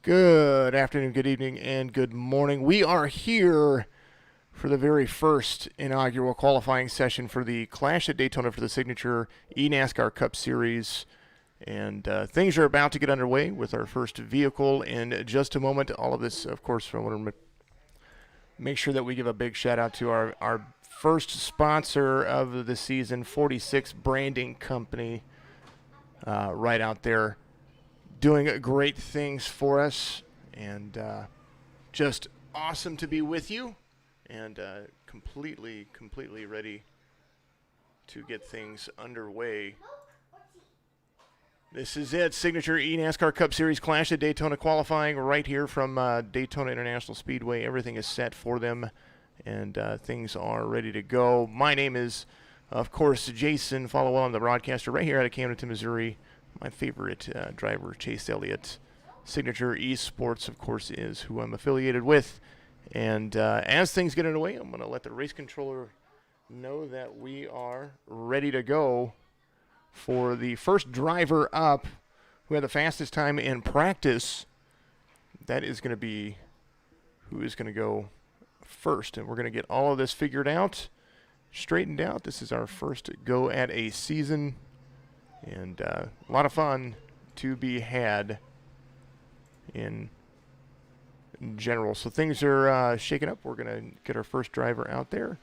Good afternoon, good evening, and good morning. We are here for the very first inaugural qualifying session for the Clash at Daytona for the Signature ENASCAR Cup Series. And things are about to get underway with our first vehicle in just a moment. All of this, of course, I want to make sure that we give a big shout out to our first sponsor of the season, 46 Branding Company, right out there, doing great things for us, and just awesome to be with you, and completely ready to get things underway. This is it, Signature ENASCAR Cup Series Clash at Daytona qualifying right here from Daytona International Speedway. Everything is set for them, and things are ready to go. My name is, of course, Jason Followell. I'm the broadcaster right here out of Camden, Missouri. My favorite driver, Chase Elliott. Signature Esports, of course, is who I'm affiliated with. And as things get underway, I'm going to let the race controller know that we are ready to go for the first driver up who had the fastest time in practice. That is going to be who is going to go first. And we're going to get all of this figured out, straightened out. This is our first go at a season. And a lot of fun to be had in general. So things are shaking up. We're going to get our first driver out there.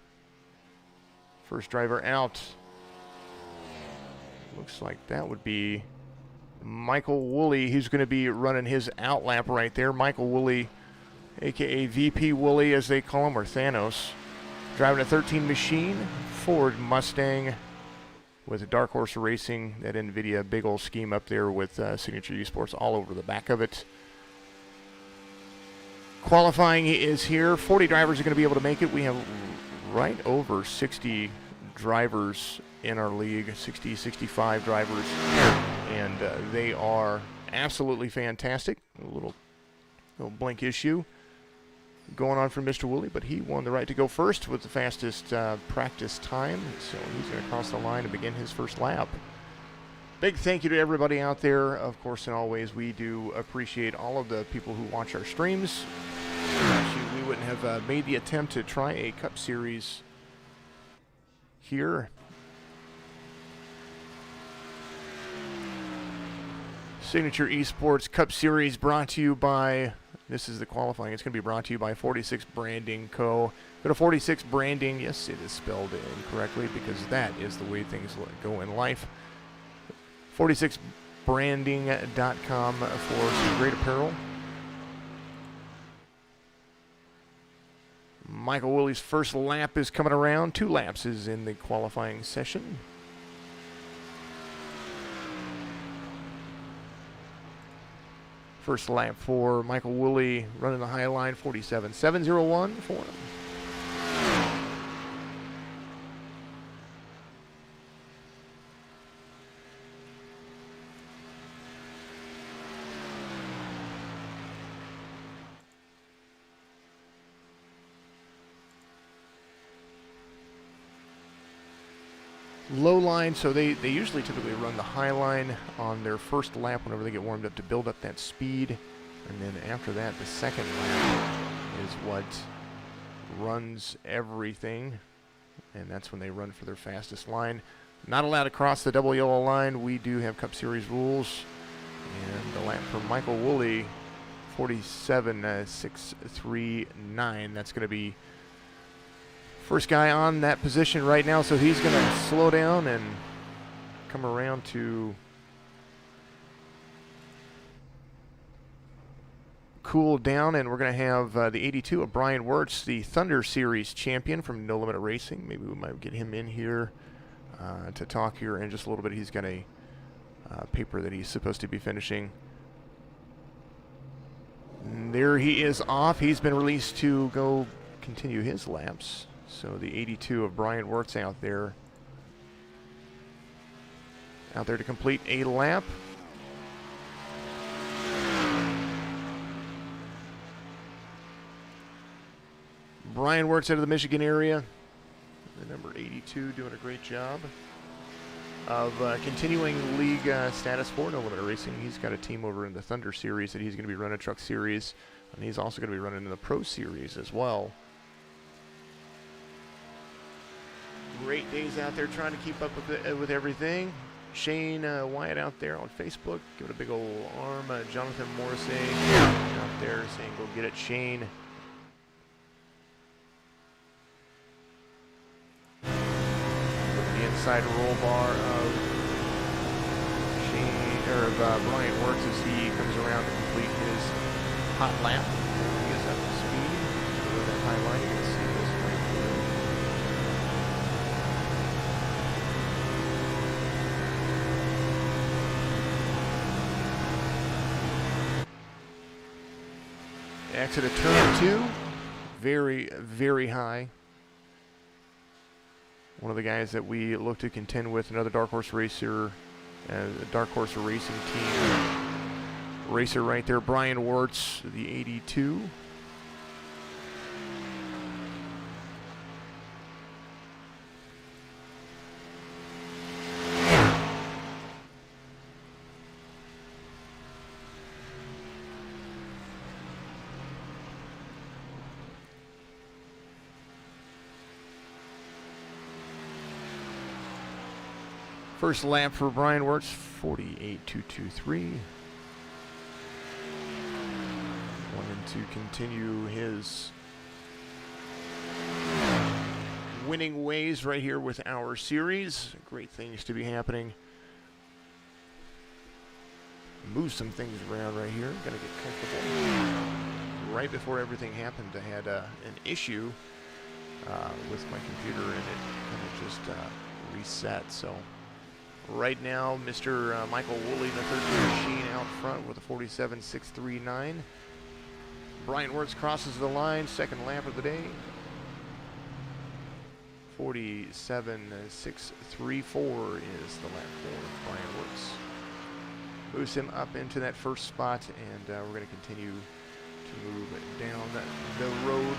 First driver out. Looks like that would be Michael Woolley. He's going to be running his out lap right there. Michael Woolley, a.k.a. VP Woolley, as they call him, or Thanos. Driving a 13 machine, Ford Mustang, with Dark Horse Racing, that NVIDIA big old scheme up there with Signature Esports all over the back of it. Qualifying is here. 40 drivers are going to be able to make it. We have right over 60 drivers in our league, 60, 65 drivers, and they are absolutely fantastic. A little blink issue going on for Mr. Woolley, but he won the right to go first with the fastest practice time, so he's going to cross the line and begin his first lap. Big thank you to everybody out there. Of course, and always, we do appreciate all of the people who watch our streams. We wouldn't have made the attempt to try a Cup Series here. Signature Esports Cup Series brought to you by, this is the qualifying, it's going to be brought to you by 46 Branding Co. Go to 46 Branding. Yes, it is spelled incorrectly because that is the way things go in life. 46branding.com for some great apparel. Michael Woolley's first lap is coming around. 2 laps is in the qualifying session. First lap for Michael Woolley, running the high line, 47.701 for him. Low line, so they usually typically run the high line on their first lap whenever they get warmed up to build up that speed. And then after that, the second lap is what runs everything. And that's when they run for their fastest line. Not allowed to cross the double yellow line. We do have Cup Series rules. And the lap for Michael Woolley, 47.639. That's going to be first guy on that position right now, so he's going to slow down and come around to cool down, and we're going to have the 82 of Brian Wirtz, the Thunder Series champion from No Limit Racing. Maybe we might get him in here to talk here in just a little bit. He's got a paper that he's supposed to be finishing. And there he is off. He's been released to go continue his laps. So the 82 of Brian Wirtz out there to complete a lap. Brian Wirtz out of the Michigan area. The number 82 doing a great job. of continuing league status for No Limit Racing. He's got a team over in the Thunder Series that he's going to be running Truck Series, and he's also going to be running in the Pro Series as well. Great days out there trying to keep up with everything. Shane Wyatt out there on Facebook, giving a big old arm. Jonathan Morrissey out there saying, "Go get it, Shane." The inside roll bar of Brian Works as he comes around to complete his hot lap. He is up to speed. Over that high line, you're going to see this right here. Exit of turn 2, very, very high. One of the guys that we look to contend with, another Dark Horse racer, Dark Horse Racing Team racer right there, Brian Wirtz, the 82. First lap for Brian Wirtz, 48.223. Wanting to continue his winning ways right here with our series. Great things to be happening. Move some things around right here. Gonna get comfortable. Right before everything happened, I had an issue with my computer, and it kind of just reset. So right now, Mr. Michael Woolley, the 13 machine out front with a 47.639. Brian Wirtz crosses the line, second lap of the day. 47.634 is the lap for Brian Wirtz. Moves him up into that first spot, and we're going to continue to move down the road.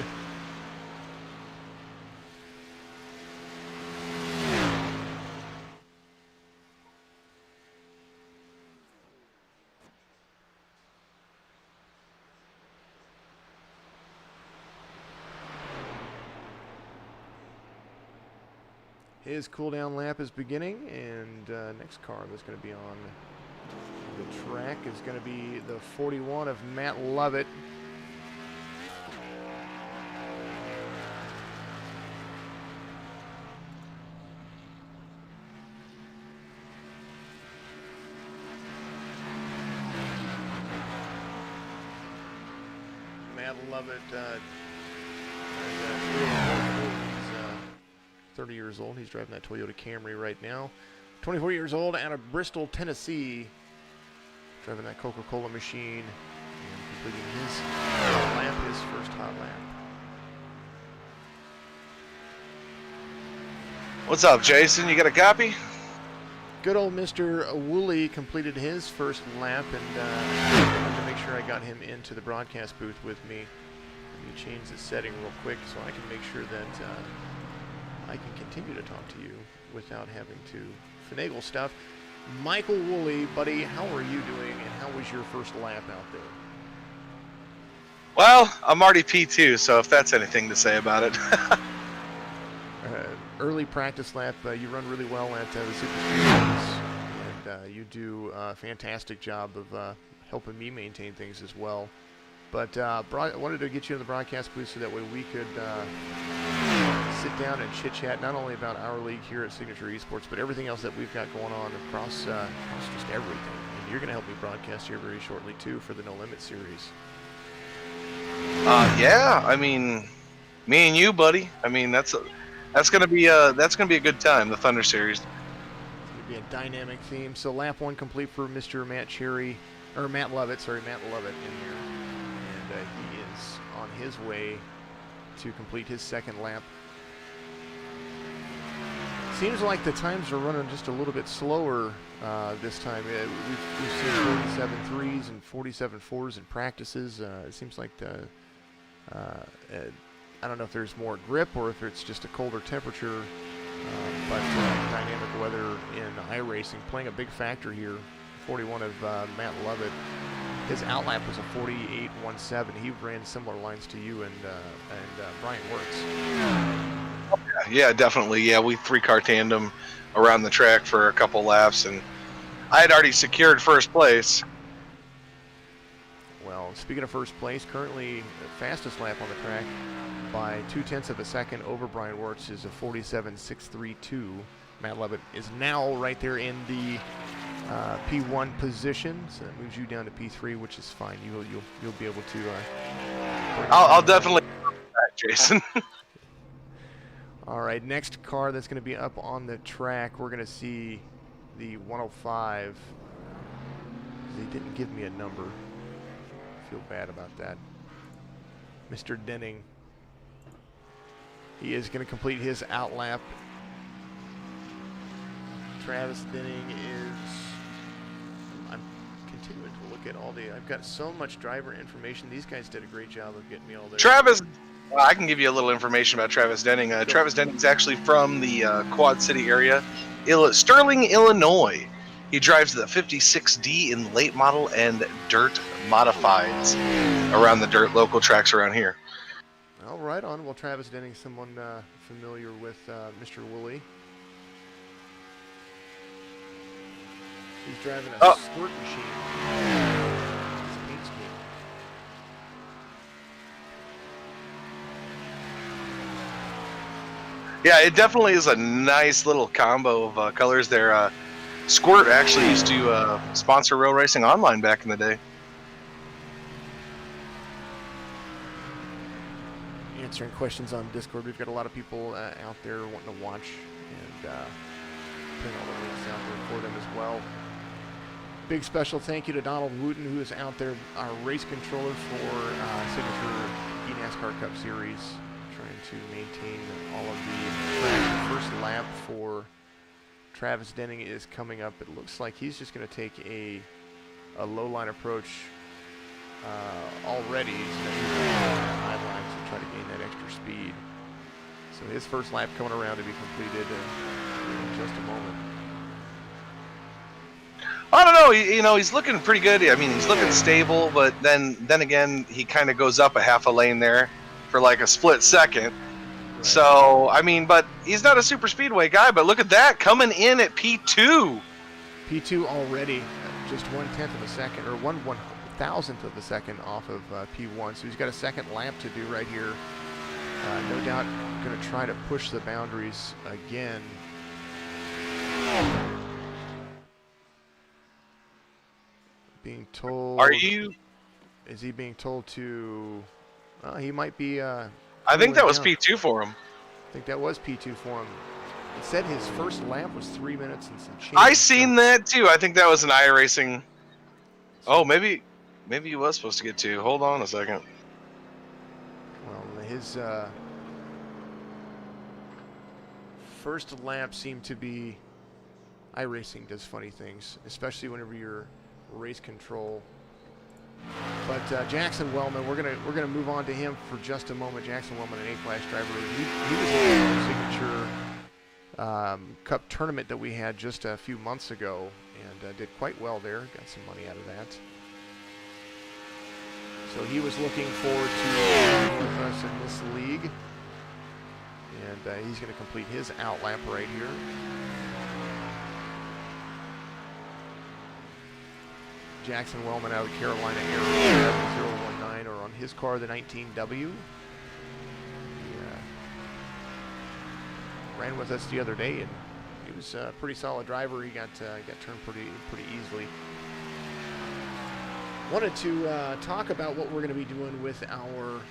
His cool-down lap is beginning, and next car that's going to be on the track is going to be the 41 of Matt Lovett. Matt Lovett, 30 years old. He's driving that Toyota Camry right now. 24 years old, out of Bristol, Tennessee. Driving that Coca-Cola machine and completing his lap, his first hot lap. What's up, Jason? You got a copy? Good old Mr. Woolley completed his first lap, and I wanted to make sure I got him into the broadcast booth with me. Let me change the setting real quick so I can make sure that I can continue to talk to you without having to finagle stuff. Michael Woolley, buddy, how are you doing, and how was your first lap out there? Well, I'm already P2, so if that's anything to say about it. Early practice lap, you run really well at the Super Series, and you do a fantastic job of helping me maintain things as well. But I wanted to get you in the broadcast booth so that way we could sit down and chit-chat not only about our league here at Signature Esports, but everything else that we've got going on across just everything. And you're going to help me broadcast here very shortly, too, for the No Limit Series. Yeah, I mean, me and you, buddy. I mean, that's gonna be a good time. The Thunder Series. It's gonna be a dynamic theme. So lap 1 complete for Mr. Matt Lovett in here, and he is on his way to complete his second lap. Seems like the times are running just a little bit slower this time. We've seen 47 threes and 47 fours in practices. It seems like I don't know if there's more grip or if it's just a colder temperature, but dynamic weather in iRacing playing a big factor here. 41 of Matt Lovett. His outlap was a 48.17. He ran similar lines to you and Brian Wirtz. Yeah, definitely. Yeah, we 3-car tandem around the track for a couple laps, and I had already secured first place. Well, speaking of first place, currently the fastest lap on the track by 0.2 of a second over Brian Wirtz is a 47.632. Matt Lovett is now right there in the P1 position, so that moves you down to P3, which is fine. You'll be able to. I'll definitely back, Jason. All right, next car that's going to be up on the track, we're going to see the 105. They didn't give me a number. I feel bad about that. Mr. Denning. He is going to complete his outlap. Travis Denning is. I'm continuing to look at all the. I've got so much driver information. These guys did a great job of getting me all there. Travis, I can give you a little information about Travis Denning. Travis Denning is actually from the Quad City area, Sterling, Illinois. He drives the 56D in late model and dirt modifieds around the dirt local tracks around here. Well, right on. Well, Travis Denning, someone familiar with Mr. Woolley. He's driving a squirt machine. It's a paint scheme. Yeah, it definitely is a nice little combo of colors there. Squirt actually used to sponsor Rail Racing Online back in the day. Answering questions on Discord. We've got a lot of people out there wanting to watch and putting all the links out there for them as well. Big special thank you to Donald Wooten, who is out there, our race controller for Signature ENASCAR Cup Series, trying to maintain all of the first lap for Travis Denning is coming up. It looks like he's just going to take a low line approach already. He's going to use the high lines to try to gain that extra speed. So his first lap coming around to be completed in just a moment. I don't know. He's looking pretty good. I mean, he's looking stable, but then again, he kind of goes up a half a lane there for like a split second. Right. So, I mean, but he's not a super speedway guy. But look at that, coming in at P2. P2 already, just 1/10 of a second, or 1/1000th of a second off of P1. So he's got a second lap to do right here. No doubt going to try to push the boundaries again. Being told. Is he being told to? He might be. I think that was P2 for him. I think that was P2 for him. It said his first lap was 3 minutes and some change. I seen that too. I think that was an iRacing. Oh, maybe he was supposed to get 2. Hold on a second. Well, his first lap seemed to be. iRacing does funny things, especially whenever you're race control. But Jackson Wellman, we're gonna move on to him for just a moment. Jackson Wellman, an A-class driver. He was in the Signature Cup tournament that we had just a few months ago, and did quite well there. Got some money out of that. So he was looking forward to being with us in this league, and he's going to complete his outlap right here. Jackson Wellman out of Carolina area, 019, or on his car, the 19W. Ran with us the other day, and he was a pretty solid driver. He got turned pretty easily. Wanted to talk about what we're going to be doing with our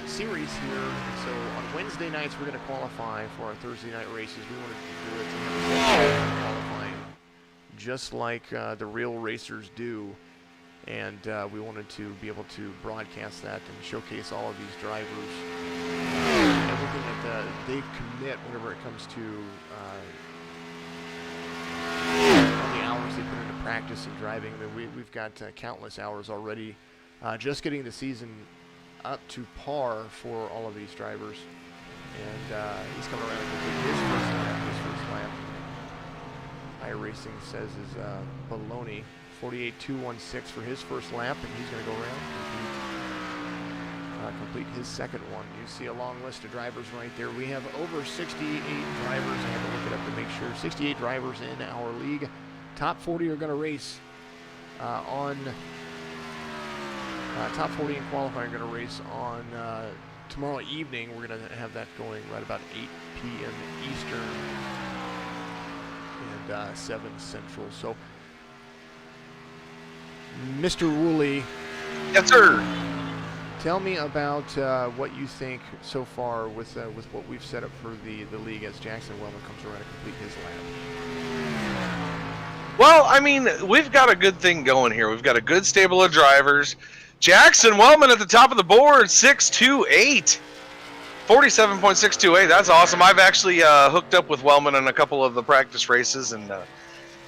series here. So on Wednesday nights, we're going to qualify for our Thursday night races. We wanted to do it to qualifying just like the real racers do, and we wanted to be able to broadcast that and showcase all of these drivers, everything that they commit whenever it comes to all the hours they put into practice and driving. I mean, we've got countless hours already just getting the season up to par for all of these drivers, and he's coming around with his first iRacing says is baloney. 48.216 for his first lap, and he's going to go around and complete his second one. You see a long list of drivers right there. We have over 68 drivers. I had to look it up to make sure. 68 drivers in our league. Top 40 are going to race on top 40 in qualifying are going to race on tomorrow evening. We're going to have that going right about 8 p.m. Eastern and 7 Central. So, Mr. Woolley. Yes, sir. Tell me about what you think so far with what we've set up for the league as Jackson Wellman comes around to complete his lap. Well, I mean, we've got a good thing going here. We've got a good stable of drivers. Jackson Wellman at the top of the board, 628. 47.628. That's awesome. I've actually hooked up with Wellman in a couple of the practice races, and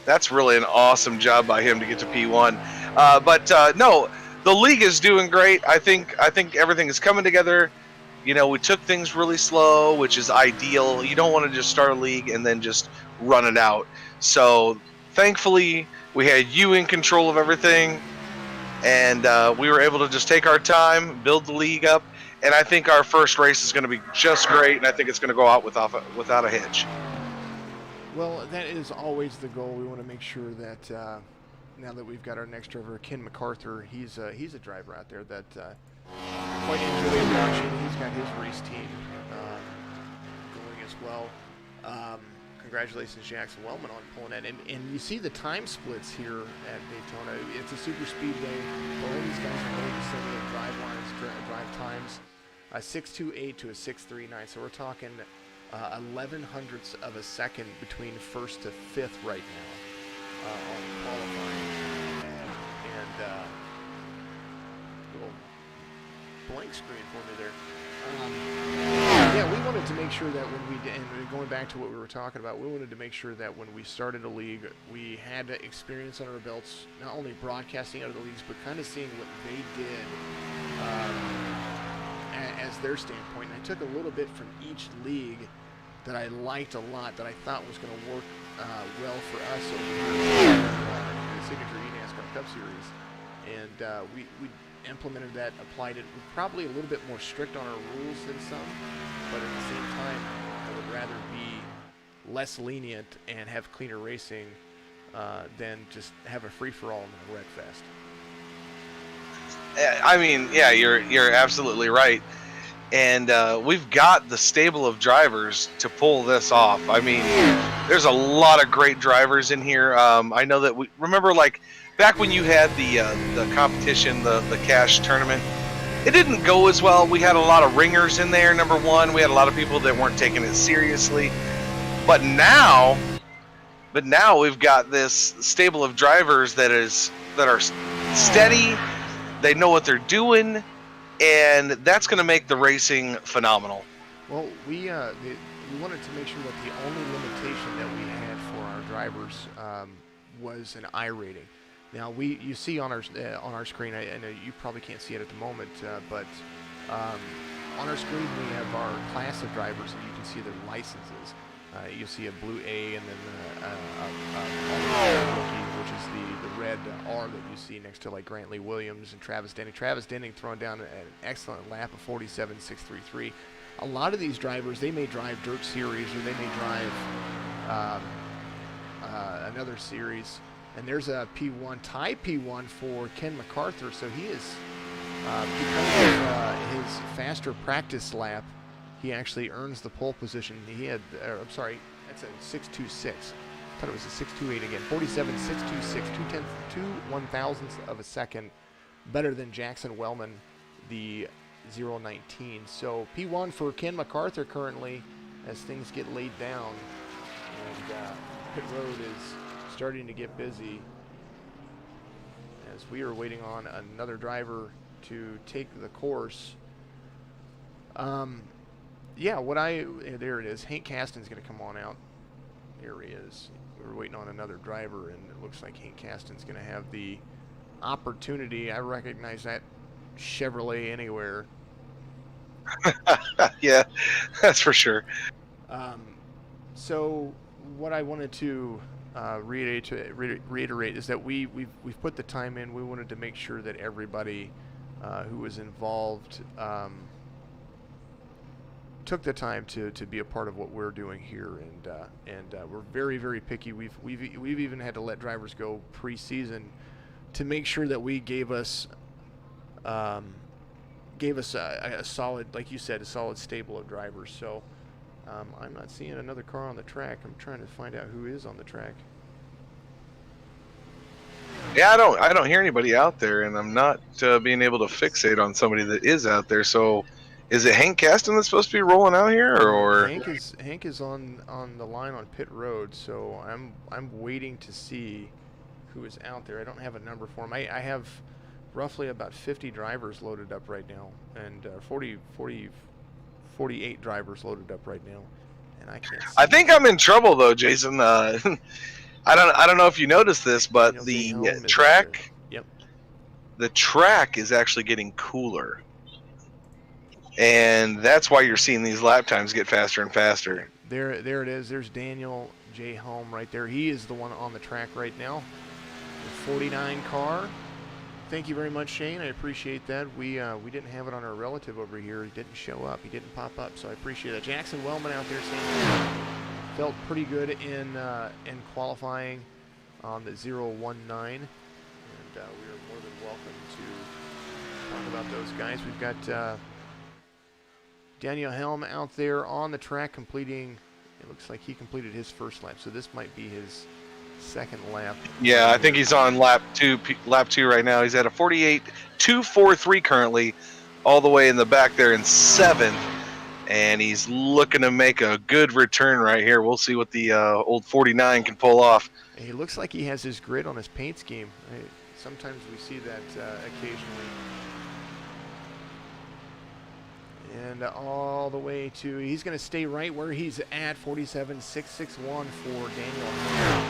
that's really an awesome job by him to get to P1. No, the league is doing great. I think everything is coming together. You know, we took things really slow, which is ideal. You don't want to just start a league and then just run it out. So thankfully, we had you in control of everything, and we were able to just take our time, build the league up, and I think our first race is going to be just great, and I think it's going to go out without a hitch. Well, that is always the goal. We want to make sure that now that we've got our next driver, Ken MacArthur, he's a driver out there that quite enjoyed watching. He's got his race team going as well. Congratulations, Jackson Wellman, on pulling that. And you see the time splits here at Daytona. It's a super speedway. All these guys are going to similar drive lines, drive times. A 6.28 to a 6.39. So we're talking 11 hundredths of a second between first to fifth right now on qualifying. And little blank screen for me there. Yeah, we wanted to make sure that when we did, and going back to what we were talking about, we wanted to make sure that when we started a league, we had experience under our belts, not only broadcasting out of the leagues, but kind of seeing what they did as their standpoint. And I took a little bit from each league that I liked a lot, that I thought was going to work well for us over here in the Signature ENASCAR Cup Series. And we implemented that, applied it. We're probably a little bit more strict on our rules than some, but at the same time, I would rather be less lenient and have cleaner racing than just have a free-for-all in the Red Fest. I mean, yeah, you're absolutely right. And we've got the stable of drivers to pull this off. I mean, there's a lot of great drivers in here. I know that we remember, like, back when you had the competition, the cash tournament, it didn't go as well. We had a lot of ringers in there, number one. We had a lot of people that weren't taking it seriously. But now we've got this stable of drivers that are steady. They know what they're doing, and that's going to make the racing phenomenal. Well, we wanted to make sure that the only limitation that we had for our drivers was an I rating. Now you see on our screen. I know you probably can't see it at the moment, but on our screen we have our class of drivers, and you can see their licenses. You see a blue A, and then which is the red R that you see next to, like, Grantley Williams and Travis Denning. Travis Denning throwing down an excellent lap of 47.633. A lot of these drivers, they may drive Dirt Series, or they may drive another series. And there's a P1, tie P1 for Ken MacArthur. So he is, because of his faster practice lap, he actually earns the pole position. He had, I'm sorry, that's a 6.26. I thought it was a 6.28 again. 47.626, 2/1000th of a second, better than Jackson Wellman, the 0.19. So P1 for Ken MacArthur currently, as things get laid down, and pit road is starting to get busy as we are waiting on another driver to take the course. Yeah, there it is. Hank Caston's going to come on out. There he is. We were waiting on another driver, and it looks like Hank Caston's going to have the opportunity. I recognize that Chevrolet anywhere. Yeah, that's for sure. So what I wanted to reiterate is that we've put the time in. We wanted to make sure that everybody who was involved took the time to be a part of what we're doing here, and we're very, very picky. We've even had to let drivers go pre-season to make sure that we gave us a solid, like you said, a solid stable of drivers. So I'm not seeing another car on the track. I'm trying to find out who is on the track. Yeah, I don't hear anybody out there, and I'm not being able to fixate on somebody that is out there. So, is it Hank Caston that's supposed to be rolling out here, or Hank is on the line on pit road? So I'm waiting to see who is out there. I don't have a number for him. I have roughly about 50 drivers loaded up right now, and 48 drivers loaded up right now, and I can't see. I think I'm in trouble though, Jason. I don't know if you noticed this, but Daniel the track, yep, the track is actually getting cooler, and that's why you're seeing these lap times get faster and faster. There it is. There's Daniel J. Helm right there. He is the one on the track right now. The 49 car. Thank you very much, Shane. I appreciate that. We didn't have it on our relative over here. He didn't show up. He didn't pop up, so I appreciate that. Jackson Wellman out there saying felt pretty good in qualifying on the 019, and we are more than welcome to talk about those guys. We've got Daniel Helm out there on the track completing. It looks like he completed his first lap, so this might be his second lap. Yeah, I think he's on lap two right now. He's at a 48.243 currently, all the way in the back there in seventh, and he's looking to make a good return right here. We'll see what the old 49 can pull off. And he looks like he has his grid on his paint scheme. Sometimes we see that occasionally. And all the way to, he's going to stay right where he's at, 47.661 for Daniel Helm.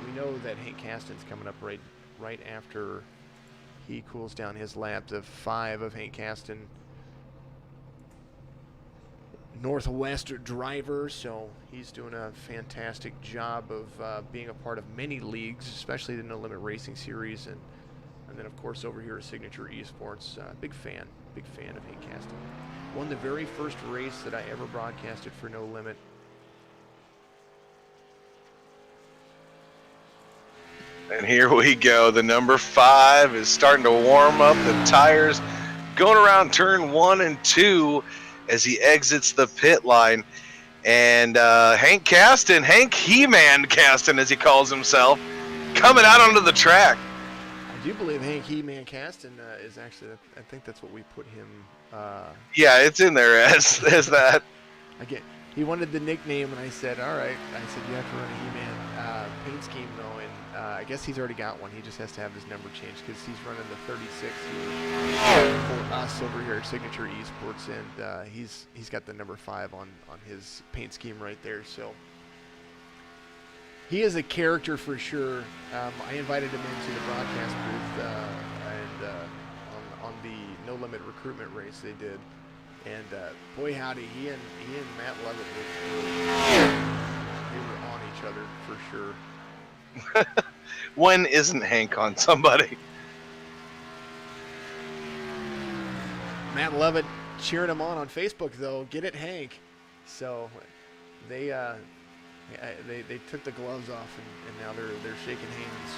We know that Hank Caston's coming up right after he cools down his lap. The 5 of Hank Caston, Northwest driver, so he's doing a fantastic job of being a part of many leagues, especially the No Limit Racing Series, and then of course over here at Signature Esports. Big fan of Hank Caston. Won the very first race that I ever broadcasted for No Limit. And here we go. The number 5 is starting to warm up the tires, going around turn 1 and 2 as he exits the pit line. And Hank Caston, Hank He-Man Caston, as he calls himself, coming out onto the track. I do believe Hank He-Man Caston is actually, I think that's what we put him. Yeah, it's in there as that. Again, he wanted the nickname, and I said, all right. I said, you have to run a He-Man paint scheme, though, and I guess he's already got one. He just has to have his number changed because he's running the 36 for us over here at Signature Esports, and he's got the number 5 on his paint scheme right there. So he is a character for sure. I invited him into the broadcast booth and on the No Limit recruitment race they did, and boy howdy, he and Matt Lovett they were on each other for sure. When isn't Hank on somebody? Matt Lovett cheering him on Facebook though. Get it, Hank. So they took the gloves off and now they're shaking hands.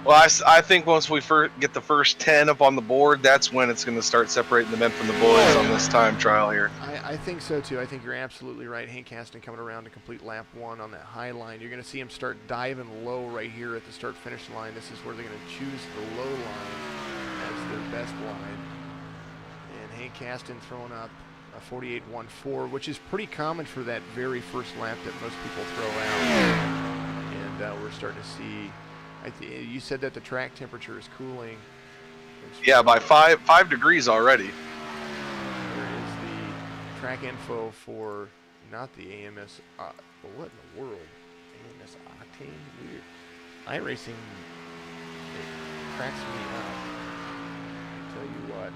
Well, I think once we get the first 10 up on the board, that's when it's going to start separating the men from the boys on this time trial here. I think so too. I think you're absolutely right. Hank Caston coming around to complete lap 1 on that high line. You're going to see him start diving low right here at the start-finish line. This is where they're going to choose the low line as their best line. And Hank Caston throwing up a 48.14, which is pretty common for that very first lap that most people throw out. And we're starting to see. You said that the track temperature is cooling. Yeah, by 5 degrees already. There is the track info for not the AMS. But what in the world? AMS Octane? Weird. iRacing, it cracks me up. I tell you what.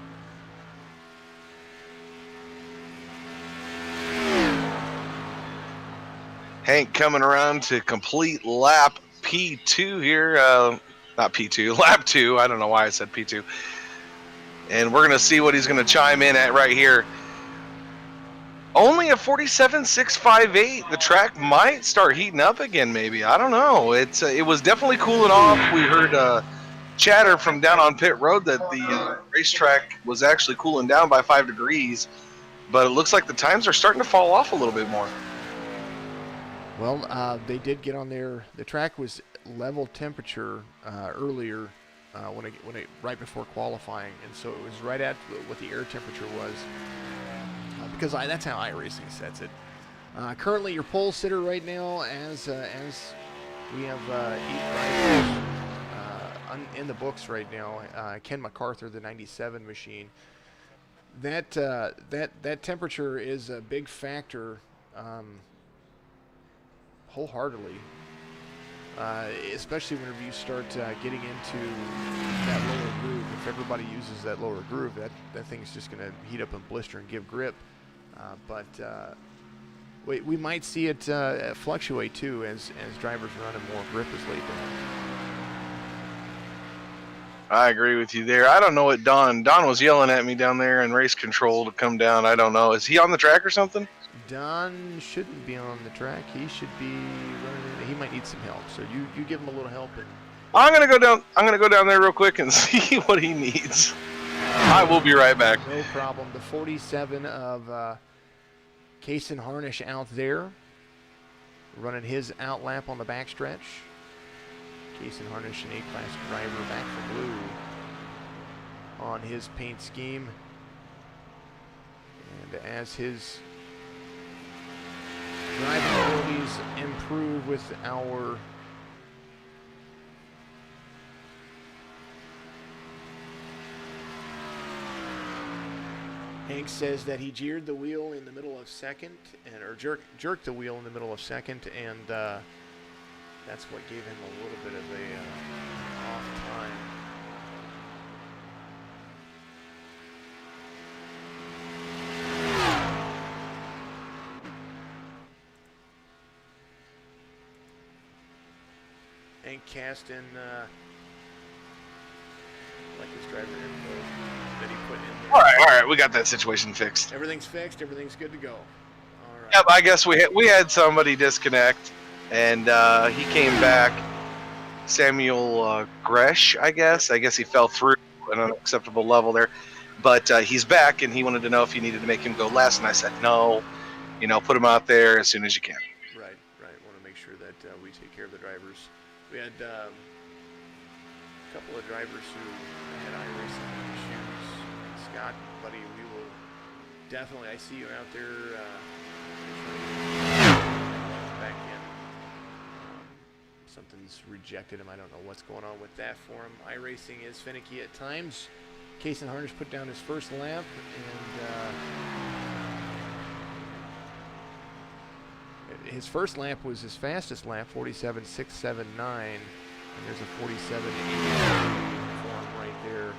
Hank coming around to complete lap P2 here. Not P2, lap 2. I don't know why I said P2. And we're going to see what he's going to chime in at right here. Only a 47.658. The track might start heating up again, maybe. I don't know. It was definitely cooling off. We heard chatter from down on pit road that the racetrack was actually cooling down by 5 degrees. But it looks like the times are starting to fall off a little bit more. Well, they did get on there. The track was level temperature earlier right before qualifying, and so it was right at what the air temperature was. Because that's how iRacing sets it. Currently, your pole sitter right now, as we have 8 drivers in the books right now. Ken MacArthur, the '97 machine. That temperature is a big factor, wholeheartedly. Especially whenever you start getting into that lower groove. If everybody uses that lower groove, that thing's just going to heat up and blister and give grip. But we might see it fluctuate too as drivers run and more grip is laid down. I agree with you there. I don't know what Don was yelling at me down there in race control to come down. I don't know. Is he on the track or something? Don shouldn't be on the track. He should be running. He might need some help. So you give him a little help. And I'm gonna go down. I'm gonna go down there real quick and see what he needs. I will be right back. No problem. The 47 of Kaysen Harnish out there, running his out lap on the backstretch. Kaysen Harnish, an A-class driver, back for blue on his paint scheme. And as his driving abilities improve with our Hank says that he jeered the wheel in the middle of second, or jerked the wheel in the middle of second, and that's what gave him a little bit of a off time. Hank cast in like his driver info that he put in there. All right, we got that situation fixed. Everything's fixed. Everything's good to go. All right. Yep, I guess we had somebody disconnect, and he came back. Samuel Gresh, I guess he fell through an unacceptable level there, but he's back, and he wanted to know if you needed to make him go last, and I said no. Put him out there as soon as you can. Right. Want to make sure that we take care of the drivers. We had a couple of drivers who had iRacing issues. Scott, buddy, we will definitely. I see you out there. Back in. Something's rejected him. I don't know what's going on with that for him. iRacing is finicky at times. Kaysen Harnish put down his first lap, and his first lap was his fastest lap, 47.679, and there's a 47.8 for him right there.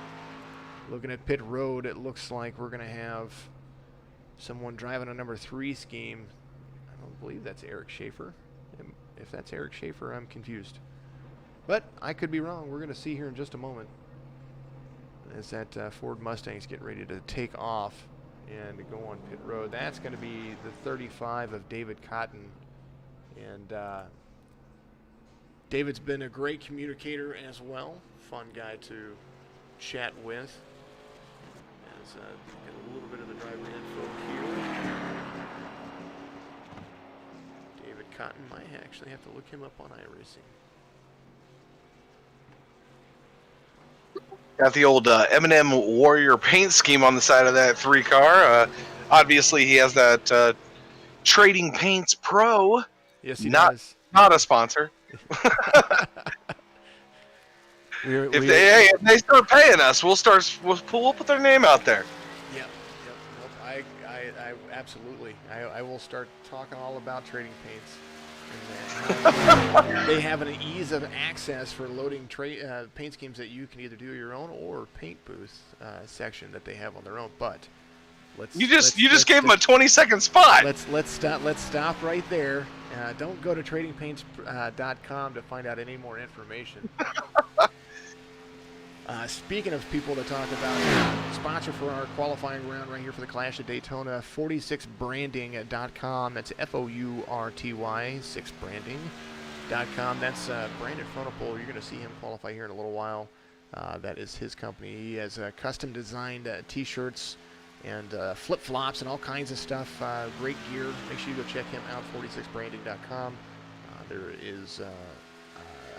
Looking at pit road, it looks like we're going to have someone driving a number 3 scheme. I don't believe that's Eric Schaefer. If that's Eric Schaefer, I'm confused. But I could be wrong. We're going to see here in just a moment as that Ford Mustang's getting ready to take off and to go on pit road. That's going to be the 35 of David Cotton. And David's been a great communicator as well. Fun guy to chat with. As get a little bit of the driver info here. David Cotton might actually have to look him up on iRacing. Got the old M&M Warrior paint scheme on the side of that 3 car. Obviously, he has that Trading Paints Pro. Yes, he does. Not a sponsor. If they start paying us, we'll put their name out there. Yep. Nope. I absolutely. I will start talking all about Trading Paints. And they have an ease of access for loading paint schemes that you can either do your own or paint booth section that they have on their own. But You just gave him a 20-second spot. Let's stop right there. Don't go to tradingpaints.com to find out any more information. Speaking of people to talk about, sponsor for our qualifying round right here for the Clash at Daytona, 46branding.com. That's F-O-U-R-T-Y, 6branding.com. That's Brandon Fronopole. You're going to see him qualify here in a little while. That is his company. He has custom designed T-shirts and flip-flops and all kinds of stuff. Great gear. Make sure you go check him out, 46branding.com. There is...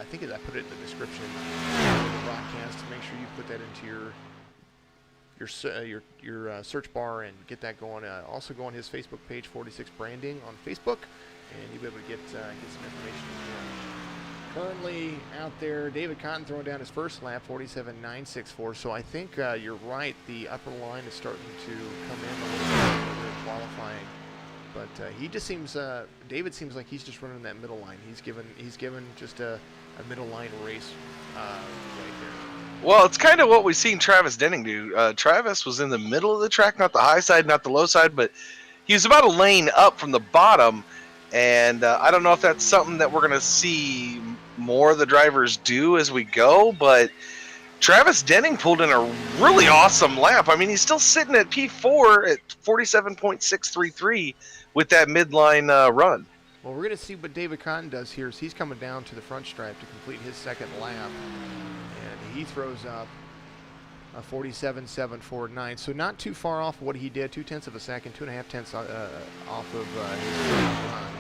I think I put it in the description of the broadcast. Make sure you put that into your search bar and get that going. Also go on his Facebook page, 46 Branding on Facebook, and you'll be able to get some information. Currently out there, David Cotton throwing down his first lap, 47.964. So I think you're right. The upper line is starting to come in a little bit in qualifying. But he just seems, David seems like he's just running that middle line. He's given just a middle line race right there. Well, it's kind of what we've seen Travis Denning do. Travis was in the middle of the track, not the high side, not the low side, but he was about a lane up from the bottom. And I don't know if that's something that we're going to see more of the drivers do as we go, but Travis Denning pulled in a really awesome lap. I mean, he's still sitting at P4 at 47.633 with that midline run. Well, we're going to see what David Cotton does here. Is he's coming down to the front stripe to complete his second lap, and he throws up a 47.749. So not too far off what he did, 0.2 of a second, 2.5 tenths off of his first run,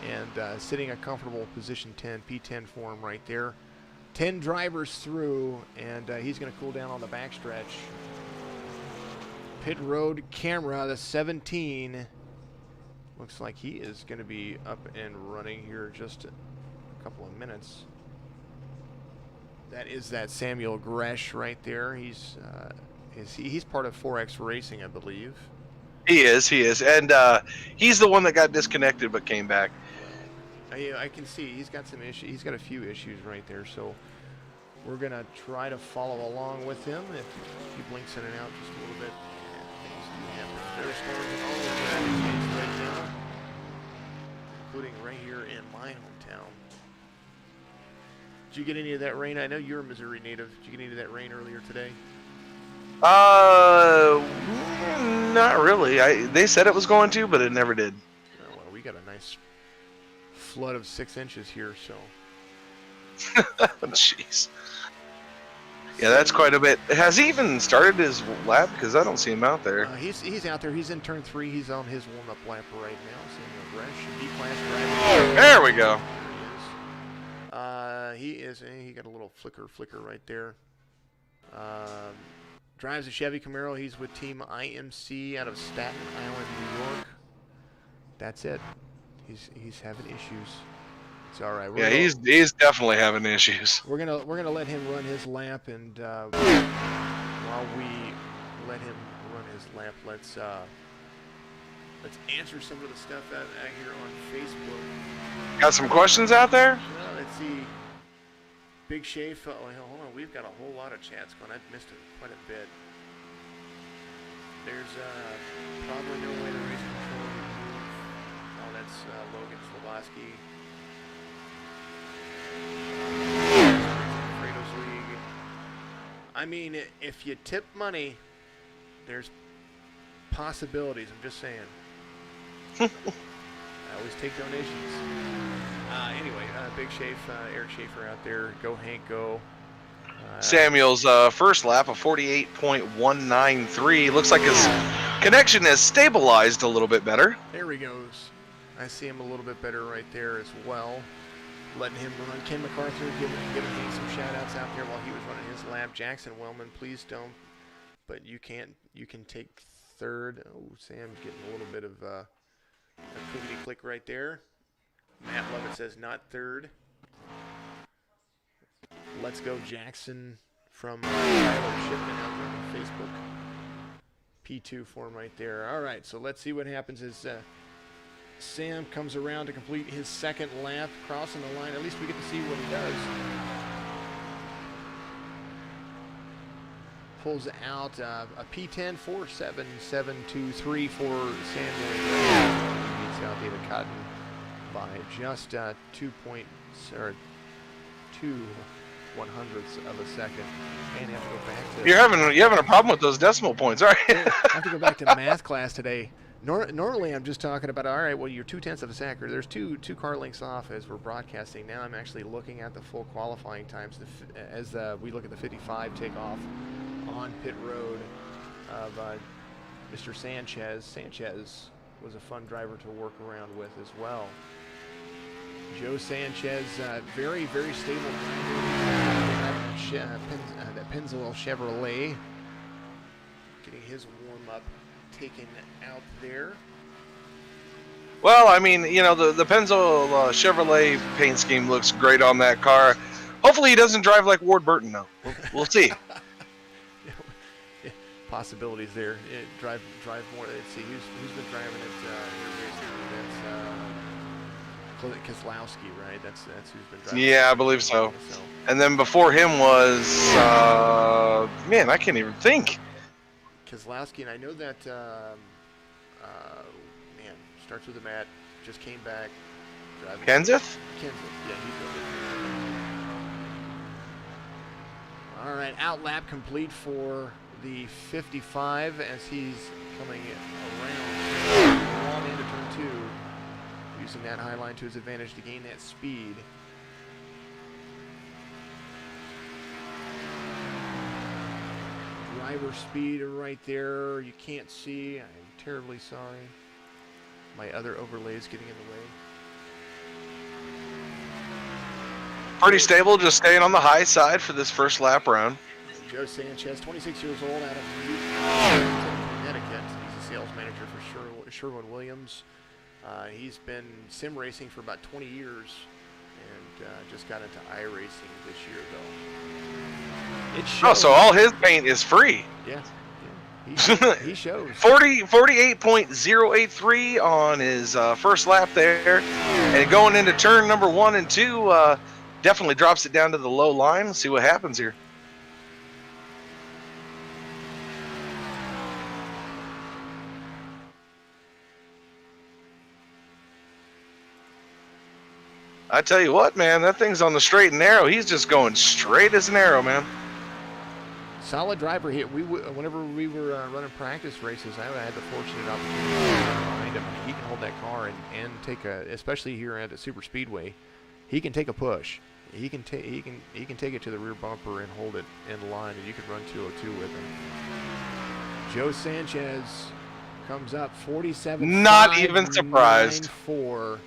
and sitting a comfortable position 10, P10 for him right there. 10 drivers through, and he's going to cool down on the backstretch. Pit road camera, the 17. Looks like he is going to be up and running here just a couple of minutes. That is that Samuel Gresh right there. He's part of 4X Racing, I believe. He is, and he's the one that got disconnected but came back. I can see he's got some issues. He's got a few issues right there, so we're gonna try to follow along with him. If he blinks in and out just a little bit, there's storms all over the United States right now, including right here in my hometown. Did you get any of that rain? I know you're a Missouri native. Did you get any of that rain earlier today? Not really. They said it was going to, but it never did. Oh, well, we got a nice flood of 6 inches here, so. Jeez. Yeah, that's quite a bit. Has he even started his lap? Because I don't see him out there. He's out there. He's in turn 3. He's on his warm-up lap right now. Samuel Gresh, B-class driver. There we go. He got a little flicker right there. Drives a Chevy Camaro. He's with Team IMC out of Staten Island, New York. That's it. He's having issues. It's all right. He's definitely having issues. We're gonna let him run his lap, and while we let him run his lap, let's answer some of the stuff out here on Facebook. Got some questions out there? Well, let's see. Big Shafe. Oh, hold on. We've got a whole lot of chats going. I've missed quite a bit. There's probably no way to race control. Oh, that's Logan Slavoski. Fredo's League. I mean, if you tip money, there's possibilities. I'm just saying. I always take donations. Anyway, Big Shafe, Eric Schaefer out there. Go Hank, go. Samuel's first lap of 48.193. Looks like his connection has stabilized a little bit better. There he goes. I see him a little bit better right there as well. Letting him run. Ken MacArthur giving me some shout-outs out there while he was running his lap. Jackson Wellman, please don't. But you can take third. Oh, Sam's getting a little bit of a clickety click right there. Matt Lovett says not third. Let's go Jackson from Tyler Shipman out there on Facebook. P2 for him right there. All right, so let's see what happens as Sam comes around to complete his second lap, crossing the line. At least we get to see what he does. pulls out a P10 4.7723 for Samuel. He beats out David Cotton by just 2.2 of a second. And you have to go back to. You're having a problem with those decimal points, aren't you? I have to go back to math class today. Normally, I'm just talking about, all right, well, you're 0.2 of a second. There's two car lengths off as we're broadcasting. Now I'm actually looking at the full qualifying times as we look at the 55 takeoff on pit road of Mr. Sanchez. Sanchez was a fun driver to work around with as well. Joe Sanchez, very, very stable driver. That Pennzoil Chevrolet getting his warm-up taken out there. Well, I mean, you know, the Pennzoil Chevrolet paint scheme looks great on that car. Hopefully he doesn't drive like Ward Burton, though. We'll see. Possibilities there. Drive more. Let's see, who's been driving it here recently? That's Keselowski, right? That's who's been driving. Yeah, I believe so. And then before him was, man, I can't even think. Keselowski, and I know that, man, starts with a Matt, just came back. Kenseth? Kenseth, yeah, he drove it. All right, out lap complete for the 55 as he's coming around on into turn 2, using that high line to his advantage to gain that speed. Driver speed right there. You can't see. I'm terribly sorry. My other overlay is getting in the way. Pretty stable, just staying on the high side for this first lap round. Joe Sanchez, 26 years old, out of Connecticut. He's a sales manager for Sherwin-Williams. He's been sim racing for about 20 years and just got into iRacing this year, though. It shows. Oh, so all his paint is free. Yeah. He shows. 48.083 on his first lap there. And going into turn number 1 and 2, definitely drops it down to the low line. Let's see what happens here. I tell you what, man, that thing's on the straight and narrow. He's just going straight as an arrow, man. Solid driver here. Whenever we were running practice races, I had the fortunate opportunity to get behind him. He can hold that car and take especially here at a super speedway, he can take a push. He can take it to the rear bumper and hold it in line, and you can run 202 with him. Joe Sanchez comes up 47. Not even surprised. 9.4.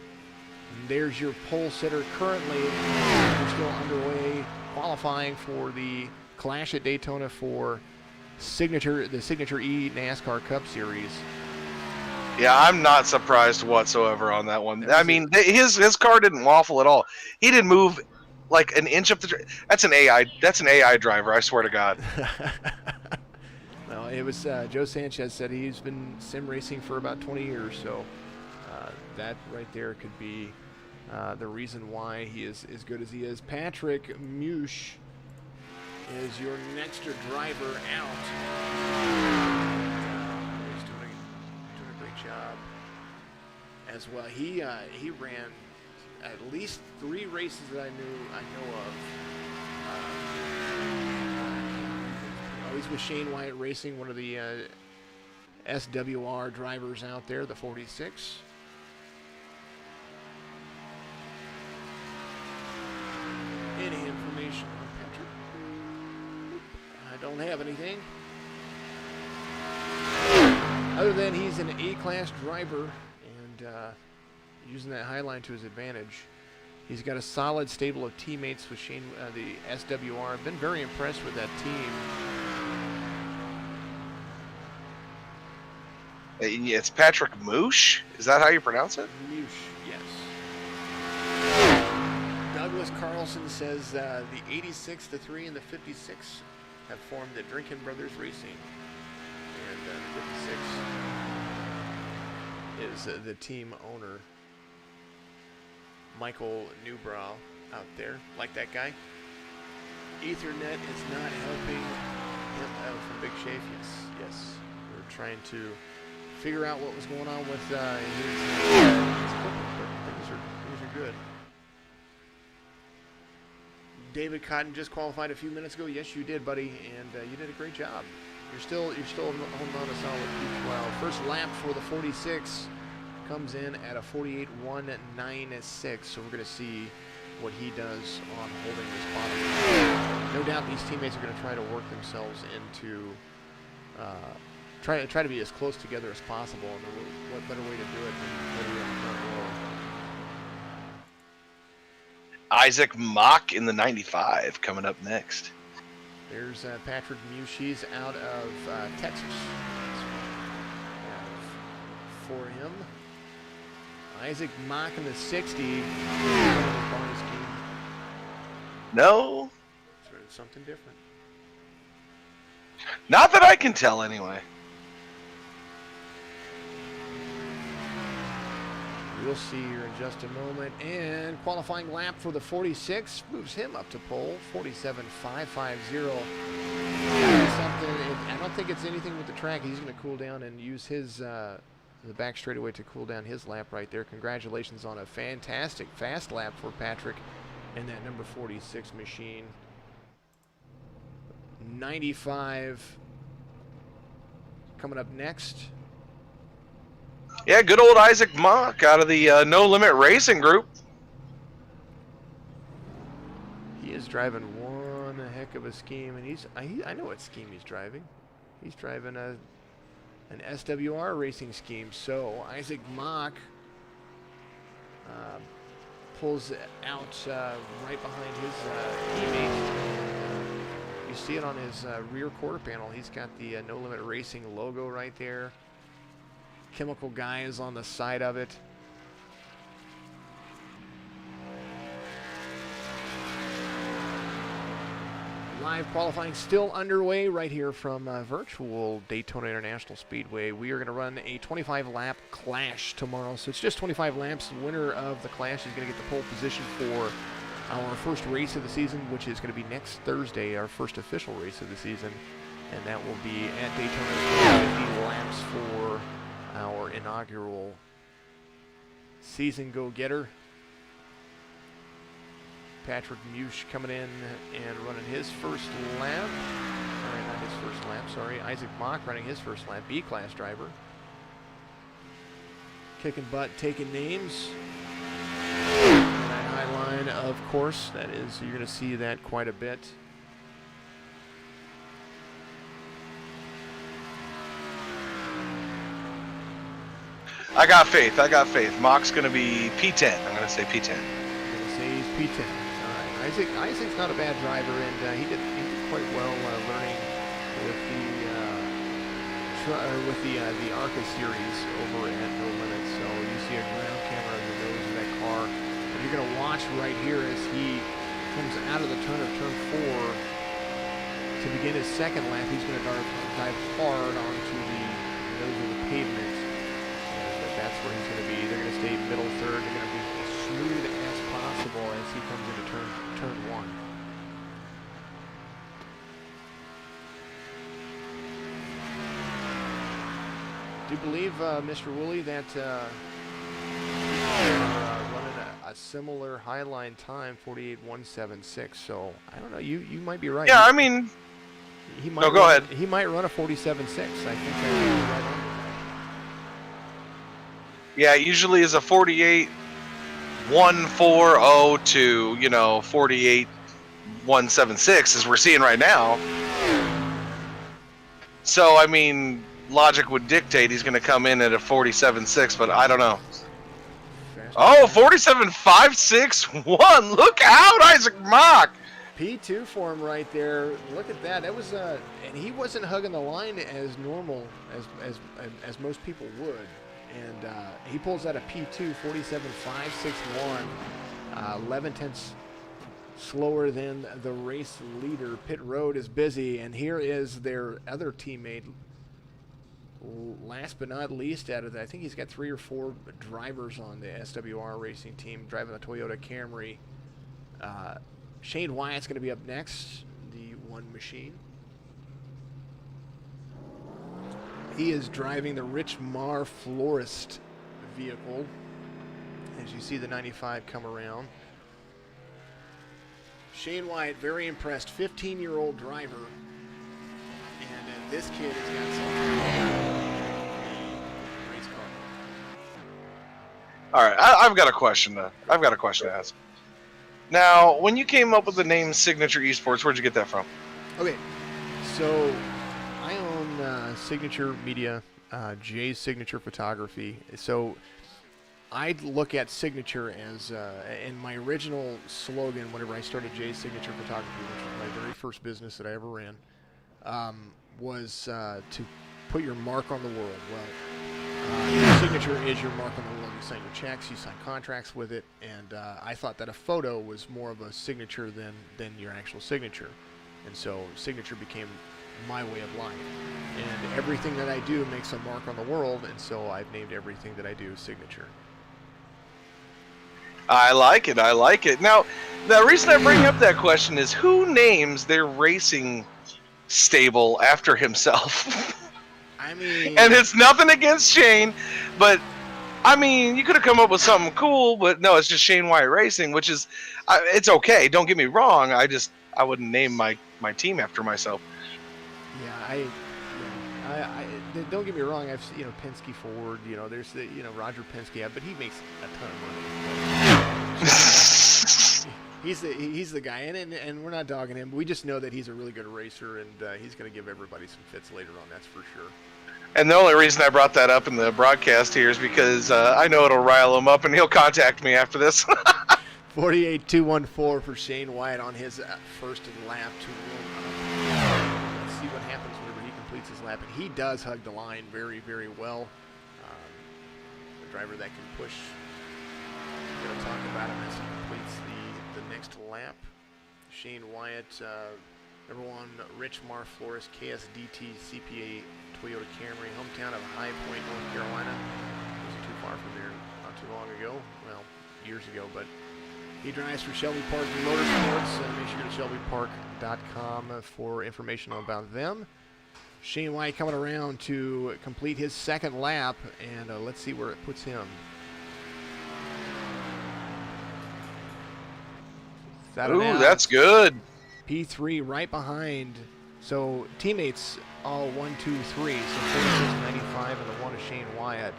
There's your pole sitter. Currently, we're still underway qualifying for the Clash at Daytona for the Signature ENASCAR Cup Series. Yeah, I'm not surprised whatsoever on that one. I mean, his car didn't waffle at all. He didn't move like an inch up the. That's an AI driver. I swear to God. No, it was Joe Sanchez said he's been sim racing for about 20 years, so that right there could be the reason why he is as good as he is. Patrick Mush is your next driver out. He's doing a great job as well. He ran at least 3 races that I know of. He's with Shane Wyatt Racing, one of the SWR drivers out there, the 46. Any information on Patrick? I don't have anything. Other than he's an A-class driver and using that high line to his advantage. He's got a solid stable of teammates with Shane, the SWR. I've been very impressed with that team. It's Patrick Moosh? Is that how you pronounce it? Moosh, yes. Douglas Carlson says the 86, the 3, and the 56 have formed the Drinkin Brothers Racing. And the 56 is the team owner, Michael Newbrow, out there. Like that guy? Ethernet is not helping from Big Shave, yes. We were trying to figure out what was going on with his clipping, but things are good. David Cotton just qualified a few minutes ago. Yes, you did, buddy, and you did a great job. You're still holding on a solid P12. First lap for the 46 comes in at a 48.196. So we're going to see what he does on holding this bottom. No doubt these teammates are going to try to work themselves into try to be as close together as possible. And what better way to do it than put it in the front row? Isaac Mock in the 95 coming up next. There's Patrick Muse. He's out of Texas. For him, Isaac Mock in the 60. No. Something different. Not that I can tell, anyway. We'll see here in just a moment. And qualifying lap for the 46 moves him up to pole, 47.550. I don't think it's anything with the track. He's going to cool down and use his the back straightaway to cool down his lap right there. Congratulations on a fantastic fast lap for Patrick and that number 46 machine. 95 coming up next. Yeah, good old Isaac Mock out of the No Limit Racing Group. He is driving one heck of a scheme, and I know what scheme he's driving. He's driving an SWR racing scheme. So Isaac Mock pulls out right behind his teammate. You see it on his rear quarter panel. He's got the No Limit Racing logo right there. Chemical Guy is on the side of it. Live qualifying still underway right here from virtual Daytona International Speedway. We are going to run a 25-lap clash tomorrow. So it's just 25 laps. The winner of the clash is going to get the pole position for our first race of the season, which is going to be next Thursday, our first official race of the season. And that will be at Daytona, 50 laps for our inaugural season go-getter. Patrick Muse coming in and running his first lap. Sorry, not his first lap, sorry. Isaac Mock running his first lap, B-class driver. Kicking butt, taking names. That high line, of course, that is, you're going to see that quite a bit. I got faith. Mock's going to be P10. I'm going to say P10. I'm going to say he's P10. All right. Isaac's not a bad driver, and he did quite well learning with the ARCA series over at No Limit. So you see a ground camera on the nose of that car. And you're going to watch right here as he comes out of the turn of turn 4 to begin his second lap. He's going to dive hard onto the nose of the pavement. That's where he's going to be. They're going to stay middle third. They're going to be as smooth as possible as he comes into turn 1. Do you believe, Mr. Woolley, that running a similar highline time, 48.176? So I don't know. You might be right. Yeah, I mean, he might go ahead. He might run a 47.6. I think that's right on. Yeah, it usually is a 48.140 to 48.176 as we're seeing right now. So I mean, logic would dictate he's going to come in at a 47.6, but I don't know. Oh, 47.561. Look out, Isaac Mock. P2 for him right there. Look at that. That was and he wasn't hugging the line as normal as most people would. And he pulls out a P2, 47.561, 11 tenths slower than the race leader. Pit road is busy, and here is their other teammate. Last but not least, out of that, I think he's got 3 or 4 drivers on the SWR racing team driving the Toyota Camry. Shane Wyatt's going to be up next, the one machine. He is driving the Rich Marr Florist vehicle. As you see the 95 come around. Shane Wyatt, very impressed. 15-year-old driver. And this kid has got something. Race car. All right, I've got a question. I've got a question to ask. Now, when you came up with the name Signature Esports, where'd you get that from? Okay, so I own Signature Media, Jay's Signature Photography. So I'd look at Signature as, in my original slogan whenever I started Jay's Signature Photography, which was my very first business that I ever ran, was to put your mark on the world. Well, your signature is your mark on the world. You sign your checks, you sign contracts with it, and I thought that a photo was more of a signature than your actual signature. And so Signature became my way of life. And everything that I do makes a mark on the world, and so I've named everything that I do Signature. I like it. I like it. Now, the reason I bring up that question is who names their racing stable after himself? I mean... And it's nothing against Shane, but, I mean, you could have come up with something cool, but no, it's just Shane Wyatt Racing, which is, it's okay. Don't get me wrong. I wouldn't name my team after myself. Yeah, I don't get me wrong. I've Penske Ford. There's the Roger Penske, but he makes a ton of money. he's the guy, and we're not dogging him. We just know that he's a really good racer, and he's going to give everybody some fits later on. That's for sure. And the only reason I brought that up in the broadcast here is because I know it'll rile him up, and he'll contact me after this. 48.214 for Shane Wyatt on his first lap to let's see what happens whenever he completes his lap. And he does hug the line very, very well. The driver that can push. We're going to talk about him as he completes the next lap. Shane Wyatt, number one, Rich Marr Flores, KSDT CPA Toyota Camry, hometown of High Point, North Carolina. Wasn't too far from there not too long ago. Well, years ago, but he drives for Shelby Park Motorsports. Make sure you go to shelbypark.com for information about them. Shane Wyatt coming around to complete his second lap, and let's see where it puts him. Ooh, that's good. P3 right behind. So teammates all 1, 2, 3. So 46.95 and the one of Shane Wyatt.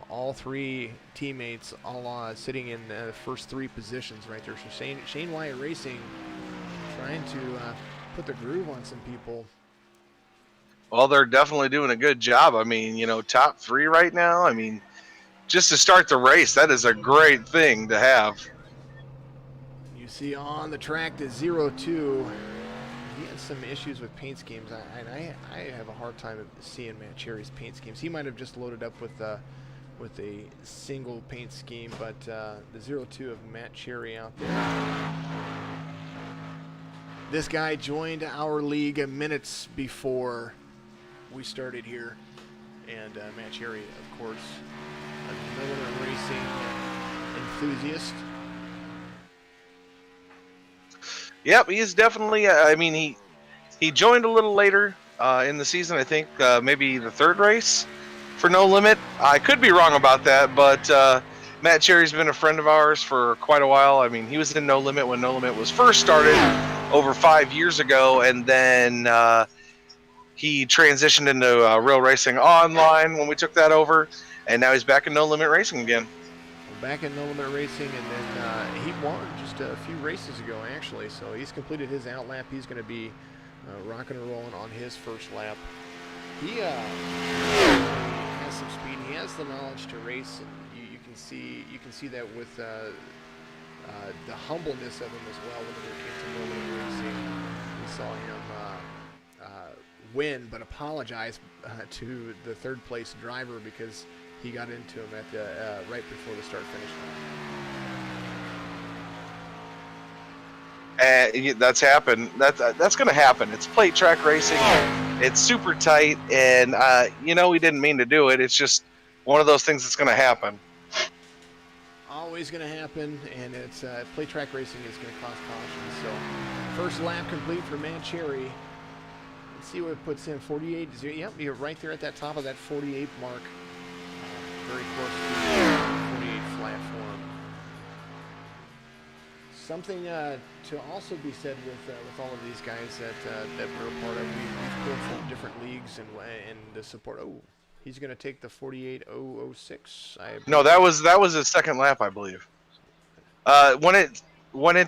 All three teammates all sitting in the first three positions right there. So Shane Wyatt Racing trying to put the groove on some people. Well, they're definitely doing a good job. I mean, top three right now. I mean, just to start the race, that is a great thing to have. You see on the track the 0-2. He had some issues with paint schemes. I have a hard time seeing Matt Cherry's paint schemes. He might have just loaded up with a single paint scheme, but the 0-2 of Matt Cherry out there. This guy joined our league minutes before we started here, and Matt Cherry, of course, a racing enthusiast. Yep, he's definitely. I mean, he joined a little later in the season. I think maybe the third race for No Limit. I could be wrong about that, but Matt Cherry's been a friend of ours for quite a while. I mean, he was in No Limit when No Limit was first started over 5 years ago, and then he transitioned into Real Racing Online when we took that over, and now he's back in No Limit Racing again. Back in No Limit Racing, and then he won just a few races ago, actually. So he's completed his out lap. He's going to be rocking and rolling on his first lap. He has some speed. He has the knowledge to race, and you can see that with the humbleness of him as well. When it came to No Limit Racing, we saw him win, but apologize to the third place driver because he got into him at the right before the start-finish line. That's happened. That's going to happen. It's plate track racing. It's super tight, and we didn't mean to do it. It's just one of those things that's going to happen. Always going to happen, and it's plate track racing is going to cost caution. So, first lap complete for Matt Cherry. Let's Let's see what it puts in. 48. Yep, you're right there at that top of that 48 mark. Very close to 48 flat for him. Something to also be said with all of these guys that we're a part of. We've pulled from different leagues and the support. Oh, he's going to take the 48.006. No, that was his second lap, I believe. When it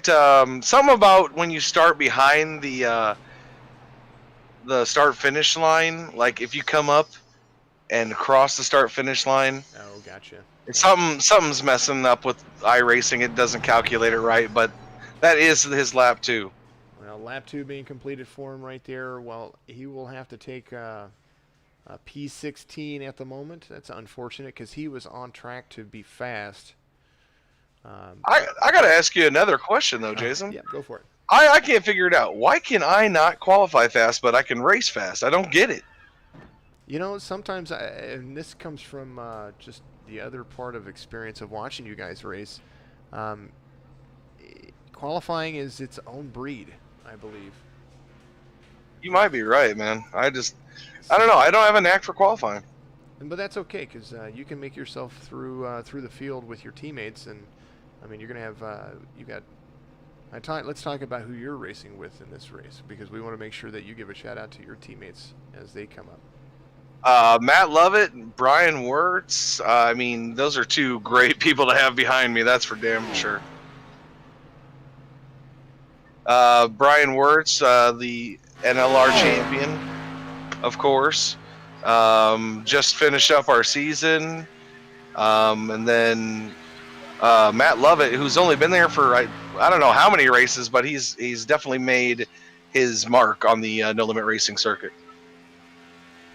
something about when you start behind the start finish line, like if you come up and cross the start finish line. Oh, gotcha. It's something's messing up with iRacing. It doesn't calculate it right, but that is his lap 2. Well, lap 2 being completed for him right there. Well, he will have to take a P16 at the moment. That's unfortunate because he was on track to be fast. I got to ask you another question, though, Jason. Yeah, go for it. I can't figure it out. Why can I not qualify fast, but I can race fast? I don't get it. You know, sometimes, and this comes from just the other part of experience of watching you guys race, qualifying is its own breed, I believe. You might be right, man. I don't know. I don't have a knack for qualifying. But that's okay, because you can make yourself through the field with your teammates, and I mean, you're gonna have let's talk about who you're racing with in this race, because we want to make sure that you give a shout out to your teammates as they come up. Matt Lovett, Brian Wirtz. I mean, those are two great people to have behind me. That's for damn sure. Brian Wirtz, the NLR champion, of course. Just finished up our season. And then Matt Lovett, who's only been there for I don't know how many races, but he's definitely made his mark on the No Limit Racing circuit.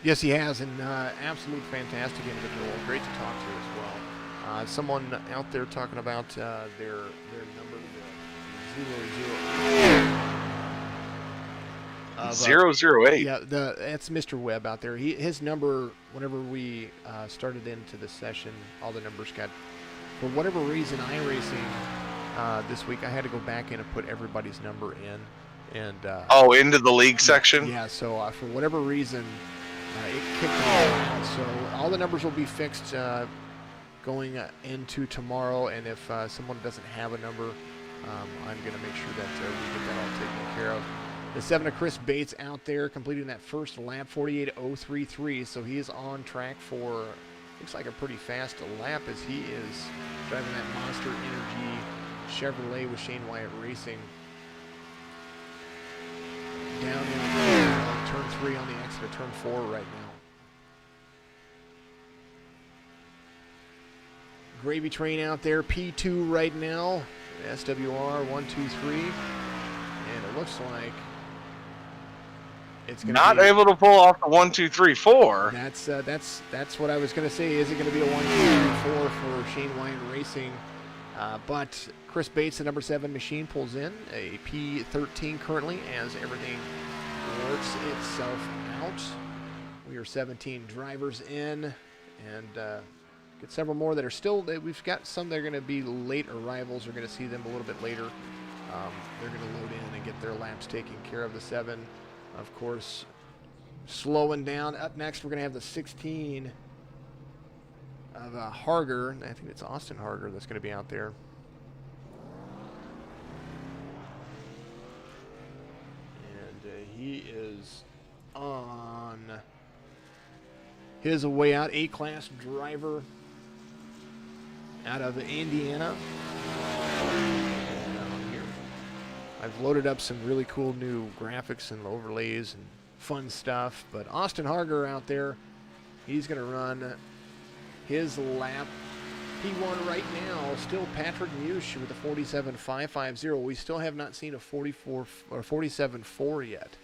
Yes, he has, and absolute fantastic individual. Great to talk to as well. Someone out there talking about their number 008. Yeah, that's Mr. Webb out there. His number, whenever we started into the session, all the numbers got, for whatever reason, iRacing this week, I had to go back in and put everybody's number in. And into the league section? Yeah, so for whatever reason, it kicked all out. So all the numbers will be fixed going into tomorrow, and if someone doesn't have a number, I'm going to make sure that we get that all taken care of. The 7 of Chris Bates out there completing that first lap, 48.033, so he is on track for, looks like a pretty fast lap as he is driving that Monster Energy Chevrolet with Shane Wyatt Racing. Down in turn 3 on the exit of turn 4 right now. Gravy train out there, P2 right now. SWR 1, 2, 3. And it looks like it's going to not able to pull off the 1, 2, 3, 4. That's what I was going to say. Is it going to be a 1, 2, 3, 4 for Shane Wyatt Racing? But Chris Bates, the number 7 machine, pulls in a P13 currently as everything works itself out. We are 17 drivers in, and get several more that are still. We've got some that are going to be late arrivals. We're going to see them a little bit later. They're going to load in and get their laps taken care of. The 7, of course, slowing down. Up next, we're going to have the 16 of Harger. I think it's Austin Harger that's going to be out there. And he is on his way out. A-class driver out of Indiana. Here. I've loaded up some really cool new graphics and overlays and fun stuff. But Austin Harger out there, he's going to run his lap. P1 right now, still Patrick Mush with a 47.550. We still have not seen a 44 or 47.4 yet.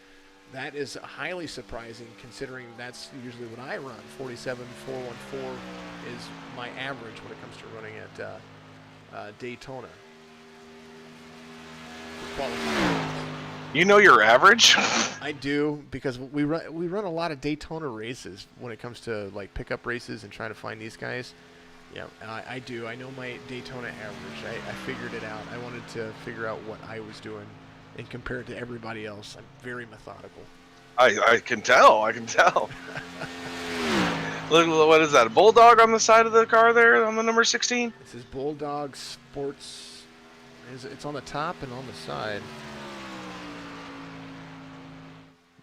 That is highly surprising considering that's usually what I run. 47.414 is my average when it comes to running at Daytona. You know your average? I do, because we run a lot of Daytona races when it comes to like pickup races and trying to find these guys. Yeah, I do. I know my Daytona average. I figured it out. I wanted to figure out what I was doing and compare it to everybody else. I'm very methodical. I can tell. I can tell. Look, what is that? A bulldog on the side of the car there on the number 16? This is Bulldog Sports. It's on the top and on the side.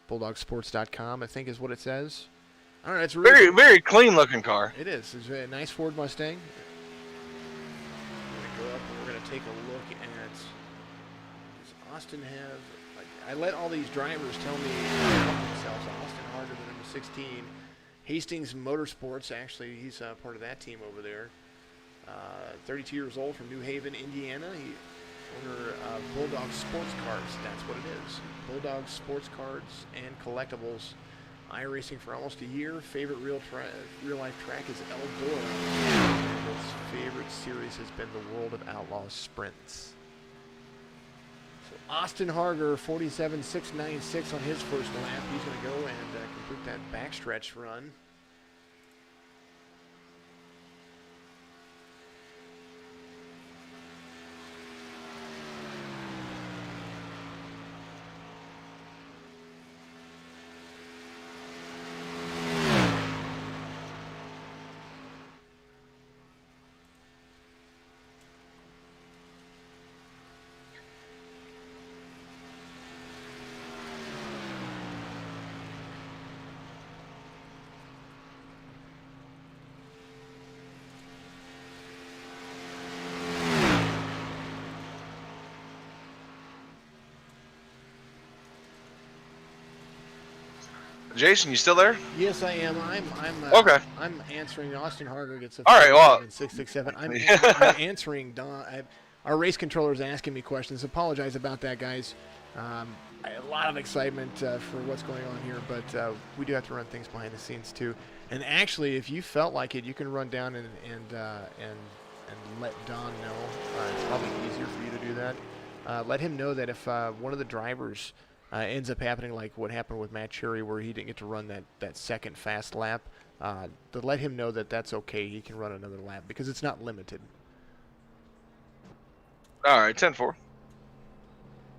BulldogSports.com, I think, is what it says. I don't know. It's a really Very clean looking car. It is. It's a nice Ford Mustang. We're going to go up and we're going to take a look at. Does Austin have? I let all these drivers tell me about themselves. Austin Harder, the number 16. Hastings Motorsports, actually, he's part of that team over there. 32 years old from New Haven, Indiana. He owner of Bulldog Sports Cards. That's what it is. Bulldog Sports Cards and Collectibles. iRacing for almost a year. Favorite real-life track is Eldora. And his favorite series has been the World of Outlaws Sprints. So Austin Harger, 47.696 on his first lap. He's going to go and complete that backstretch run. Jason, you still there? Yes, I am. Okay. I'm answering. Austin Harger gets a All right, well. 667. I'm answering Don. Our race controller is asking me questions. Apologize about that, guys. A lot of excitement for what's going on here, but we do have to run things behind the scenes too. And actually, if you felt like it, you can run down and let Don know. It's probably easier for you to do that. Let him know that if one of the drivers ends up happening like what happened with Matt Cherry, where he didn't get to run that second fast lap, to let him know that that's okay. He can run another lap because it's not limited. All right, 10-4.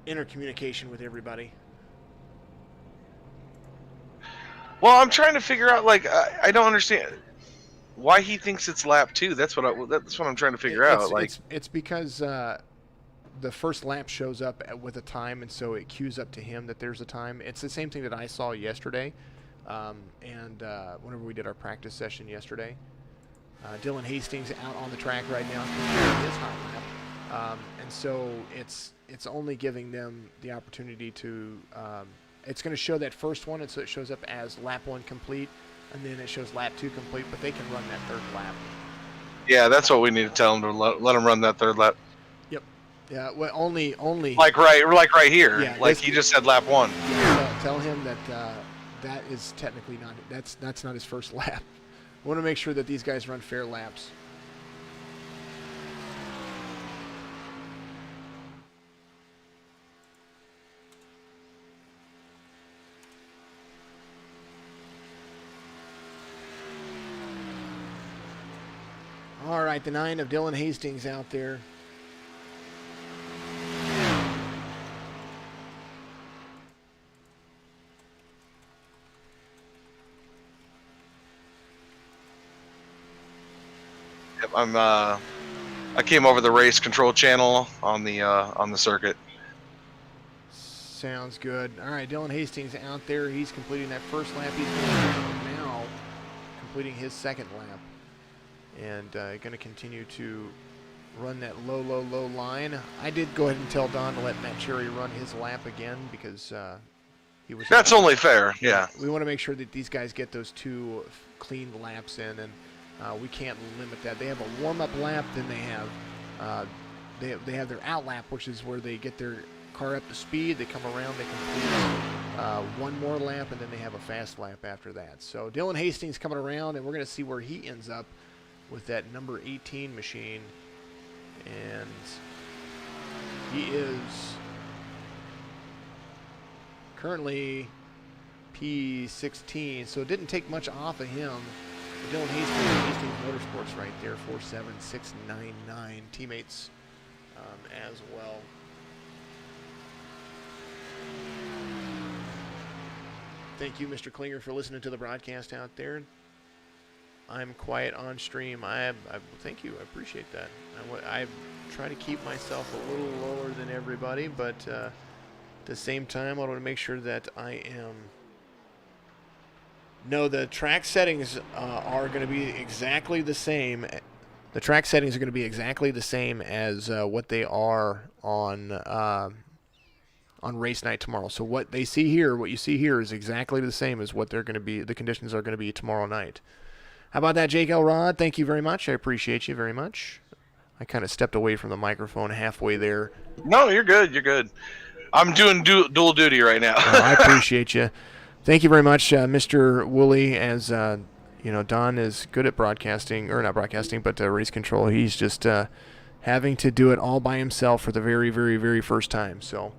Intercommunication with everybody. Well, I'm trying to figure out, like, I don't understand why he thinks it's lap 2. That's what I'm trying to figure out. Like, it's because the first lap shows up with a time, and so it cues up to him that there's a time. It's the same thing that I saw yesterday, and whenever we did our practice session yesterday. Dylan Hastings out on the track right now, his hot lap, and so it's only giving them the opportunity to. It's going to show that first one, and so it shows up as lap 1 complete, and then it shows lap 2 complete, but they can run that third lap. Yeah, that's what we need to tell them, to let them run that third lap. Yeah, well, only like right here. Yeah, like he just said lap 1. Yeah, tell him that that is technically not that's not his first lap. I want to make sure that these guys run fair laps. All right, the 9 of Dylan Hastings out there. I came over the race control channel on the circuit. Sounds good. All right, Dylan Hastings out there. He's completing that first lap. He's going now completing his second lap, and going to continue to run that low line. I did go ahead and tell Don to let Matt Cherry run his lap again because he was. That's only fair. Yeah. We want to make sure that these guys get those 2 clean laps in, and we can't limit that. They have a warm-up lap, then they have their out lap, which is where they get their car up to speed. They come around, they complete one more lap, and then they have a fast lap after that. So Dylan Hastings coming around, and we're going to see where he ends up with that number 18 machine. And he is currently P16, so it didn't take much off of him. Dylan Hastings Motorsports right there, 47699 teammates as well. Thank you, Mr. Klinger, for listening to the broadcast out there. I'm quiet on stream. I thank you. I appreciate that. I try to keep myself a little lower than everybody, but at the same time, I want to make sure that I am. No, the track settings are going to be exactly the same. The track settings are going to be exactly the same as what they are on race night tomorrow. So what you see here is exactly the same as what they're going to be. The conditions are going to be tomorrow night. How about that, Jake Elrod? Thank you very much. I appreciate you very much. I kind of stepped away from the microphone halfway there. No, you're good. You're good. I'm doing dual duty right now. I appreciate you. Thank you very much, Mr. Woolley. As Don is good at broadcasting, or not broadcasting, but race control. He's just having to do it all by himself for the very, very, very first time. So,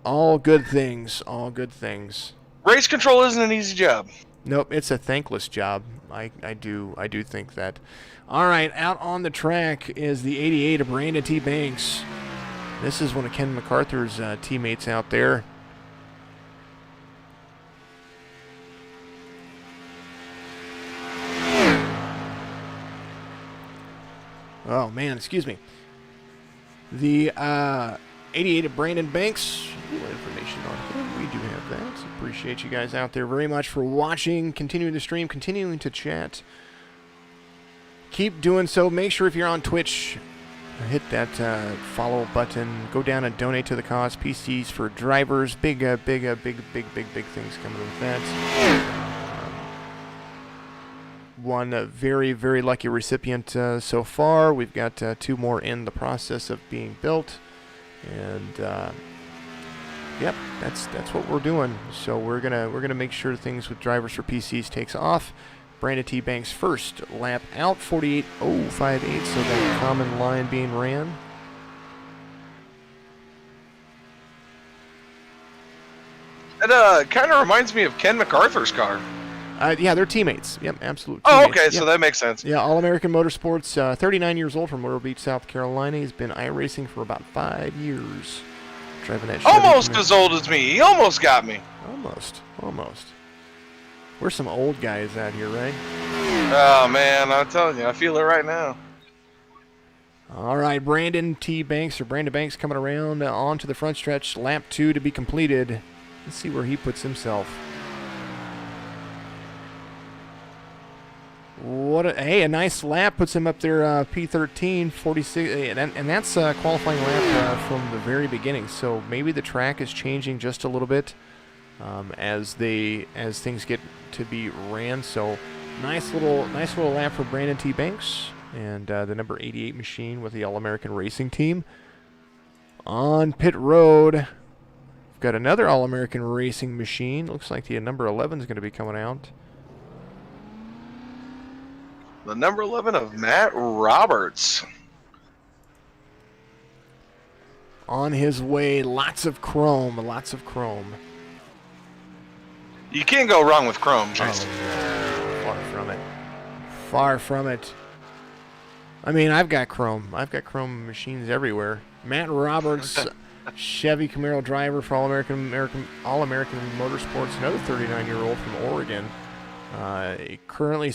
all good things. All good things. Race control isn't an easy job. Nope, it's a thankless job. I do think that. All right, out on the track is the 88 of Brandon T. Banks. This is one of Ken MacArthur's teammates out there. Oh, man, excuse me. The 88 of Brandon Banks. A little information on him. We do have that. Appreciate you guys out there very much for watching, continuing the stream, continuing to chat. Keep doing so. Make sure if you're on Twitch, hit that follow button. Go down and donate to the cause. PCs for drivers. Big things coming with that. One very, very lucky recipient so far. We've got 2 more in the process of being built. And yep, that's what we're doing. So we're gonna make sure things with drivers for PCs takes off. Brandon T. Banks first lap out, 48.058, so that common line being ran. It kind of reminds me of Ken MacArthur's car. Yeah, they're teammates. Yep, absolute Oh, teammates. okay, Yep. so that makes sense. Yeah, All-American Motorsports, 39 years old from Myrtle Beach, South Carolina. He's been iRacing for about 5 years. Driving that Chevy Almost Camaro. as old as me. He almost got me. Almost. We're some old guys out here, right? Oh, man, I'm telling you, I feel it right now. All right, Brandon Banks coming around onto the front stretch. Lap 2 to be completed. Let's see where he puts himself. A nice lap puts him up there, P13, 46, and that's a qualifying lap from the very beginning. So maybe the track is changing just a little bit as things get to be ran. So nice little lap for Brandon T. Banks and the number 88 machine with the All-American Racing Team. On pit road, we've got another All-American Racing machine. Looks like the number 11 is going to be coming out. The number 11 of Matt Roberts. On his way, lots of chrome. You can't go wrong with chrome, Jason. Far from it. I mean, I've got chrome machines everywhere. Matt Roberts, Chevy Camaro driver for All-American Motorsports, another 39-year-old from Oregon. Currently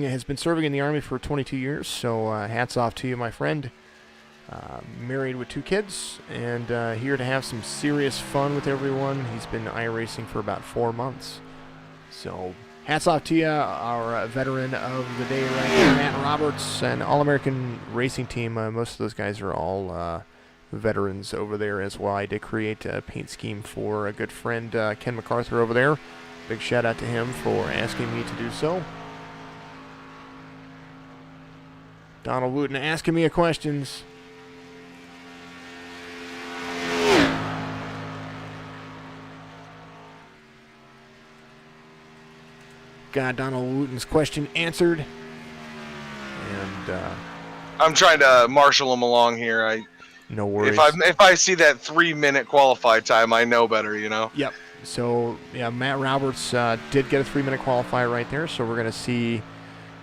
has been serving in the Army for 22 years, so hats off to you, my friend. Married with 2 kids, and here to have some serious fun with everyone. He's been iRacing for about 4 months. So hats off to you, our veteran of the day right here, Matt Roberts, and All-American Racing Team. Most of those guys are all veterans over there as well. I did create a paint scheme for a good friend, Ken MacArthur over there. Big shout out to him for asking me to do so. Donald Wooten asking me questions. Got Donald Wooten's question answered. And I'm trying to marshal him along here. No worries. If I see that 3-minute qualified time, I know better, you know? Yep. So, yeah, Matt Roberts did get a 3-minute qualifier right there, so we're going to see,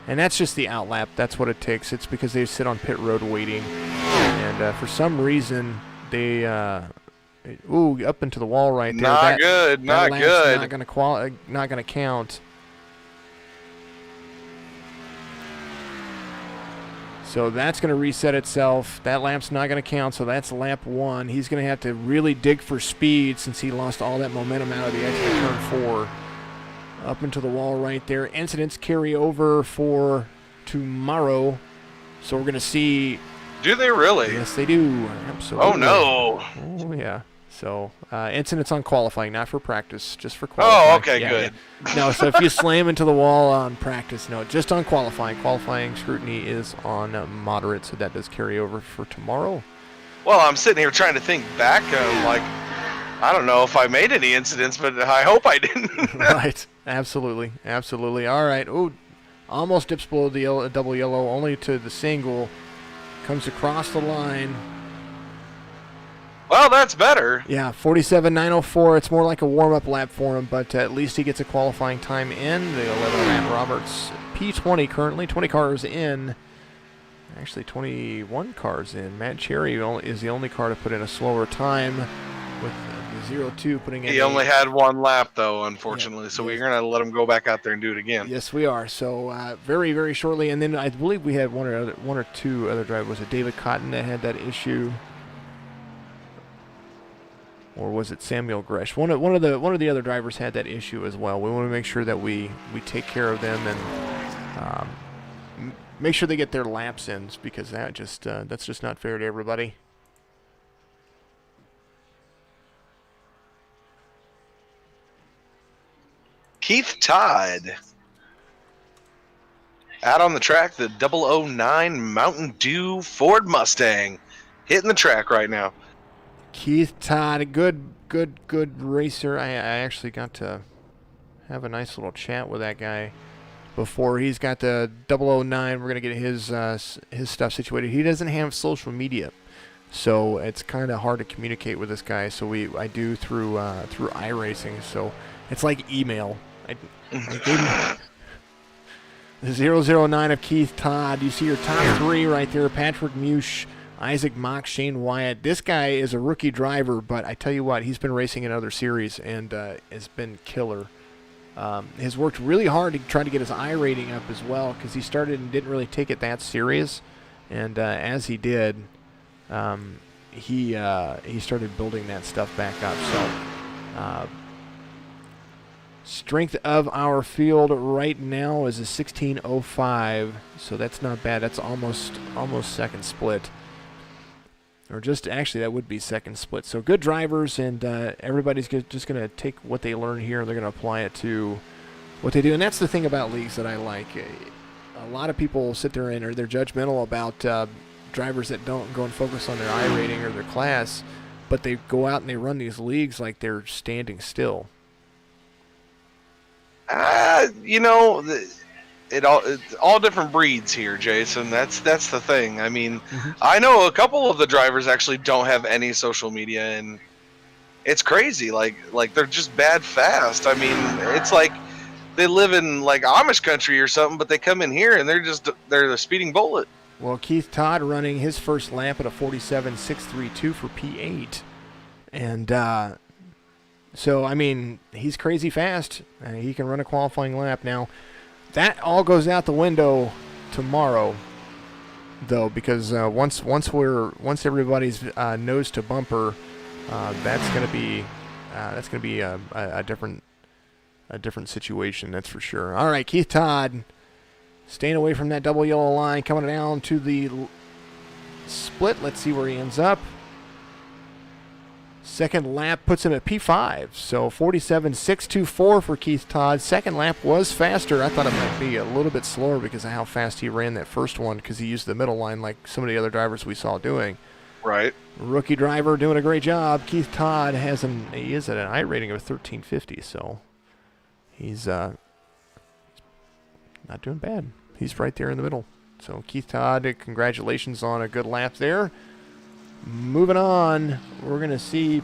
and that's just the outlap. That's what it takes. It's because they sit on pit road waiting, and for some reason, they Ooh, up into the wall right there. Not good. Not lamp's good. Not going to count. So that's going to reset itself. That lamp's not going to count, so that's lap 1. He's going to have to really dig for speed since he lost all that momentum out of the exit turn 4. Up into the wall right there. Incidents carry over for tomorrow. So we're going to see... Do they really? Yes, they do. Absolutely. Oh, no. Oh, yeah. So, incidents on qualifying, not for practice, just for qualifying. Oh, okay, good. Yeah. No, so if you slam into the wall on practice, no, just on qualifying. Qualifying scrutiny is on moderate, so that does carry over for tomorrow. Well, I'm sitting here trying to think back. Like, I don't know if I made any incidents, but I hope I didn't. Right. Absolutely. Absolutely. All right. Oh, almost dips below the double yellow, only to the single. Comes across the line. Well, that's better. Yeah, 47.904. It's more like a warm-up lap for him, but at least he gets a qualifying time in. The 11 Matt Roberts P20 currently, 20 cars in. Actually, 21 cars in. Matt Cherry is the only car to put in a slower time with the 0-2 putting in. He only had one lap, though, unfortunately, so we're going to let him go back out there and do it again. Yes, we are. So very, very shortly. And then I believe we had one or two other drivers. Was it David Cotton that had that issue? Or was it Samuel Gresh? One of the other drivers had that issue as well. We want to make sure that we take care of them and make sure they get their laps in, because that's just not fair to everybody. Keith Todd. Out on the track, the 009 Mountain Dew Ford Mustang. Hitting the track right now. Keith Todd, a good racer. I actually got to have a nice little chat with that guy before. He's got the 009. We're going to get his stuff situated. He doesn't have social media, so it's kind of hard to communicate with this guy. So I do through iRacing. So it's like email. I gave him the 009 of Keith Todd. You see your top 3 right there. Patrick Mush, Isaac Mock, Shane Wyatt. This guy is a rookie driver, but I tell you what, he's been racing in other series and has been killer. Has worked really hard to try to get his I rating up as well, because he started and didn't really take it that serious. And as he did, he started building that stuff back up. So strength of our field right now is a 16.05, so that's not bad. That's almost second split. Or just, actually, that would be second split. So good drivers, and everybody's just going to take what they learn here, and they're going to apply it to what they do. And that's the thing about leagues that I like. A lot of people sit there and they're judgmental about drivers that don't go and focus on their I rating or their class, but they go out and they run these leagues like they're standing still. It's all different breeds here, Jason. That's the thing. I mean, I know a couple of the drivers actually don't have any social media, and it's crazy. Like they're just bad fast. I mean, it's like they live in like Amish country or something, but they come in here and they're the speeding bullet. Well, Keith Todd running his first lap at a 47.632 for P8, and so I mean, he's crazy fast. He can run a qualifying lap now. That all goes out the window tomorrow, though, because once everybody's nose to bumper, that's going to be a different situation. That's for sure. All right, Keith Todd, staying away from that double yellow line, coming down to the split. Let's see where he ends up. Second lap puts him at P5, so 47.624 for Keith Todd. Second lap was faster. I thought it might be a little bit slower because of how fast he ran that first one, because he used the middle line like some of the other drivers we saw doing. Right. Rookie driver doing a great job. Keith Todd he is at an I rating of 1350, so he's not doing bad. He's right there in the middle. So Keith Todd, congratulations on a good lap there. Moving on, we're going to see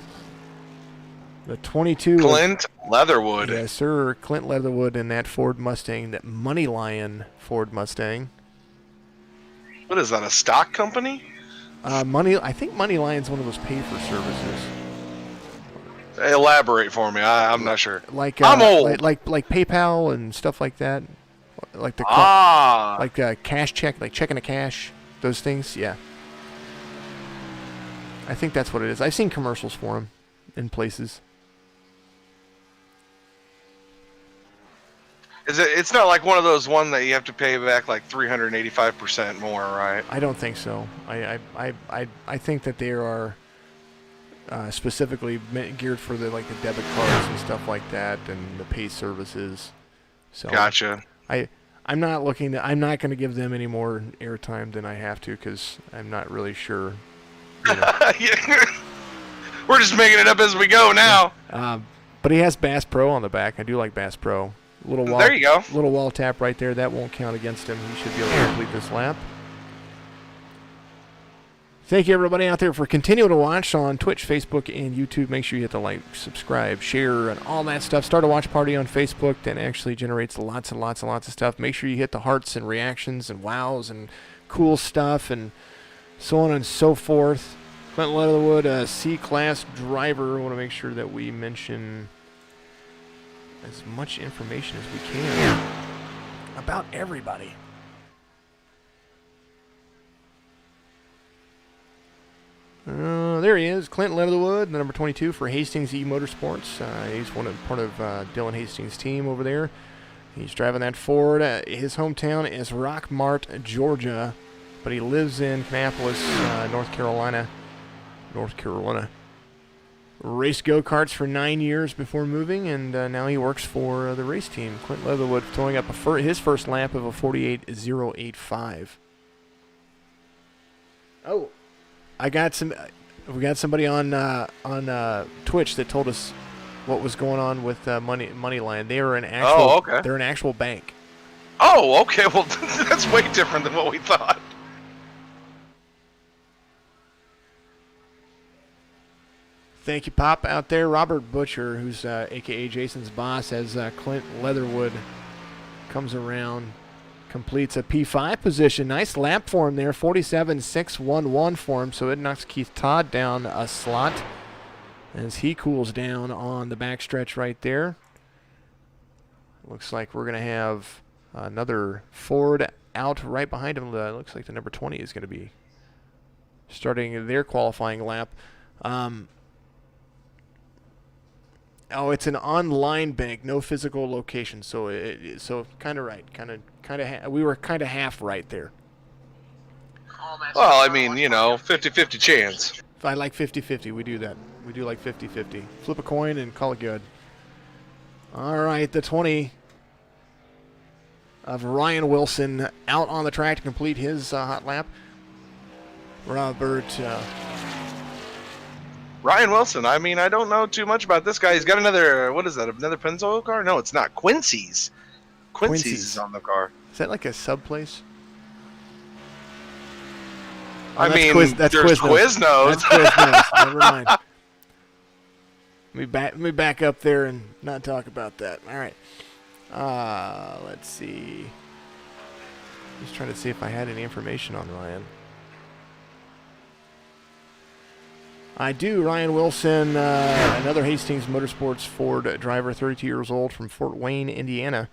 the 22. Clint Leatherwood. Yes, sir. Clint Leatherwood in that Ford Mustang, that Money Lion Ford Mustang. What is that, a stock company? I think Money Lion's one of those pay-for services. Elaborate for me. I'm not sure. Like I'm old. like PayPal and stuff like that. Like the cash check, like checking a cash, those things. Yeah. I think that's what it is. I've seen commercials for them in places. It's not like one of those one that you have to pay back like 385% more, right? I don't think so. I think that they are specifically geared for the debit cards and stuff like that, and the pay services. So Gotcha. I'm not going to give them any more airtime than I have to, because I'm not really sure. You know. We're just making it up as we go now. Yeah. But he has Bass Pro on the back. I do like Bass Pro. There you go. Little wall tap right there. That won't count against him. He should be able to complete this lap. Thank you, everybody out there, for continuing to watch on Twitch, Facebook, and YouTube. Make sure you hit the like, subscribe, share, and all that stuff. Start a watch party on Facebook. That actually generates lots and lots and lots of stuff. Make sure you hit the hearts and reactions and wows and cool stuff and so on and so forth. Clint Leatherwood, a C-Class driver. I want to make sure that we mention as much information as we can about everybody. There he is, Clint Leatherwood, the number 22 for Hastings E Motorsports. He's part of Dylan Hastings' team over there. He's driving that Ford. His hometown is Rockmart, Georgia, but he lives in Kannapolis, North Carolina. Raced go-karts for 9 years before moving, and now he works for the race team. Clint Leatherwood throwing up his first lap of a 48.085. Oh, we got somebody on Twitch that told us what was going on with Moneyline. They are they're an actual bank. Oh, okay. Well, that's way different than what we thought. Thank you, Pop, out there. Robert Butcher, who's a.k.a. Jason's boss, as Clint Leatherwood comes around, completes a P5 position. Nice lap for him there, 47.611 for him, so it knocks Keith Todd down a slot as he cools down on the backstretch right there. Looks like we're going to have another Ford out right behind him. Looks like the number 20 is going to be starting their qualifying lap. Oh, it's an online bank, no physical location. So so kind of right, we were kind of half right there. Well, I mean, 50-50 chance. I like 50-50. We do that. We do like 50-50. Flip a coin and call it good. All right, the 20 of Ryan Wilson out on the track to complete his hot lap. Ryan Wilson, I mean, I don't know too much about this guy. He's got another, what is that, another Pennzoil car? No, it's not. Quincy's. Quincy's is on the car. Is that like a sub place? I mean, that's there's Quiznos. That's Quiznos. Never mind. Let me back up there and not talk about that. All right. Let's see. Just trying to see if I had any information on Ryan. I do. Ryan Wilson, another Hastings Motorsports Ford driver, 32 years old, from Fort Wayne, Indiana.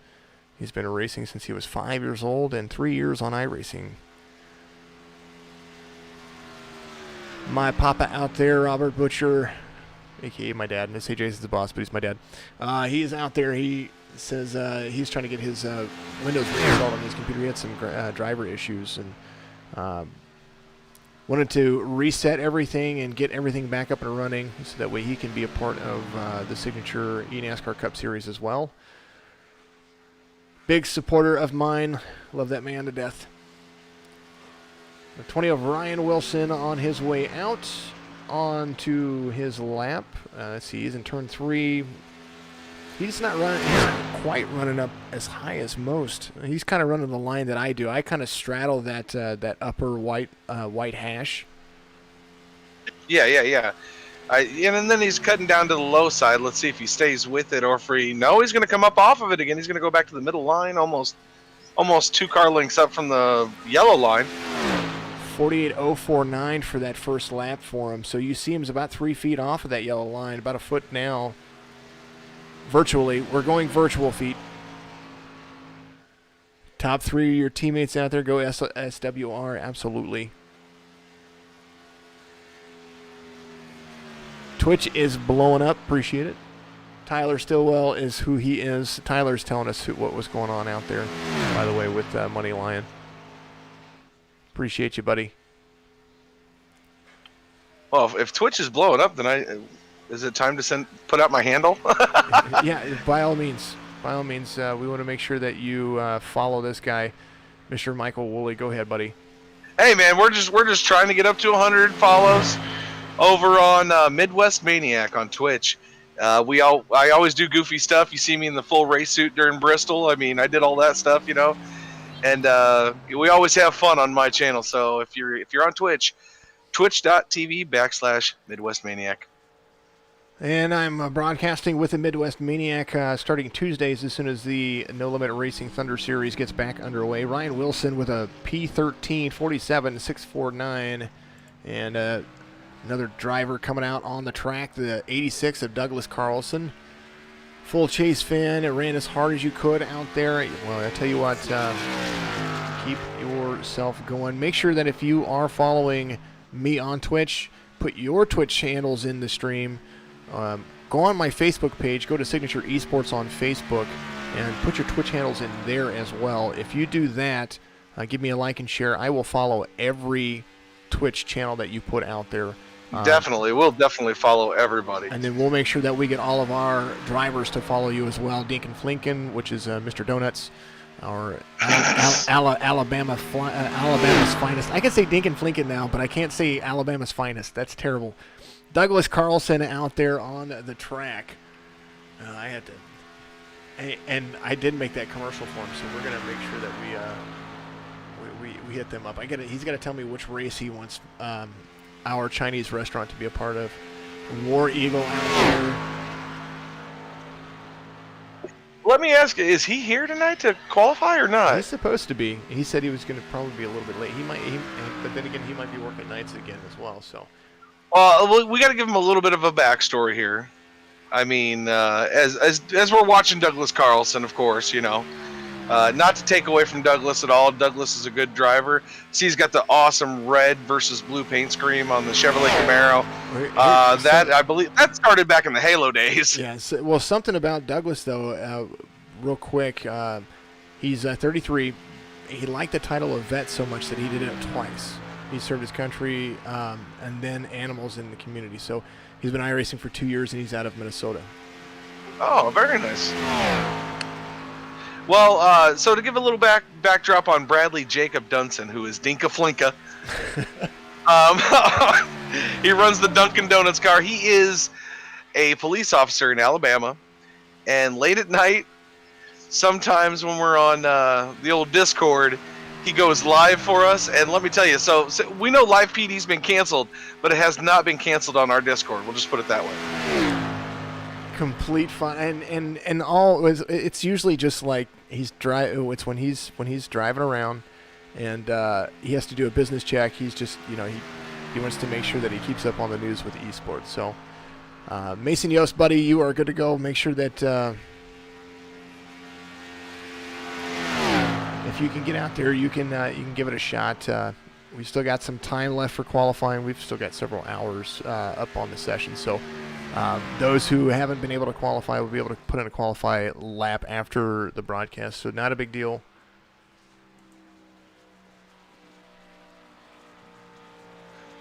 He's been racing since he was 5 years old and 3 years on iRacing. My papa out there, Robert Butcher, a.k.a. my dad. I say Jason's the boss, but he's my dad. He's out there. He says he's trying to get his Windows reinstalled on his computer. He had some driver issues, and wanted to reset everything and get everything back up and running so that way he can be a part of the Signature ENASCAR Cup Series as well. Big supporter of mine. Love that man to death. The 20 of Ryan Wilson on his way out onto his lap. Let's see, he's in turn 3. He's not quite running up as high as most. He's kind of running the line that I do. I kind of straddle that upper white hash. Yeah. And then he's cutting down to the low side. Let's see if he stays with it or if he's going to come up off of it again. He's going to go back to the middle line, almost 2 car lengths up from the yellow line. 48.049 for that first lap for him. So you see him's about 3 feet off of that yellow line, about a foot now. Virtually. We're going virtual feet. Top 3 of your teammates out there, go SWR, absolutely. Twitch is blowing up, appreciate it. Tyler Stillwell is who he is. Tyler's telling us what was going on out there, by the way, with Money Lion. Appreciate you, buddy. Well, if Twitch is blowing up, then is it time to put out my handle? Yeah, by all means. By all means, we want to make sure that you follow this guy, Mr. Michael Woolley. Go ahead, buddy. Hey, man, we're just trying to get up to 100 follows over on Midwest Maniac on Twitch. I always do goofy stuff. You see me in the full race suit during Bristol. I mean, I did all that stuff, and we always have fun on my channel. So if you're on Twitch, twitch.tv/Midwest Maniac. And I'm broadcasting with the Midwest Maniac starting Tuesdays as soon as the No Limit Racing Thunder Series gets back underway. Ryan Wilson with a P13 47.649, and another driver coming out on the track, the 86 of Douglas Carlson. Full Chase fan. It ran as hard as you could out there. Well, I tell you what, keep yourself going. Make sure that if you are following me on Twitch, put your Twitch handles in the stream. Go on my Facebook page, go to Signature Esports on Facebook, and put your Twitch handles in there as well. If you do that, give me a like and share. I will follow every Twitch channel that you put out there. Definitely. We'll definitely follow everybody. And then we'll make sure that we get all of our drivers to follow you as well. Dinkin Flinken, which is Mr. Donuts, our Alabama's finest. I can say Dinkin Flinken now, but I can't say Alabama's finest. That's terrible. Douglas Carlson out there on the track. I had to, and I did make that commercial for him, so we're gonna make sure that we hit them up. He's got to tell me which race he wants our Chinese restaurant to be a part of. War Eagle out there. Let me ask you, is he here tonight to qualify or not? He's supposed to be. He said he was going to probably be a little bit late. But then again, he might be working nights again as well. So. We got to give him a little bit of a backstory here. I mean, as we're watching Douglas Carlson, of course, not to take away from Douglas at all. Douglas is a good driver. See, he's got the awesome red versus blue paint scheme on the Chevrolet Camaro. I believe that started back in the Halo days. Yeah. Well, something about Douglas though, real quick. He's 33. He liked the title of vet so much that he did it twice. He served his country and then animals in the community. So he's been iRacing for 2 years, and he's out of Minnesota. Oh, very nice. Well, so to give a little backdrop on Bradley Jacob Dunson, who is Dinka Flinka. He runs the Dunkin' Donuts car. He is a police officer in Alabama. And late at night, sometimes when we're on the old Discord, he goes live for us, and let me tell you, so we know Live PD's been canceled, but it has not been canceled on our Discord. We'll just put it that way. Complete fun, and all it's usually just like it's when he's driving around, and he has to do a business check. He's just he wants to make sure that he keeps up on the news with esports. So Mason Yost, buddy, you are good to go. Make sure that. If you can get out there, you can give it a shot. We've still got some time left for qualifying. We've still got several hours up on the session. So those who haven't been able to qualify will be able to put in a qualify lap after the broadcast. So not a big deal.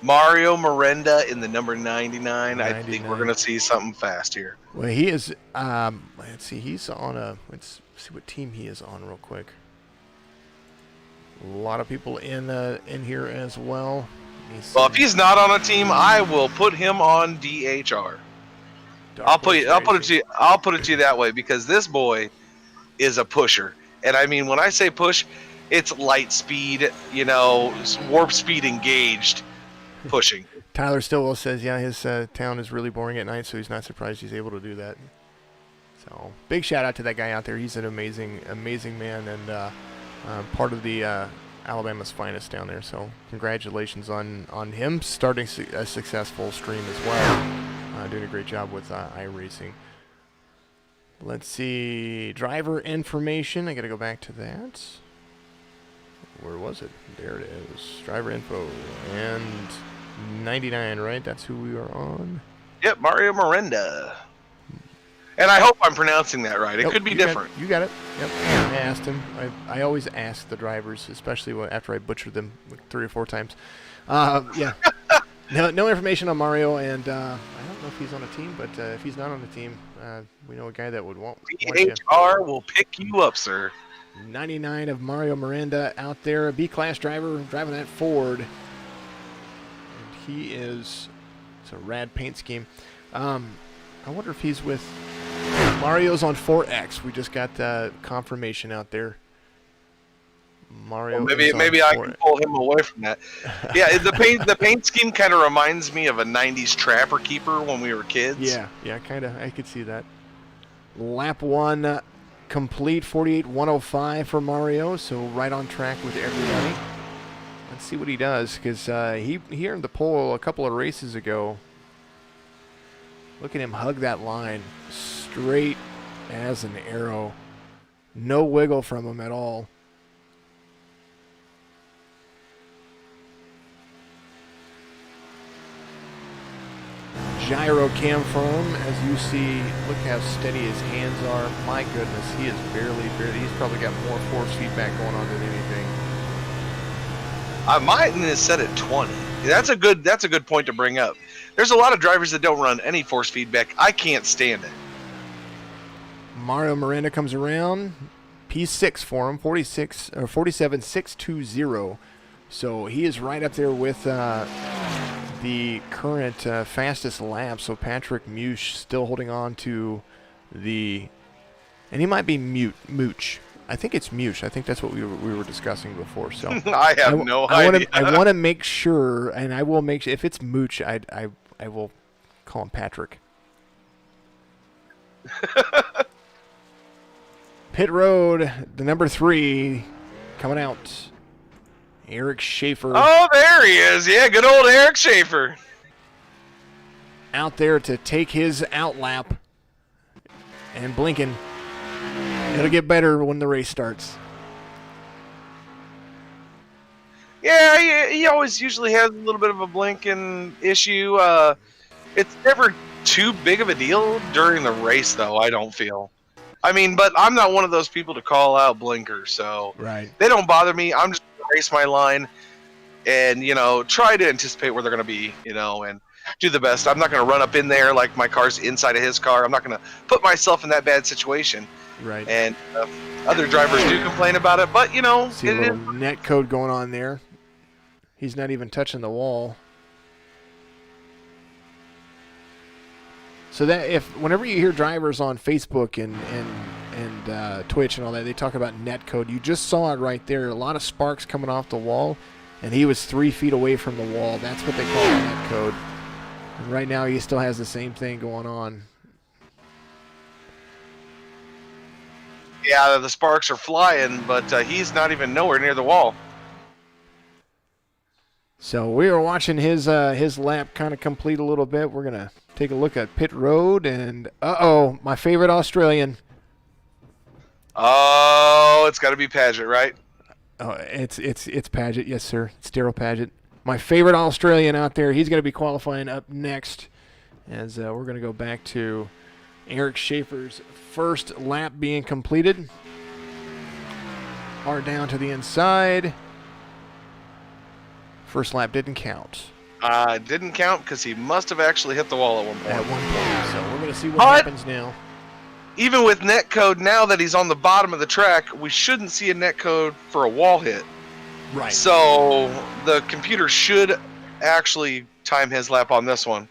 Mario Miranda in the number 99. I think we're going to see something fast here. Well, he is. Let's see. He's on a. Let's see what team he is on real quick. A lot of people in here as well. Well, if he's not on a team, I will put him on DHR. I'll put it to you that way, because this boy is a pusher. And I mean, when I say push, it's light speed, warp speed engaged pushing. Tyler Stillwell says, yeah, his town is really boring at night, so he's not surprised he's able to do that. So big shout out to that guy out there. He's an amazing man, and part of the Alabama's finest down there. So congratulations on him starting a successful stream as well. Doing a great job with iRacing. Let's see, driver information. I got to go back to that. Where was it? There it is. Driver info and 99, right? That's who we are on. Yep, Mario Miranda. And I hope I'm pronouncing that right. It could be different. You got it. Yep. I asked him. I always ask the drivers, especially after I butcher them like 3 or 4 times. Yeah. No information on Mario, and I don't know if he's on a team, but if he's not on the team, we know a guy that would want you. DHR will pick you up, sir. 99 of Mario Miranda out there, a B-class driver driving that Ford. And he is, it's a rad paint scheme. I wonder if he's with Mario's on 4X. We just got confirmation out there. Mario. Well, maybe I can pull him away from that. Yeah, the paint scheme kind of reminds me of a '90s Trapper Keeper when we were kids. Yeah, kind of. I could see that. Lap 1 complete, 48.105 for Mario, so right on track with everybody. Let's see what he does, because he earned the pole a couple of races ago. Look at him hug that line straight as an arrow. No wiggle from him at all. Gyro cam for him, as you see. Look how steady his hands are. My goodness, he is barely. He's probably got more force feedback going on than anything. Mine is set at 20. That's a good point to bring up. There's a lot of drivers that don't run any force feedback. I can't stand it. Mario Miranda comes around. P6 for him, 47.620. So he is right up there with the current fastest lap. So Patrick Mush still holding on to the, and he might be Mooch. I think it's Mush. I think that's what we were discussing before. So I have no idea. I want to make sure, and I will make sure if it's Mooch, I will call him Patrick. Pit road, the number 3 coming out. Eric Schaefer. Oh, there he is. Yeah, good old Eric Schaefer. Out there to take his outlap and blinking. It'll get better when the race starts. Yeah, he always usually has a little bit of a blinking issue. It's never too big of a deal during the race, though, I don't feel. I mean, but I'm not one of those people to call out blinkers, so right. They don't bother me. I'm just going to race my line and, try to anticipate where they're going to be, and do the best. I'm not going to run up in there like my car's inside of his car. I'm not going to put myself in that bad situation. Right. And other drivers do complain about it, but, see a little net code going on there. He's not even touching the wall. So that whenever you hear drivers on Facebook and Twitch and all that, they talk about net code. You just saw it right there. A lot of sparks coming off the wall, and he was 3 feet away from the wall. That's what they call net code. And right now, he still has the same thing going on. Yeah, the sparks are flying, but he's not even nowhere near the wall. So we are watching his lap kind of complete a little bit. We're gonna take a look at pit road, and my favorite Australian. Oh, it's got to be Paget, right? Oh, it's Paget, yes sir. It's Daryl Paget, my favorite Australian out there. He's gonna be qualifying up next, as we're gonna go back to Eric Schaefer's first lap being completed. Hard down to the inside. First lap didn't count. Didn't count because he must have actually hit the wall at one point. So we're going to see what happens now. Even with net code, now that he's on the bottom of the track, we shouldn't see a net code for a wall hit. Right. So the computer should actually time his lap on this one.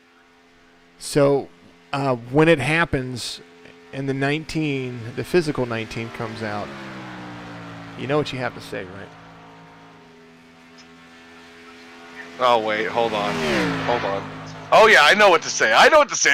So when it happens and the physical 19 comes out, you know what you have to say, right? Oh, wait, hold on. Oh, yeah, I know what to say.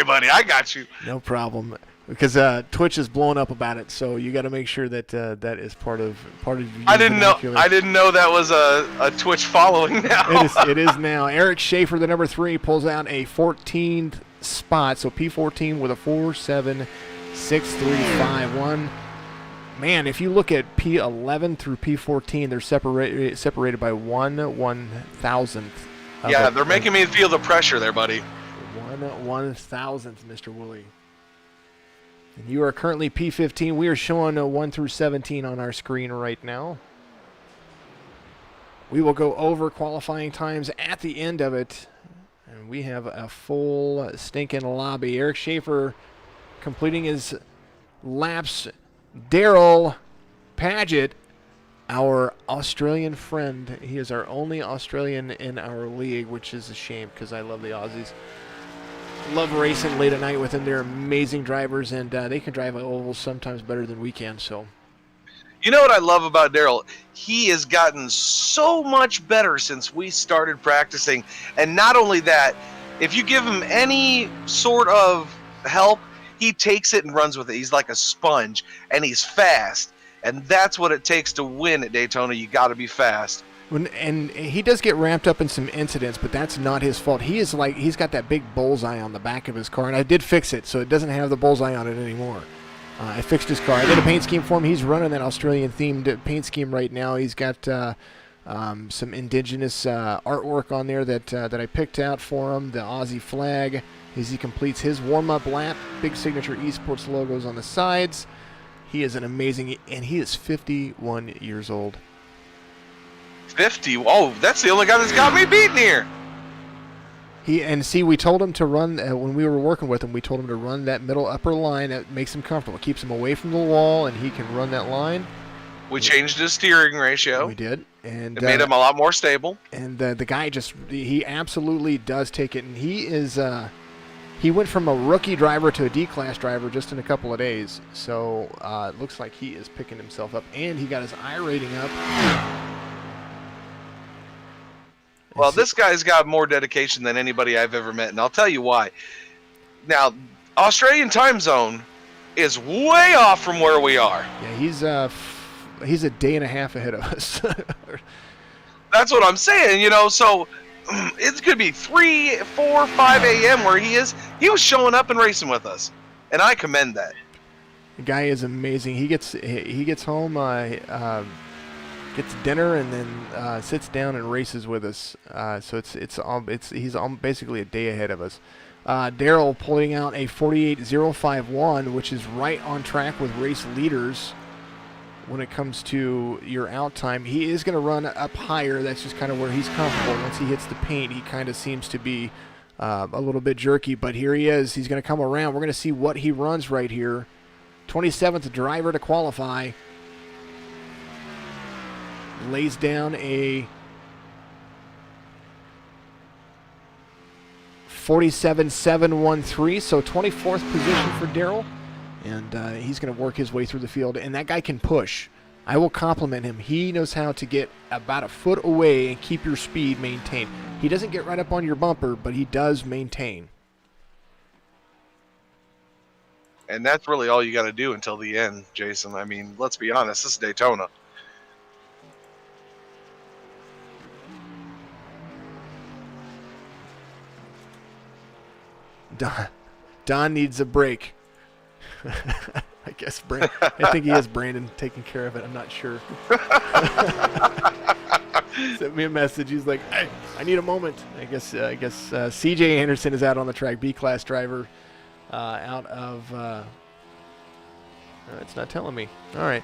Buddy. I got you. No problem. because Twitch is blowing up about it, so you got to make sure that that is part of I didn't know that was a Twitch following now. It is now. Eric Schaefer, the number 3, pulls out a 14th spot, so P14 with a 4.76351. Man, if you look at P11 through P14, they're separated by 1/1000th. Yeah, they're making me feel the pressure there, buddy. 1/1000th, Mr. Woolley. And you are currently P15. We are showing 1 through 17 on our screen right now. We will go over qualifying times at the end of it. And we have a full stinking lobby. Eric Schaefer completing his laps. Daryl Paget, our Australian friend. He is our only Australian in our league, which is a shame because I love the Aussies. Love racing late at night with them. They're amazing drivers, and they can drive ovals sometimes better than we can. So, you know what I love about Daryl? He has gotten so much better since we started practicing. And not only that, if you give him any sort of help, he takes it and runs with it. He's like a sponge, and he's fast. And that's what it takes to win at Daytona. You got to be fast. And he does get ramped up in some incidents, but that's not his fault. He's got that big bullseye on the back of his car, and I did fix it, so it doesn't have the bullseye on it anymore. I fixed his car. I did a paint scheme for him. He's running that Australian-themed paint scheme right now. He's got some indigenous artwork on there that I picked out for him, the Aussie flag, as he completes his warm-up lap. Big Signature Esports logos on the sides. He is an amazing, and he is 51 years old. 50? Oh, that's the only guy that's got me beaten here. We told him to run, when we were working with him, we told him to run that middle upper line that makes him comfortable. It keeps him away from the wall, and he can run that line. We changed his steering ratio. We did. And it made him a lot more stable. And the guy he absolutely does take it. And he went from a rookie driver to a D-class driver just in a couple of days. So it looks like he is picking himself up. And he got his I rating up. Well, this guy's got more dedication than anybody I've ever met, and I'll tell you why. Now, Australian time zone is way off from where we are. Yeah, he's a day and a half ahead of us. That's what I'm saying, so it's going to be 3, 4, 5 a.m. where he is. He was showing up and racing with us, and I commend that. The guy is amazing. He gets home, gets dinner, and then sits down and races with us. So he's basically a day ahead of us. Daryl pulling out a 48.051, which is right on track with race leaders when it comes to your out time. He is going to run up higher. That's just kind of where he's comfortable. Once he hits the paint, he kind of seems to be a little bit jerky, but here he is. He's going to come around. We're going to see what he runs right here. 27th driver to qualify. Lays down a 47.713, so 24th position for Daryl, and he's going to work his way through the field, and that guy can push. I will compliment him. He knows how to get about a foot away and keep your speed maintained. He doesn't get right up on your bumper, but he does maintain. And that's really all you got to do until the end, Jason. I mean, let's be honest, this is Daytona. Don needs a break. I guess I think he has Brandon taking care of it. I'm not sure. Sent me a message. He's like, hey, I need a moment. I guess CJ Anderson is out on the track, B-class driver, out of. It's not telling me. All right,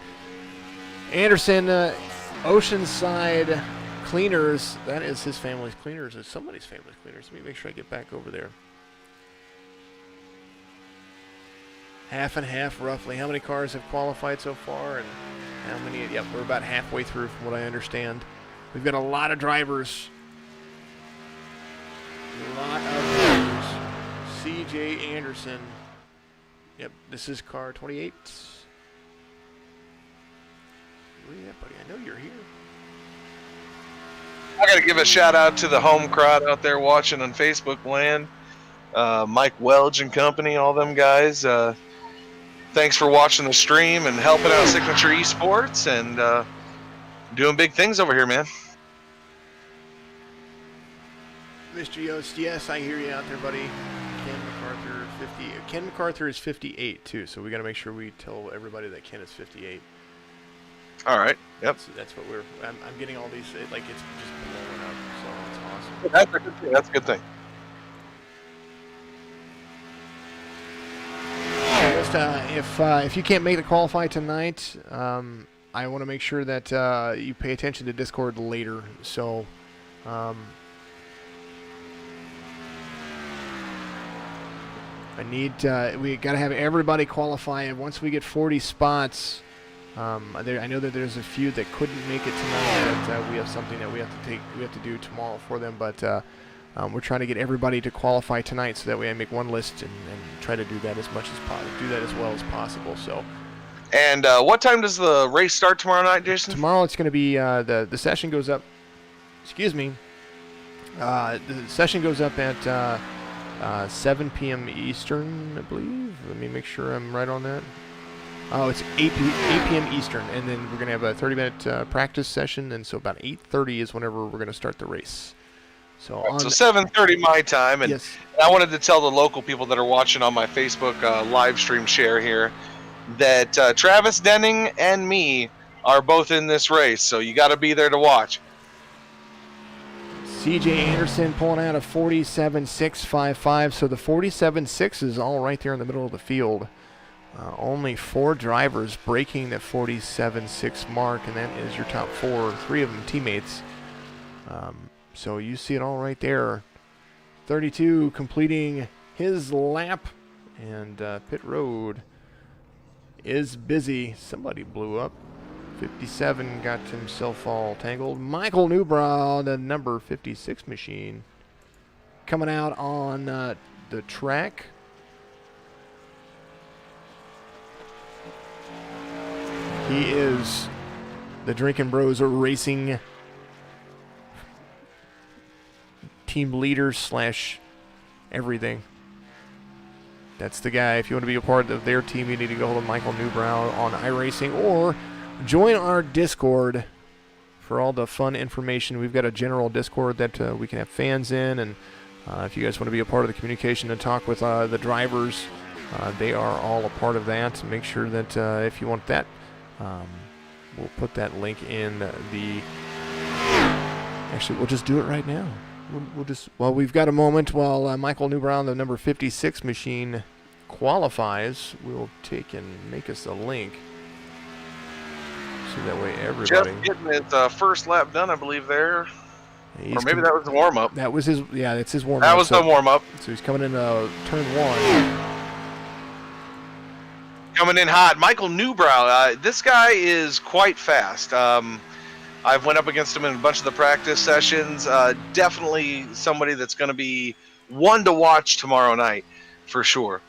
Anderson, Oceanside Cleaners. That is his family's cleaners. It's somebody's family's cleaners. Let me make sure I get back over there. Half and half, roughly. How many cars have qualified so far, and how many? Yep, we're about halfway through, from what I understand. We've got a lot of drivers. C.J. Anderson. Yep, this is car 28. Where you at, buddy? I know you're here. I got to give a shout out to the home crowd out there watching on Facebook land. Mike Welch and company, all them guys. thanks for watching the stream and helping out Signature Esports and doing big things over here, man. Mr. Yost, yes, I hear you out there, buddy. Ken MacArthur, 50. Ken MacArthur is 58 too, so we got to make sure we tell everybody that Ken is 58. All right. Yep. That's what I'm getting all these, like it's just blowing up, so it's awesome. That's a good thing. That's a good thing. Just, if you can't make the qualify tonight, I want to make sure that you pay attention to Discord later. So, I need we got to have everybody qualify, and once we get 40 spots, I know that there's a few that couldn't make it tonight. That we have something that we have to do tomorrow for them, but we're trying to get everybody to qualify tonight, so that way I make one list and try to do that as much as possible, do that as well as possible. So. And what time does the race start tomorrow night, Jason? Tomorrow it's going to be the session goes up. Excuse me. The session goes up at 7 p.m. Eastern, I believe. Let me make sure I'm right on that. Oh, it's 8 p.m. Eastern, and then we're going to have a 30-minute practice session, and so about 8:30 is whenever we're going to start the race. So, right, so 7:30 my time, and yes. I wanted to tell the local people that are watching on my Facebook live stream share here that Travis Denning and me are both in this race, so you got to be there to watch. CJ Anderson pulling out a 47.655, so the 47.6 is all right there in the middle of the field. Only 4 drivers breaking the 47.6 mark, and that is your top 4, 3 of them teammates. So you see it all right there. 32 completing his lap, and pit road is busy. Somebody blew up. 57 got himself all tangled. Michael Newbrow, the number 56 machine, coming out on the track. He is the Drinking Bros Racing team leader / everything. That's the guy. If you want to be a part of their team, you need to go hold of Michael Newbrow on iRacing or join our Discord for all the fun information. We've got a general Discord that we can have fans in, and if you guys want to be a part of the communication and talk with the drivers, they are all a part of that. Make sure that if you want that, we'll put that link in the... Actually, we'll just do it right now. We'll just, well, we've got a moment while Michael Newbrow, the number 56 machine, qualifies. We'll take and make us a link. So that way everybody... Just getting his first lap done, I believe, there. Or maybe that was the warm-up. That was his, yeah, it's his warm-up. That was the warm-up. So he's coming into turn 1. Coming in hot. Michael Newbrow, this guy is quite fast. I've went up against him in a bunch of the practice sessions. Definitely somebody that's going to be one to watch tomorrow night, for sure.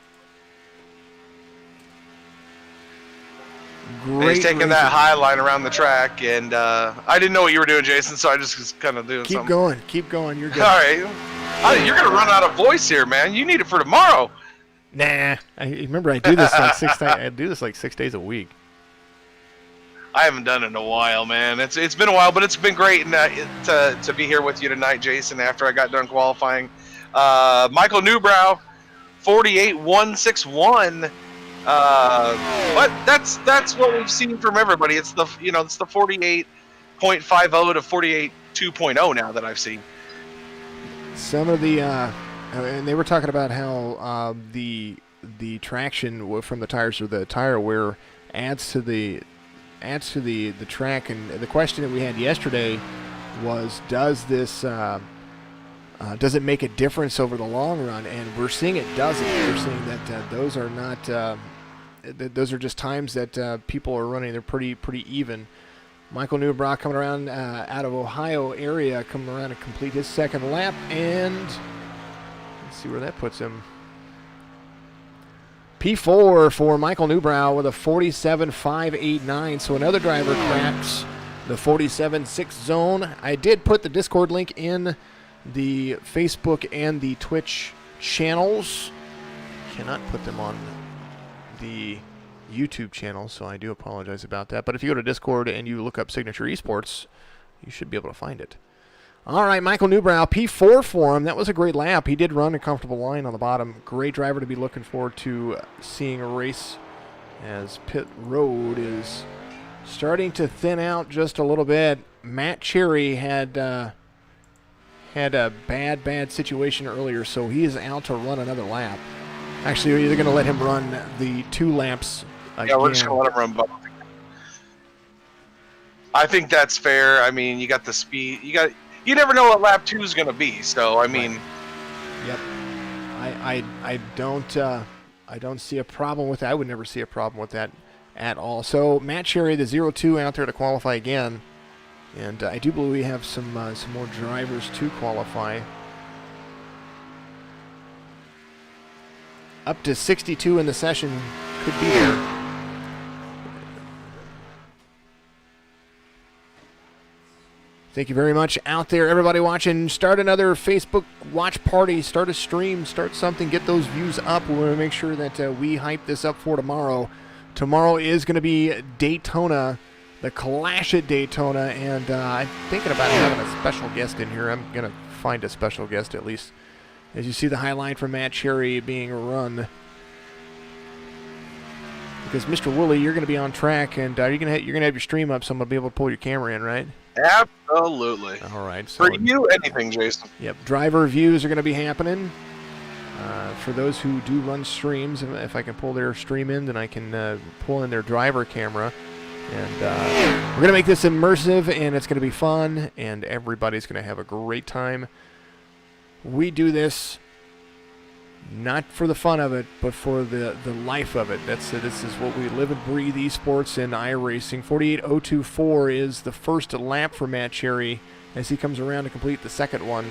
Great. He's taking that high line around the track, and I didn't know what you were doing, Jason, so I just was kind of doing something. Keep going. You're good. All right. You're going to run out of voice here, man. You need it for tomorrow. Nah. Remember, I do this like 6 days. I do this like 6 days a week. I haven't done it in a while, man. It's been a while, but it's been great to be here with you tonight, Jason, after I got done qualifying. Michael Newbrow, 48.161. But that's what we've seen from everybody. It's the 48.50 to 48.2.0 now that I've seen. Some of the and they were talking about how the traction from the tires, or the tire wear, adds to the track. And the question that we had yesterday was, does it make a difference over the long run? And we're seeing it doesn't. We're seeing that those are not those are just times that people are running. They're pretty even. Michael Newbrow coming around out of Ohio area, coming around to complete his second lap, and let's see where that puts him. P4 for Michael Newbrow with a 47.589. So another driver cracks the 47.6 zone. I did put the Discord link in the Facebook and the Twitch channels. Cannot put them on the YouTube channel, so I do apologize about that. But if you go to Discord and you look up Signature Esports, you should be able to find it. All right, Michael Newbrow, P4 for him. That was a great lap. He did run a comfortable line on the bottom. Great driver to be looking forward to seeing a race as pit road is starting to thin out just a little bit. Matt Cherry had a bad situation earlier, so he is out to run another lap. Actually, you're either going to let him run the 2 laps again. Yeah, we're just going to let him run both. I think that's fair. I mean, you got the speed. You never know what lap 2 is going to be. So I mean, yep. I don't see a problem with that. I would never see a problem with that at all. So Matt Cherry, the 0-2, out there to qualify again, and I do believe we have some more drivers to qualify. Up to 62 in the session could be there. Thank you very much out there, everybody watching. Start another Facebook watch party. Start a stream. Start something. Get those views up. We want to make sure that we hype this up for tomorrow. Tomorrow is going to be Daytona, the Clash at Daytona, and I'm thinking about having a special guest in here. I'm going to find a special guest at least. As you see the highlight from Matt Cherry being run. Because Mr. Woolley, you're going to be on track, and you're going to have your stream up, so I'm going to be able to pull your camera in, right? Absolutely. All right. So for you, anything, Jason. Yep. Driver views are going to be happening. For those who do run streams, if I can pull their stream in, then I can pull in their driver camera. And we're going to make this immersive, and it's going to be fun, and everybody's going to have a great time. We do this not for the fun of it, but for the life of it. This is what we live and breathe, esports and iRacing. 48.024 is the first lap for Matt Cherry as he comes around to complete the second one.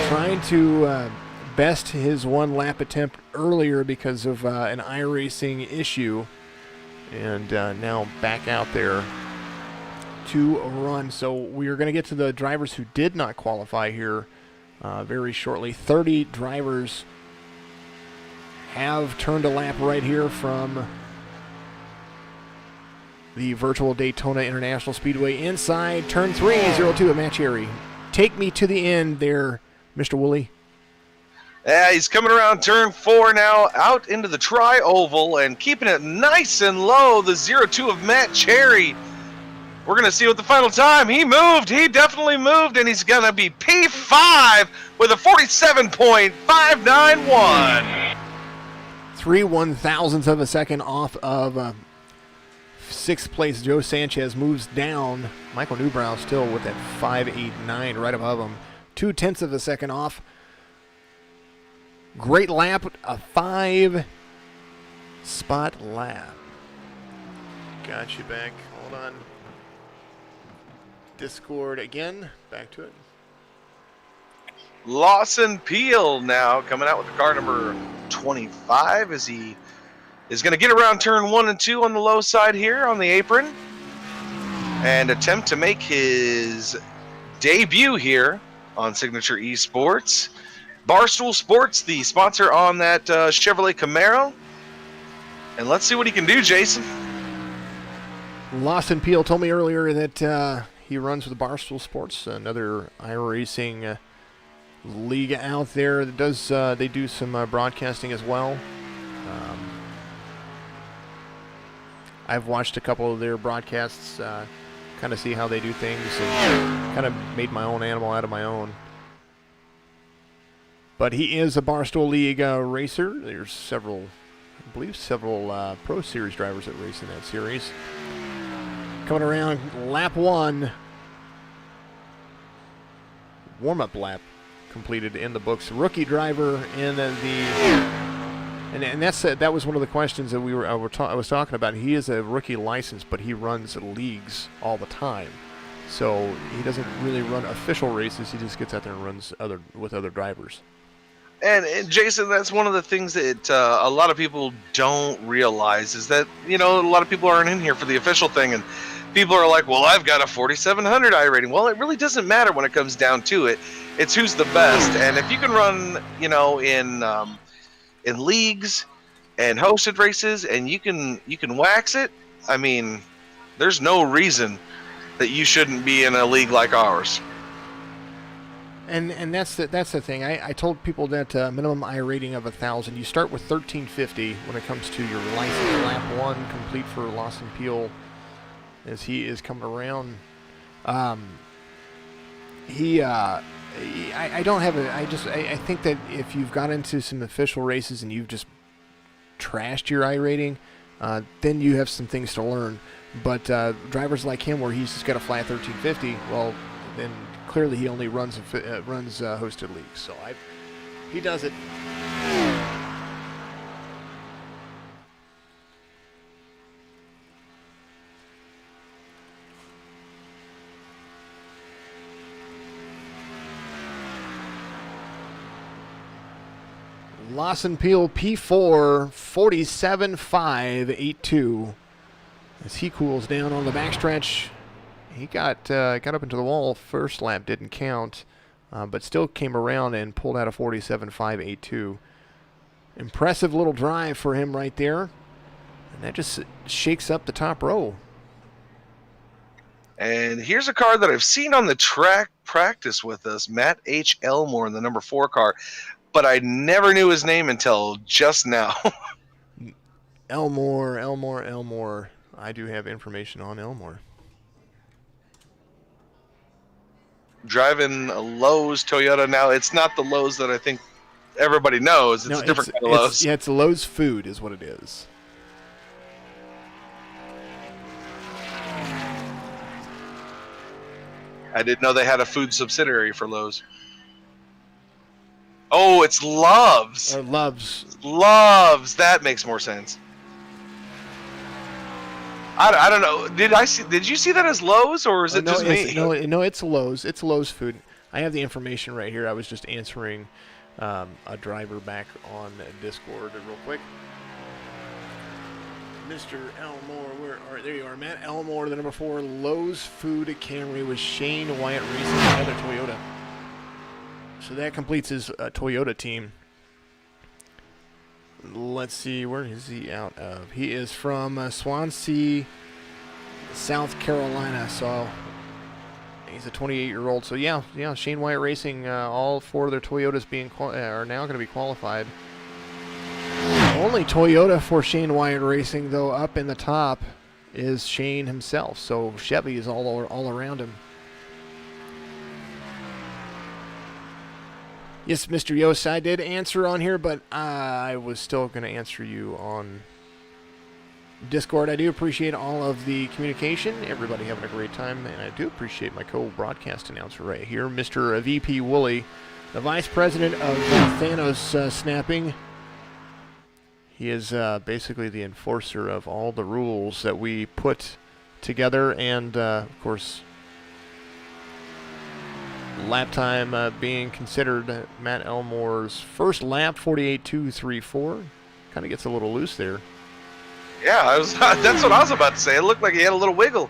Trying to best his 1 lap attempt earlier because of an iRacing issue. And now back out there to run. So we are going to get to the drivers who did not qualify here very shortly. 30 drivers have turned a lap right here from the virtual Daytona International Speedway inside turn 302 at Matt Cherry. Take me to the end there, Mr. Woolley. Yeah, he's coming around turn 4 now, out into the tri-oval and keeping it nice and low, the 0-2 of Matt Cherry. We're going to see what the final time. He moved. He definitely moved, and he's going to be P5 with a 47.591. 3/1000th of a second off of 6th place. Joe Sanchez moves down. Michael Newbrow still with that 5.89 right above him. 0.2 of a second off. Great lap, a 5-spot lap. Got you back. Hold on. Discord again. Back to it. Lawson Peel now coming out with the car number 25 as he is going to get around turn 1 and 2 on the low side here on the apron and attempt to make his debut here on Signature Esports. Barstool Sports, the sponsor on that Chevrolet Camaro. And let's see what he can do, Jason. Lawson Peel told me earlier that he runs with Barstool Sports, another iRacing league out there that does they do some broadcasting as well. I've watched a couple of their broadcasts, kind of see how they do things, and kind of made my own animal out of my own. But he is a Barstool League racer. There's several, I believe several Pro Series drivers that race in that series. Coming around lap 1. Warm-up lap completed in the books. Rookie driver in and that was one of the questions that I was talking about. He is a rookie license, but he runs leagues all the time. So he doesn't really run official races. He just gets out there and runs with other drivers. And Jason, that's one of the things that a lot of people don't realize is that, a lot of people aren't in here for the official thing, and people are like, well, I've got a 4,700 I rating. Well, it really doesn't matter when it comes down to it. It's who's the best. And if you can run, in leagues, and hosted races, and you can wax it. I mean, there's no reason that you shouldn't be in a league like ours. And that's the thing. I told people that minimum I rating of 1,000. You start with 1350 when it comes to your license. Lap 1 complete for Lawson Peel as he is coming around. I don't have a. I think that if you've got into some official races and you've just trashed your I rating, then you have some things to learn. But drivers like him, where he's just got a flat 1350, well, then clearly he only runs hosted leagues. So he does it. Lawson Peel P4 47.582 as he cools down on the backstretch. He got up into the wall. First lap didn't count, but still came around and pulled out a 47.582. Impressive little drive for him right there, and that just shakes up the top row. And here's a car that I've seen on the track practice with us, Matt H. Elmore in the number 4 car, but I never knew his name until just now. Elmore. I do have information on Elmore. Driving a Lowe's Toyota now. It's not the Lowe's that I think everybody knows. It's a different kind of Lowe's. Yeah, it's Lowe's Food is what it is. I didn't know they had a food subsidiary for Lowe's. Oh, it's Love's. Love's. That makes more sense. I don't know. Did you see that as Lowe's, or is it just me? No, it's Lowe's. It's Lowe's Food. I have the information right here. I was just answering a driver back on Discord real quick. Mr. Elmore, there you are. Matt Elmore, the number 4 Lowe's Food Camry with Shane Wyatt Racing, another Toyota. So that completes his Toyota team. Let's see, where is he out of? He is from Swansea, South Carolina. So he's a 28-year-old. So yeah, Shane Wyatt Racing, all 4 of their Toyotas are now going to be qualified. Only Toyota for Shane Wyatt Racing, though, up in the top is Shane himself. So Chevy is all around him. Yes, Mr. Yost, I did answer on here, but I was still going to answer you on Discord. I do appreciate all of the communication. Everybody having a great time, and I do appreciate my co-broadcast announcer right here, Mr. VP Woolley, the Vice President of Thanos Snapping. He is basically the enforcer of all the rules that we put together, and, of course, lap time being considered. Matt Elmore's first lap, 48.234. Kind of gets a little loose there. Yeah, that's what I was about to say. It looked like he had a little wiggle.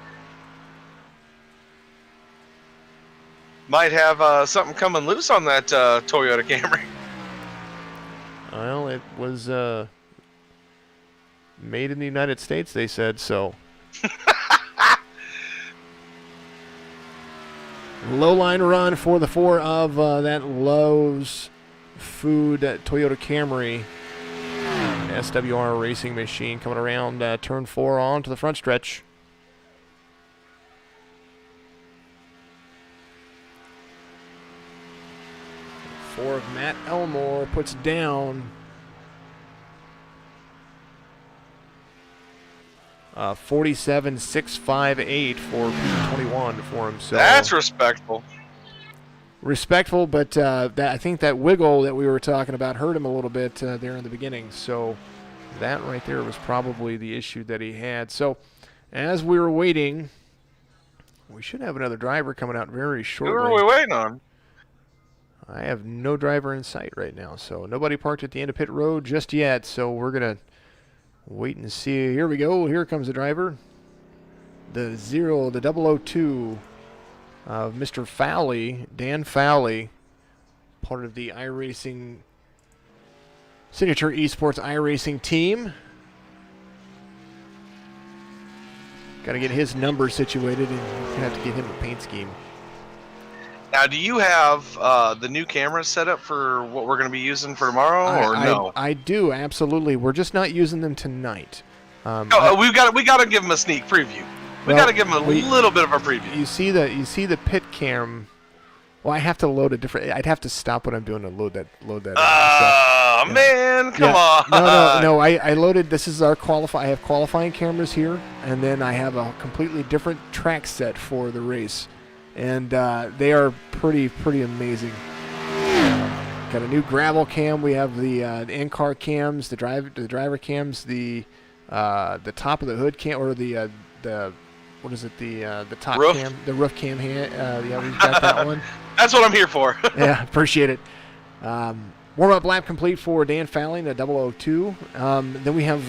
Might have something coming loose on that Toyota Camry. Well, it was made in the United States, they said, so. Low line run for the 4 of that Lowe's Food Toyota Camry. SWR Racing Machine coming around turn 4 on to the front stretch. Four of Matt Elmore puts down 47.658 for P21 for him. So that's respectful. Respectful, but I think that wiggle that we were talking about hurt him a little bit there in the beginning. So that right there was probably the issue that he had. So as we were waiting, we should have another driver coming out very shortly. Who are we waiting on? I have no driver in sight right now, so nobody parked at the end of pit road just yet. So we're gonna wait and see. Here we go. Here comes the driver. The 002 of Mr. Fowley, Dan Fowley, part of the iRacing Signature Esports iRacing team. Got to get his number situated, and have to get him a paint scheme. Now, do you have the new cameras set up for what we're going to be using for tomorrow, no? I do, absolutely. We're just not using them tonight. We got to give them a sneak preview. We got to give them a little bit of a preview. You see the pit cam. Well, I have to load a different. I'd have to stop what I'm doing to load that. Oh man, come on! No. I loaded. This is our qualify. I have qualifying cameras here, and then I have a completely different track set for the race, and they are pretty amazing. Got a new gravel cam. We have the in-car cams, the driver cams, the top of the hood cam, or the what is it? The top roof? cam, the roof cam. Yeah, we've got that one. That's what I'm here for. Yeah, appreciate it. Warm-up lap complete for Dan Fowling, the 002. Then we have,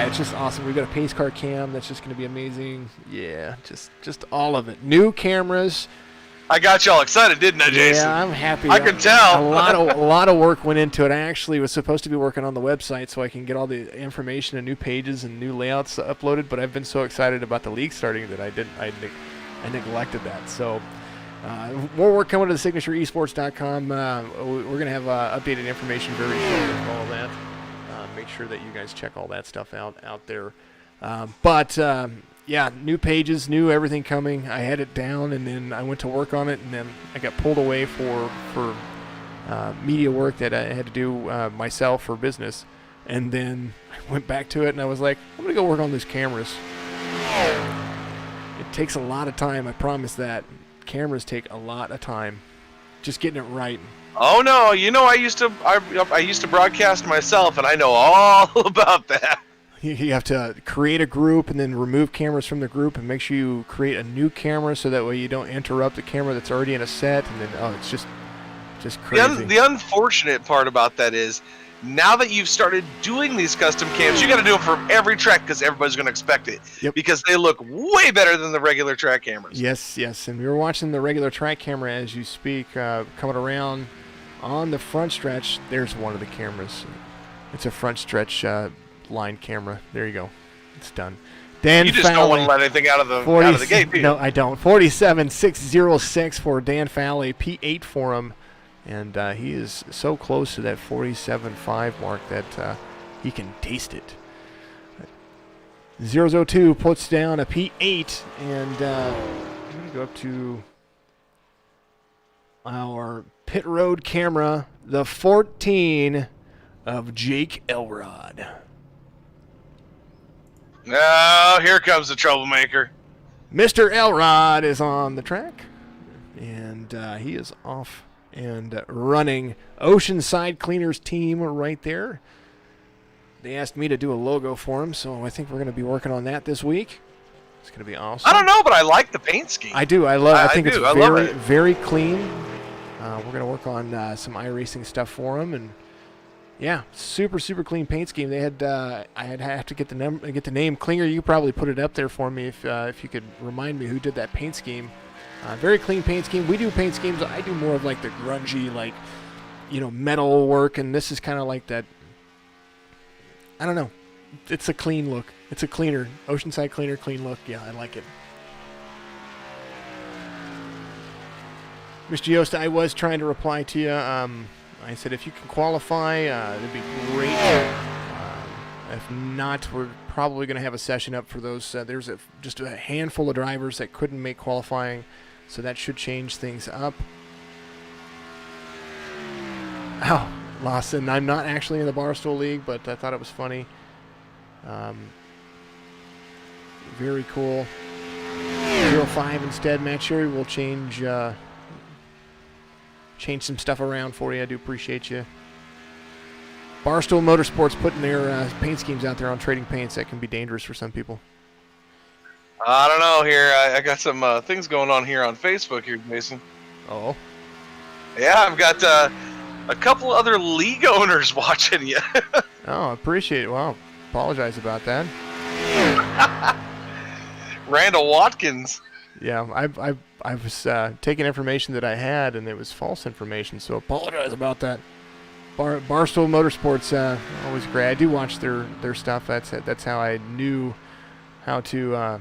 it's just awesome. We've got a pace car cam that's just going to be amazing. Yeah, just all of it. New cameras. I got y'all excited, didn't I, Jason? Yeah, I'm happy. I can tell. A lot of work went into it. I actually was supposed to be working on the website so I can get all the information and new pages and new layouts uploaded, but I've been so excited about the league starting that I neglected that. So more work coming to the signatureesports.com. We're going to have updated information very shortly with all of that. Make sure that you guys check all that stuff out there. Yeah, new pages, new everything coming. I had it down, and then I went to work on it, and then I got pulled away for media work that I had to do myself for business. And then I went back to it, and I was like, I'm going to go work on these cameras. It takes a lot of time, I promise that. Cameras take a lot of time. Just getting it right. Oh no, I used to broadcast myself, and I know all about that. You have to create a group and then remove cameras from the group and make sure you create a new camera so that way you don't interrupt the camera that's already in a set. And then, it's just crazy. The unfortunate part about that is now that you've started doing these custom cams, you got to do them for every track because everybody's going to expect it. Yep. Because they look way better than the regular track cameras. Yes. And we were watching the regular track camera as you speak, coming around on the front stretch. There's one of the cameras. It's a front stretch line camera. There you go. It's done. Dan you just Fowley, don't want to let anything out of the gate, do you? No, I don't. 47,606 for Dan Fowley, P8 for him. And he is so close to that 47.5 mark that he can taste it. 002 puts down a P8, and I'm going to go up to our pit road camera, the 14 of Jake Elrod. Oh, here comes the troublemaker. Mr. Elrod is on the track, and he is off and running. Oceanside Cleaners team right there. They asked me to do a logo for them, so I think we're going to be working on that this week. It's going to be awesome. I don't know, but I like the paint scheme. I do. I think it's love it. very clean. We're going to work on some iRacing stuff for them, and yeah, super clean paint scheme. They had I had to get the name. Klinger, you probably put it up there for me if you could remind me who did that paint scheme. Very clean paint scheme. We do paint schemes. I do more of like the grungy, metal work, and this is kind of like that. I don't know. It's a clean look. It's a cleaner Oceanside Cleaner clean look. Yeah, I like it. Mr. Yost, I was trying to reply to you. I said if you can qualify, that'd be great. If not, we're probably going to have a session up for those. There's just a handful of drivers that couldn't make qualifying, so that should change things up. Oh, Lawson, I'm not actually in the Barstool League, but I thought it was funny. Very cool. 05 instead. Matt Sherry will change some stuff around for you. I do appreciate you. Barstool Motorsports putting their paint schemes out there on trading paints. That can be dangerous for some people. I don't know here. I got some things going on here on Facebook here, Mason. Oh? Yeah, I've got a couple other league owners watching you. Oh, appreciate it. Wow. Apologize about that. Randall Watkins. Yeah, I was taking information that I had, and it was false information, so apologize about that. Barstool Motorsports, always great. I do watch their stuff. That's how I knew how to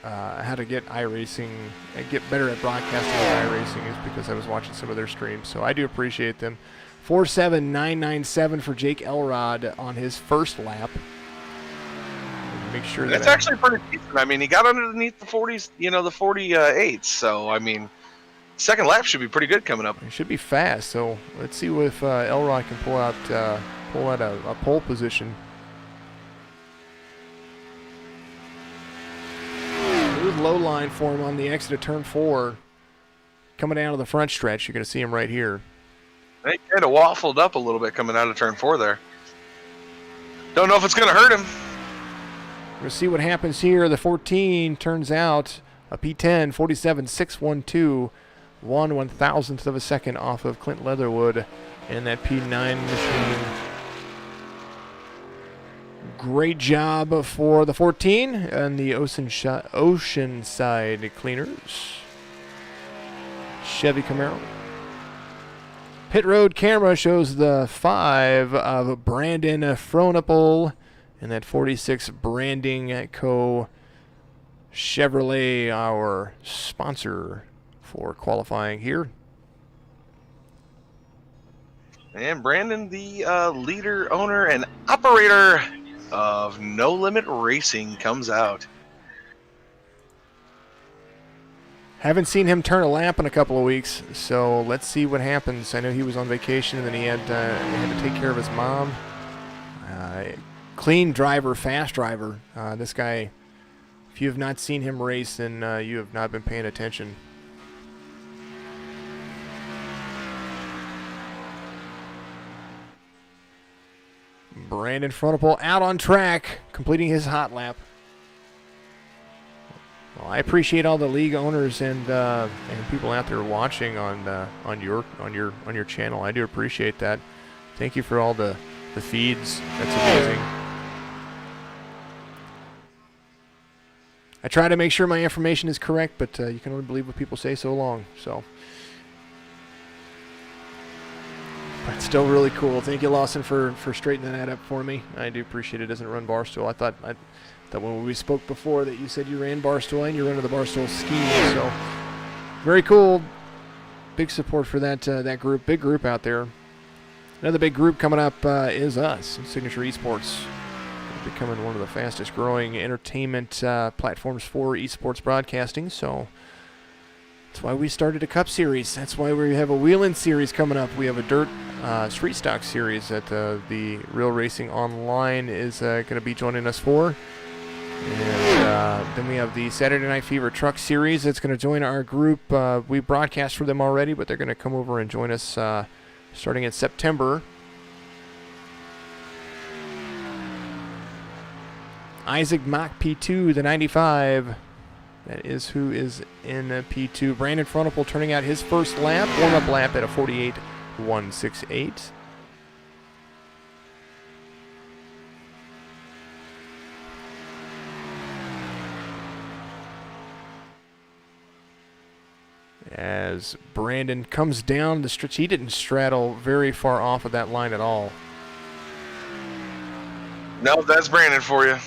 get iRacing and get better at broadcasting iRacing, is because I was watching some of their streams. So I do appreciate them. 47997 for Jake Elrod on his first lap. Make sure that's actually pretty decent. I mean, he got underneath the 40s, the 48s. So I mean, second lap should be pretty good coming up. It should be fast. So let's see if Elrod can pull out a pole position. Smooth low line for him on the exit of turn 4. Coming down to the front stretch, you're going to see him right here. They kind of waffled up a little bit coming out of turn 4 there. Don't know if it's going to hurt him. We're going to see what happens here. The 14 turns out a P10, 47.612, 1/1000th of a second off of Clint Leatherwood and that P9 machine. Great job for the 14 and the Oceanside Cleaners. Chevy Camaro. Pit road camera shows the 5 of Brandon Frohnapple and that 46 Branding Co. Chevrolet, our sponsor for qualifying here. And Brandon, the leader, owner, and operator of No Limit Racing, comes out. Haven't seen him turn a lap in a couple of weeks, so let's see what happens. I know he was on vacation and then he had to take care of his mom. Clean driver, fast driver. This guy, if you have not seen him race, then you have not been paying attention. Brandon Frohnapple out on track, completing his hot lap. Well, I appreciate all the league owners and people out there watching on your channel. I do appreciate that. Thank you for all the feeds. That's amazing. I try to make sure my information is correct, but you can only believe what people say so long. So, but still really cool. Thank you, Lawson, for straightening that up for me. I do appreciate it. Doesn't run Barstool. I thought when we spoke before that you said you ran Barstool and you're under the Barstool scheme. So very cool. Big support for that group. Big group out there. Another big group coming up is us, Signature Esports. We're becoming one of the fastest growing entertainment platforms for esports broadcasting. So that's why we started a Cup Series. That's why we have a Wheel-In Series coming up. We have a Dirt Street Stock Series that the Real Racing Online is going to be joining us for. And then we have the Saturday Night Fever Truck Series that's going to join our group. We broadcast for them already, but they're going to come over and join us starting in September. Isaac Mock P2, the 95. That is who is in P2. Brandon Frohnapple turning out his first lap, warm-up lap at a 48.168. As Brandon comes down the stretch, he didn't straddle very far off of that line at all. No, that's Brandon for you.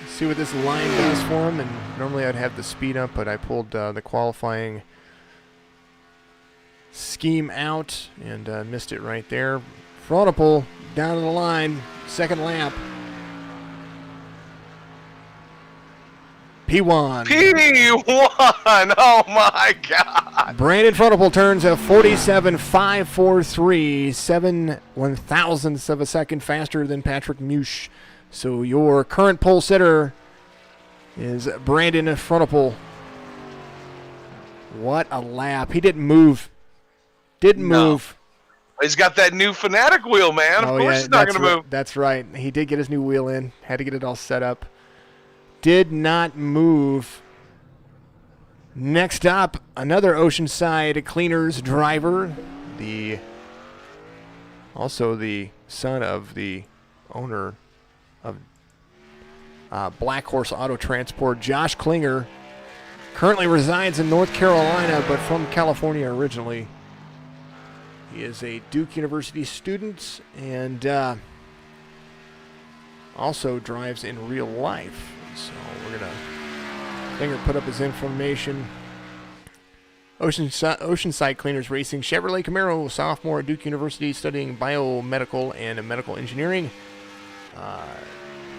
See what this line does for him, and normally I'd have the speed up, but I pulled the qualifying scheme out and missed it right there. Frohnapple down to the line, second lap. P1. P1! Oh my God! Brandon Frohnapple turns a 47.543, 7/1000ths of a second faster than Patrick Musch. So your current pole sitter is Brandon Frohnapple. What a lap. He didn't move. Didn't move. He's got that new Fanatic wheel, man. Of course he's not going to move. That's right. He did get his new wheel in. Had to get it all set up. Did not move. Next up, another Oceanside Cleaners driver. Also the son of the owner of Black Horse Auto Transport, Josh Klinger. Currently resides in North Carolina, but from California originally. He is a Duke University student and also drives in real life. So we're going to Klinger put up his information. Oceanside Cleaners Racing, Chevrolet Camaro, sophomore at Duke University, studying biomedical and medical engineering.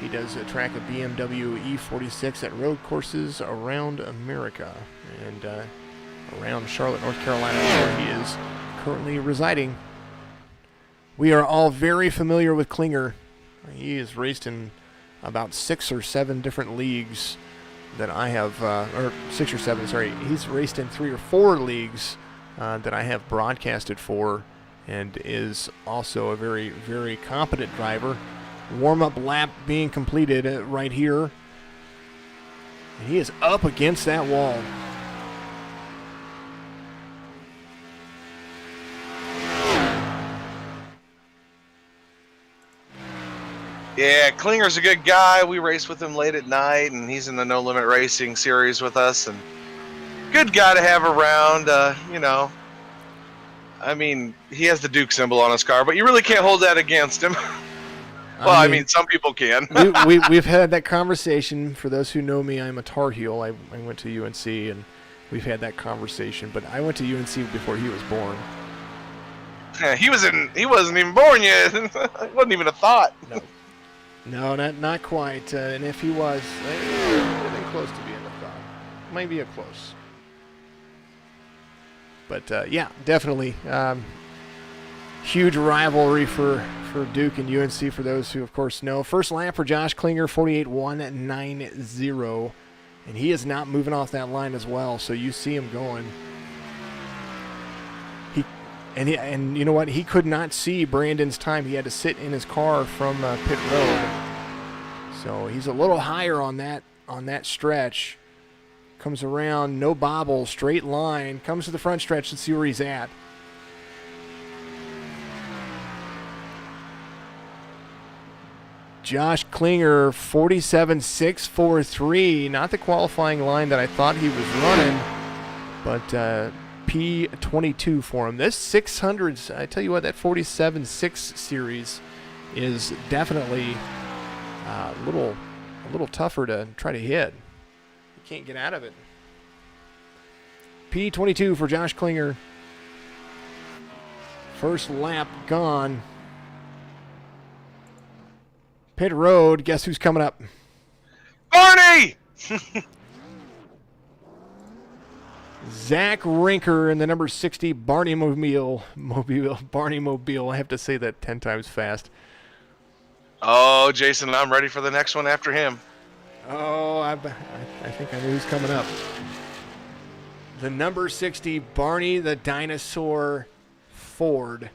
He does a track of BMW E46 at road courses around America and around Charlotte, North Carolina, where he is currently residing. We are all very familiar with Klinger. He has raced in about 6 or 7 different leagues that I have, or 6 or 7, sorry. He's raced in 3 or 4 leagues that I have broadcasted for, and is also a very, very competent driver. Warm-up lap being completed right here. And he is up against that wall. Yeah, Klinger's a good guy. We race with him late at night, and he's in the No Limit Racing series with us. And good guy to have around. You know, I mean, he has the Duke symbol on his car, but you really can't hold that against him. Well, I mean, some people can. we've had that conversation. For those who know me, I'm a Tar Heel. I went to UNC, and we've had that conversation. But I went to UNC before he was born. He wasn't even born yet. It wasn't even a thought. No, not quite. And if he was, they're close to being a thought. Might be a close. But yeah, definitely huge rivalry for Duke and UNC for those who, of course, know. First lap for Josh Klinger, 48.190. And he is not moving off that line as well, so you see him going. And you know what? He could not see Brandon's time. He had to sit in his car from pit road. So he's a little higher on that stretch. Comes around, no bobble, straight line. Comes to the front stretch to see where he's at. Josh Klinger, 47.643. Not the qualifying line that I thought he was running, but P22 for him. This 600s, I tell you what, that 47.6 series is definitely a little tougher to try to hit. You can't get out of it. P22 for Josh Klinger. First lap gone. Pit road, guess who's coming up? Barney! Zach Rinker in the number 60 Barney Mobile. I have to say that 10 times fast. Oh, Jason, I'm ready for the next one after him. Oh, I think I know who's coming up. The number 60 Barney the Dinosaur Ford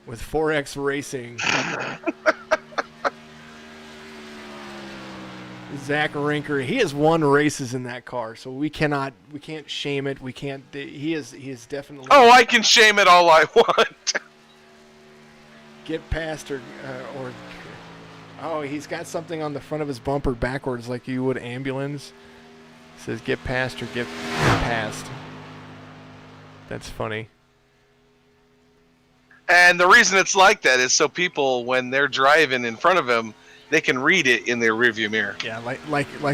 with 4X Racing. Zach Rinker, he has won races in that car, so we can't shame it. We can't. He is definitely. Oh, I can shame it all I want. Get past or oh, he's got something on the front of his bumper backwards, like you would ambulance. It says get past or get past. That's funny. And the reason it's like that is so people, when they're driving in front of him, they can read it in their rearview mirror. Yeah, like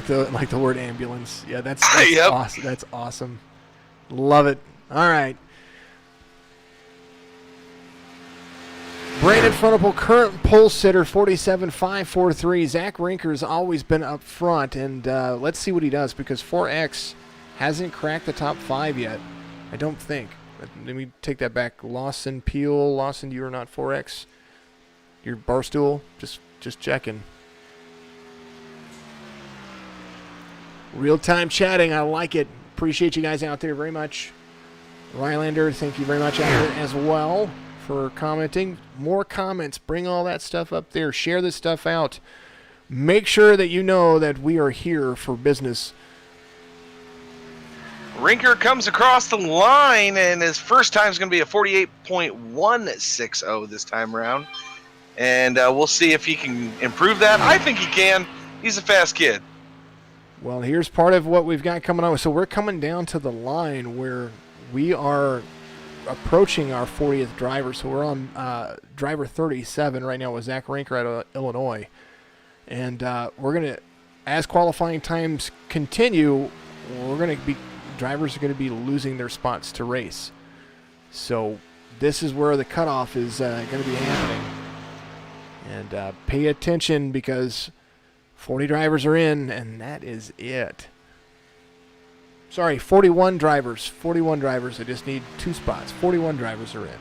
the word ambulance. Yeah, that's Yep. awesome. That's awesome. Love it. All right. Brandon Frontable, current pole sitter, 47.543. Zach Rinker's always been up front, and let's see what he does, because 4X hasn't cracked the top 5 yet. I don't think. Let me take that back. Lawson, Peel. Lawson, you are not 4X. You're Barstool. Just checking. Real-time chatting. I like it. Appreciate you guys out there very much. Rylander, thank you very much out there as well for commenting. More comments. Bring all that stuff up there. Share this stuff out. Make sure that you know that we are here for business. Rinker comes across the line, and his first time is going to be a 48.160 this time around. And we'll see if he can improve that. I think he can. He's a fast kid. Well, here's part of what we've got coming on. So we're coming down to the line where we are approaching our 40th driver, so we're on driver 37 right now with Zach Rinker out of Illinois. And we're going to, as qualifying times continue, drivers are going to be losing their spots to race. So this is where the cutoff is going to be happening. And pay attention because 40 drivers are in, and that is it. Sorry, 41 drivers. 41 drivers. I just need 2 spots. 41 drivers are in.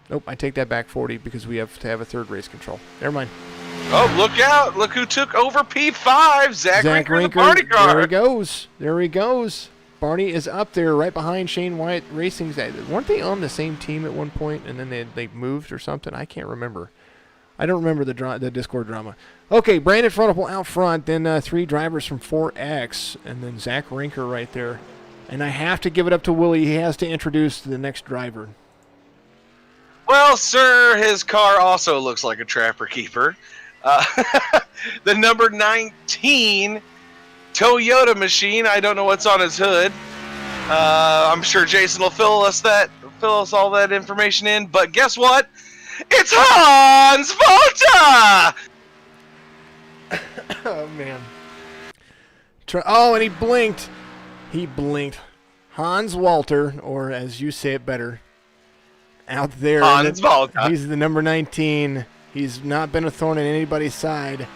Nope, I take that back 40 because we have to have a third race control. Never mind. Oh, look out. Look who took over P5. Zach Rinker, the party car. There he goes. There he goes. Barney is up there right behind Shane Wyatt Racing. Weren't they on the same team at one point and then they moved or something? I can't remember. I don't remember the Discord drama. Okay, Brandon Frontal out front, then 3 drivers from 4X, and then Zach Rinker right there. And I have to give it up to Willie. He has to introduce the next driver. Well, sir, his car also looks like a Trapper Keeper. The number 19 Toyota machine. I don't know what's on his hood. I'm sure Jason will fill us all that information in. But guess what? It's Hans Volta! Oh, man. Oh, and he blinked. He blinked. Hans Walter, or as you say it better, out there. Hans Volta. He's the number 19. He's not been a thorn in anybody's side.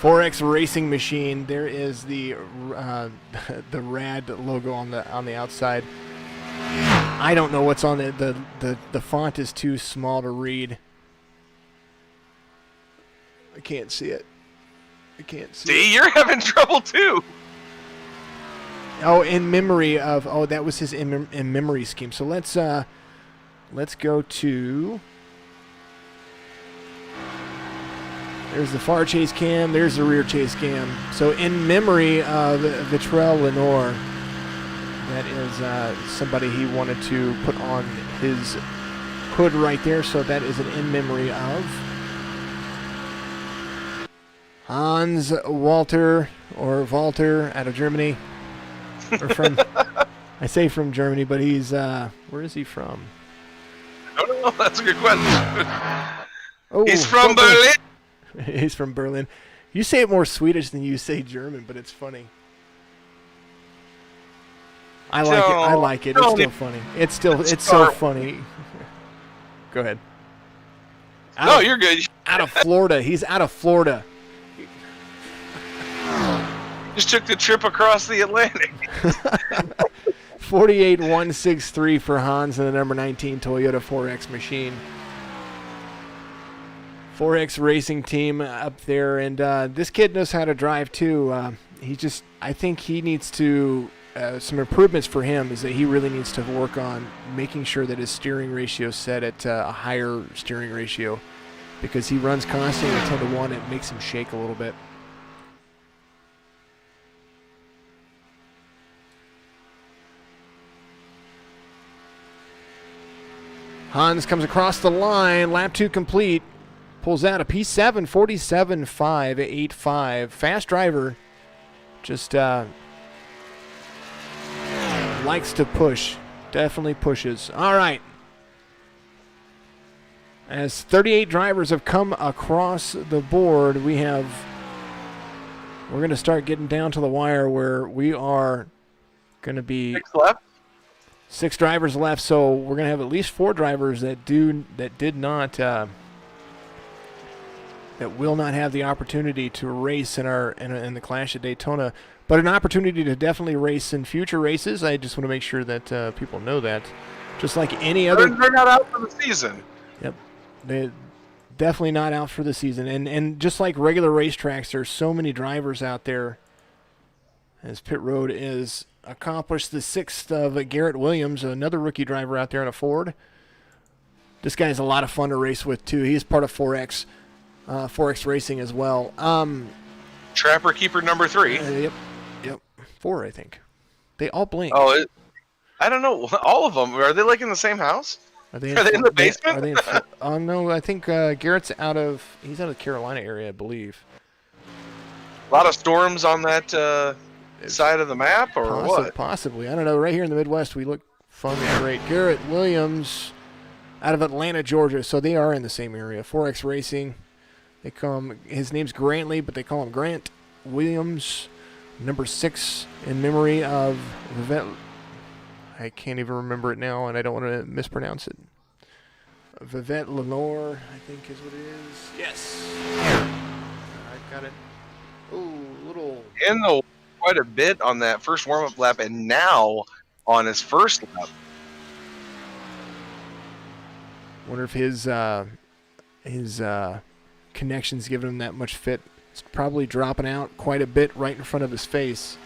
4X Racing Machine. There is the rad logo on the outside. I don't know what's on it. The font is too small to read. I can't see it. I can't see. See, you're having trouble too. Oh, in memory of. Oh, that was his in memory scheme. So let's go to. There's the far chase cam. There's the rear chase cam. So in memory of Vitrell Lenore, that is somebody he wanted to put on his hood right there. So that is an in memory of Hans Walter or Walter out of Germany, or from. I say from Germany, but he's where is he from? I don't know. That's a good question. Oh, he's from Berlin. He's from Berlin. You say it more Swedish than you say German, but it's funny. I like it. I like it. It's still funny. It's so funny. Go ahead. No, you're good. Out of Florida. He's out of Florida. Just took the trip across the Atlantic. 48163 for Hans and the number 19 Toyota 4X machine. 4X Racing Team up there, and this kid knows how to drive too. I think he needs to, some improvements for him is that he really needs to work on making sure that his steering ratio is set at a higher steering ratio, because he runs constantly at 10-1. It makes him shake a little bit. Hans comes across the line, lap 2 complete. Pulls out a P7, 47.585. Fast driver. Just likes to push. Definitely pushes. All right. As 38 drivers have come across the board, we're going to start getting down to the wire where we are going to be 6 left. 6 drivers left, so we're going to have at least 4 drivers that will not have the opportunity to race in the Clash at Daytona, but an opportunity to definitely race in future races. I just want to make sure that people know that. Just like any other, they're not out for the season. Yep, they're definitely not out for the season. And just like regular racetracks, there's so many drivers out there. As Pit Road is accomplished the 6th of Garrett Williams, another rookie driver out there in a Ford. This guy's a lot of fun to race with too. He's part of 4X Racing as well. Trapper Keeper number 3. Yep. 4, I think. They all blink. Oh, I don't know. All of them. Are they like in the same house? Are they in the basement? Oh no, I think Garrett's out of the Carolina area, I believe. A lot of storms on that side of the map or what? Possibly. I don't know. Right here in the Midwest, we look fun and great. Garrett Williams out of Atlanta, Georgia. So they are in the same area. 4X Racing. They call him, his name's Grantley, but they call him Grant Williams, number 6 in memory of Vivette. I can't even remember it now, and I don't want to mispronounce it. Vivette Lenore, I think is what it is. Yes. I got it. Oh, little. In the quite a bit on that first warm-up lap, and now on his first lap. Wonder if his connection's giving him that much fit. It's probably dropping out quite a bit right in front of his face.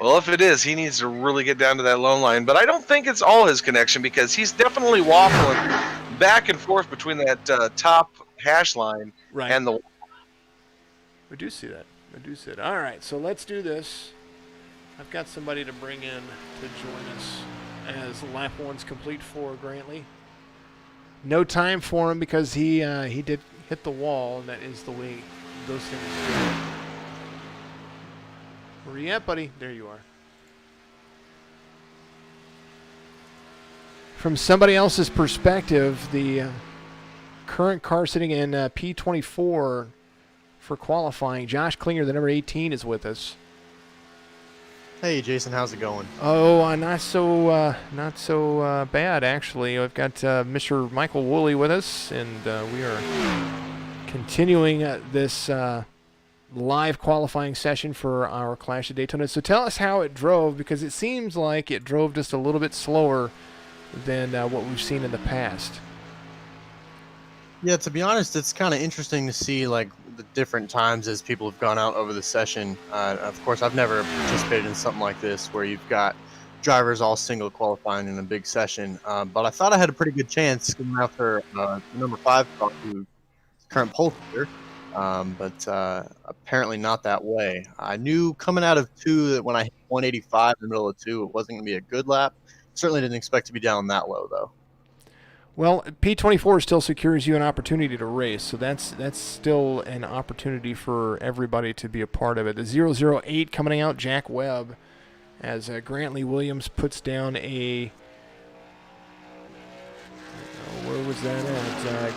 Well, if it is, he needs to really get down to that lone line. But I don't think it's all his connection, because he's definitely waffling back and forth between that top hash line and the. We do see that. All right, so let's do this. I've got somebody to bring in to join us as lap 1's complete for Grantley. No time for him because he did hit the wall, and that is the way those things go. Where are you at, buddy? There you are. From somebody else's perspective, the current car sitting in P24 for qualifying, Josh Klinger, the number 18, is with us. Hey, Jason, how's it going? Oh, not so bad, actually. I've got Mr. Michael Woolley with us, and we are continuing this live qualifying session for our Clash of Daytona. So tell us how it drove, because it seems like it drove just a little bit slower than what we've seen in the past. Yeah, to be honest, it's kind of interesting to see like the different times as people have gone out over the session. Of course, I've never participated in something like this where you've got drivers all single qualifying in a big session. But I thought I had a pretty good chance going after number 5 car, who's current pole leader. But apparently not that way. I knew coming out of 2 that when I hit 185 in the middle of 2, it wasn't going to be a good lap. Certainly didn't expect to be down that low, though. Well, P24 still secures you an opportunity to race, so that's still an opportunity for everybody to be a part of it. The 008 coming out, Jack Webb, as Grantley Williams puts down a... where was that at?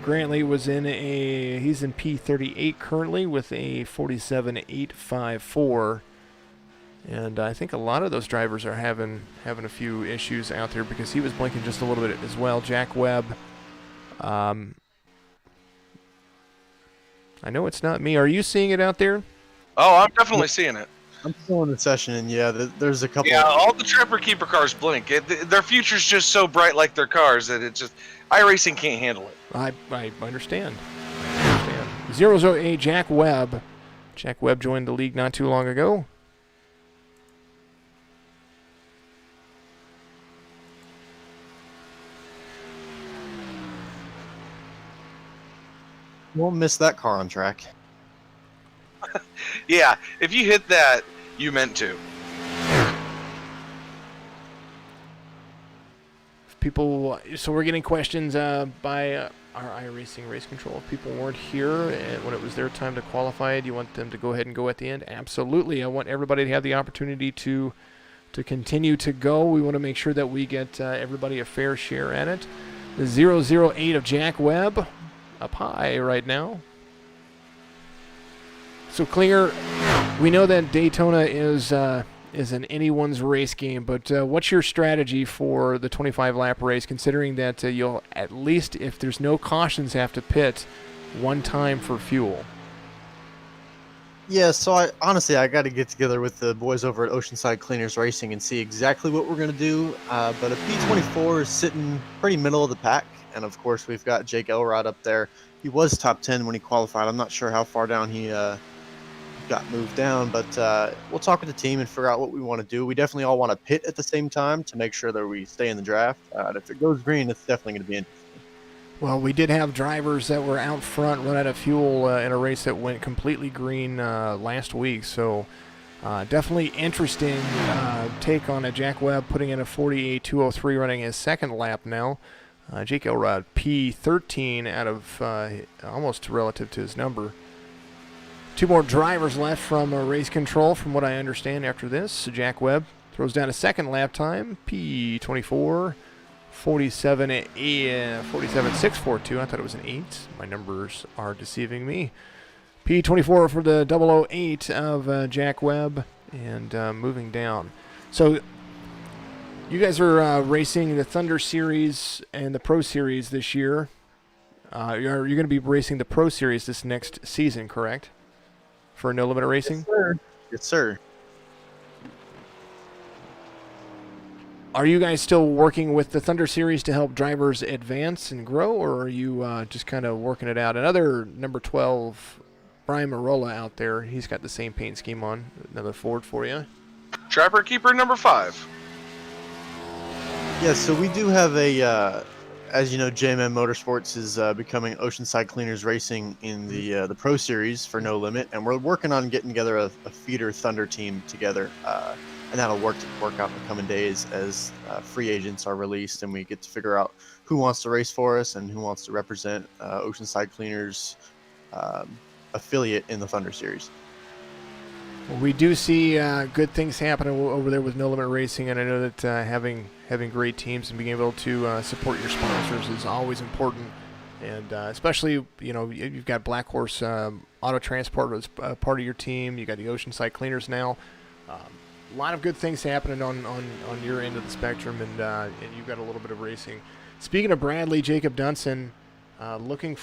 Grantley was he's in P38 currently with a 47.854. And I think a lot of those drivers are having a few issues out there because he was blinking just a little bit as well. Jack Webb. I know it's not me. Are you seeing it out there? Oh, I'm definitely seeing it. I'm still in the session, and yeah, there's a couple. Yeah, all the Trapper Keeper cars blink. Their future's just so bright like their cars that it just iRacing can't handle it. I understand. 008 Jack Webb. Jack Webb joined the league not too long ago. Won't miss that car on track. Yeah, if you hit that, you meant to. So we're getting questions by our iRacing race control. If people weren't here when it was their time to qualify, do you want them to go ahead and go at the end? Absolutely. I want everybody to have the opportunity to continue to go. We want to make sure that we get everybody a fair share at it. The 008 of Jack Webb up high right now. So Klinger, we know that Daytona is an anyone's race game, but what's your strategy for the 25-lap race, considering that you'll at least, if there's no cautions, have to pit one time for fuel? Yeah, so I got to get together with the boys over at Oceanside Cleaners Racing and see exactly what we're going to do. But a P24 is sitting pretty middle of the pack. And, of course, we've got Jake Elrod up there. He was top 10 when he qualified. I'm not sure how far down he got moved down. But we'll talk with the team and figure out what we want to do. We definitely all want to pit at the same time to make sure that we stay in the draft. If it goes green, it's definitely going to be interesting. Well, we did have drivers that were out front run out of fuel in a race that went completely green last week. So definitely interesting take on a Jack Webb putting in a 48.203 running his second lap now. Jake Elrod, P13 out of almost relative to his number. 2 more drivers left from race control, from what I understand after this. Jack Webb throws down a second lap time, P24, 47.642. I thought it was an 8. My numbers are deceiving me. P24 for the 008 of Jack Webb, and moving down. So you guys are racing the Thunder Series and the Pro Series this year. You're going to be racing the Pro Series this next season, correct? For No Limit Racing? Yes, sir. Yes, sir. Are you guys still working with the Thunder Series to help drivers advance and grow, or are you just kind of working it out? Another number 12, Brian Marola out there, he's got the same paint scheme on. Another Ford for you. Trapper Keeper number 5. Yeah, so we do have a, as you know, JMM Motorsports is becoming Oceanside Cleaners Racing in the Pro Series for No Limit, and we're working on getting together a feeder Thunder team together, and that'll work out in the coming days as free agents are released, and we get to figure out who wants to race for us and who wants to represent Oceanside Cleaners affiliate in the Thunder Series. Well, we do see good things happening over there with No Limit Racing, and I know that having great teams and being able to support your sponsors is always important. And especially, you know, you've got Black Horse Auto Transport as part of your team. You got the Oceanside Cleaners now. A lot of good things happening on your end of the spectrum, and you've got a little bit of racing. Speaking of Bradley, Jacob Dunson looking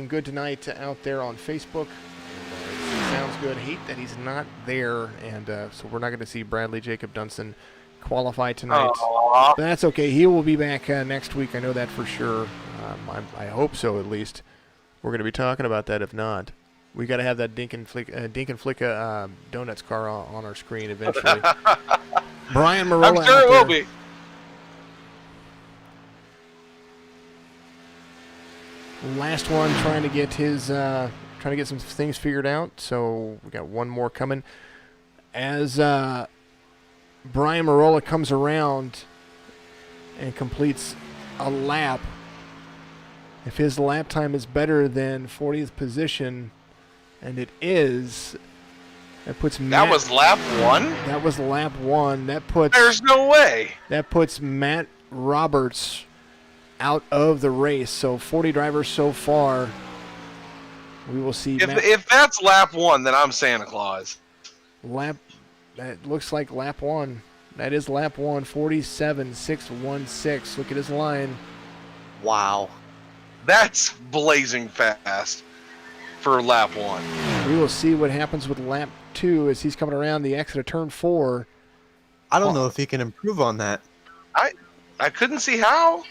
good tonight out there on Facebook. Sounds good. Hate that he's not there, and so we're not going to see Bradley Jacob Dunson qualify tonight. But that's okay. He will be back next week. I know that for sure. I hope so, at least. We're going to be talking about that. If not, we got to have that Dink and Flicka Donuts car on our screen eventually. Brian Marola. I'm sure it will be. Last one, trying to get some things figured out. So we got one more coming. As Brian Marola comes around and completes a lap, if his lap time is better than 40th position, and it is, that puts That was lap 1? That was lap 1. There's no way. That puts Matt Roberts out of the race. So 40 drivers so far. We will see. If that's lap 1, then I'm Santa Claus. That looks like lap 1. That is lap 1. 47.616. Look at his line. Wow. That's blazing fast for lap 1. We will see what happens with lap 2 as he's coming around the exit of turn 4. I don't know if he can improve on that. I couldn't see how.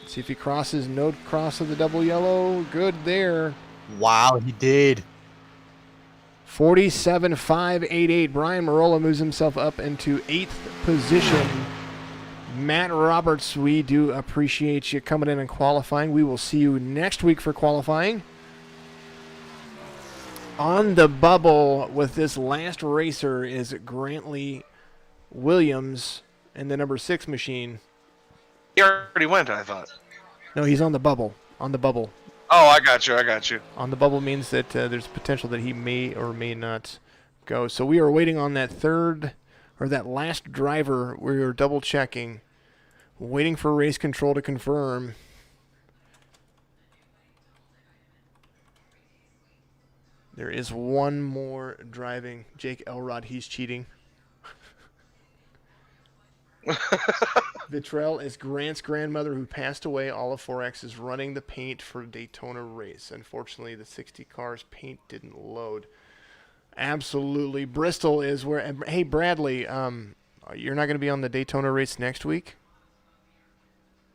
See if he crosses. No cross of the double yellow. Good there. Wow, he did. 47.588. Brian Marola moves himself up into 8th position. Matt Roberts, we do appreciate you coming in and qualifying. We will see you next week for qualifying. On the bubble with this last racer is Grantley Williams and the number 6 machine. He already went, I thought. No, he's on the bubble. On the bubble. Oh, I got you. On the bubble means that there's potential that he may or may not go. So we are waiting on that that last driver. We are double checking, waiting for race control to confirm. There is one more driving. Jake Elrod, he's cheating. Vitrell is Grant's grandmother who passed away. All of 4X is running the paint for Daytona race. Unfortunately, the 60 car's paint didn't load. Absolutely. Bristol is where... Hey, Bradley, you're not going to be on the Daytona race next week?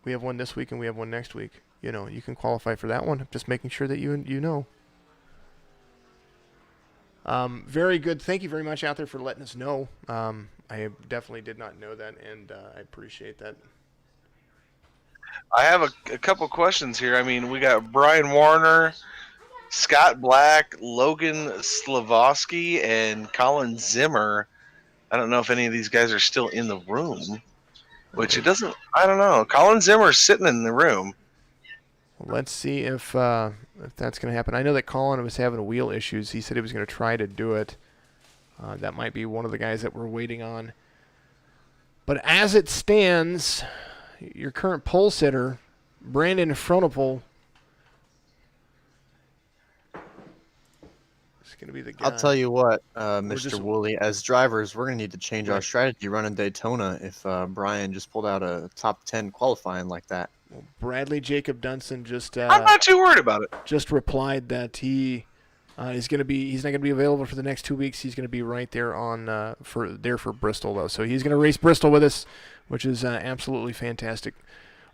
We have one this week and we have one next week. You know, you can qualify for that one. Just making sure that you know. Very good. Thank you very much out there for letting us know. I definitely did not know that, and I appreciate that. I have a couple questions here. I mean, we got Brian Warner, Scott Black, Logan Slavosky, and Colin Zimmer. I don't know if any of these guys are still in the room, which it doesn't. I don't know. Colin Zimmer's sitting in the room. Let's see if that's going to happen. I know that Colin was having wheel issues. He said he was going to try to do it. That might be one of the guys that we're waiting on. But as it stands, your current pole sitter, Brandon Fronopole, is going to be the guy. I'll tell you what, just- Mr. Woolley, as drivers, we're going to need to change our strategy running Daytona if Brian just pulled out a top 10 qualifying like that. Well, Bradley Jacob Dunson just I'm not too worried about it. just replied that he's not going to be available for the next 2 weeks. He's going to be right there on for Bristol though. So he's going to race Bristol with us, which is absolutely fantastic.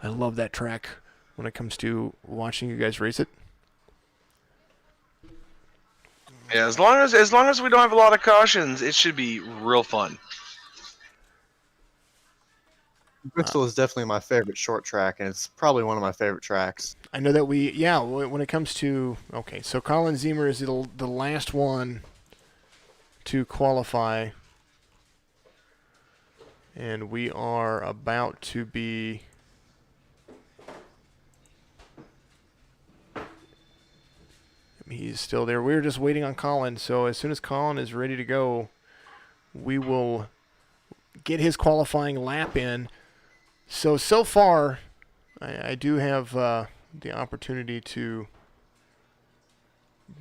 I love that track when it comes to watching you guys race it. Yeah, as long as we don't have a lot of cautions, it should be real fun. Bristol is definitely my favorite short track, and it's probably one of my favorite tracks. I know that when it comes to, okay, so Colin Zemer is the last one to qualify, and we are about to be, he's still there. We're just waiting on Colin, so as soon as Colin is ready to go, we will get his qualifying lap in. So far, I do have the opportunity to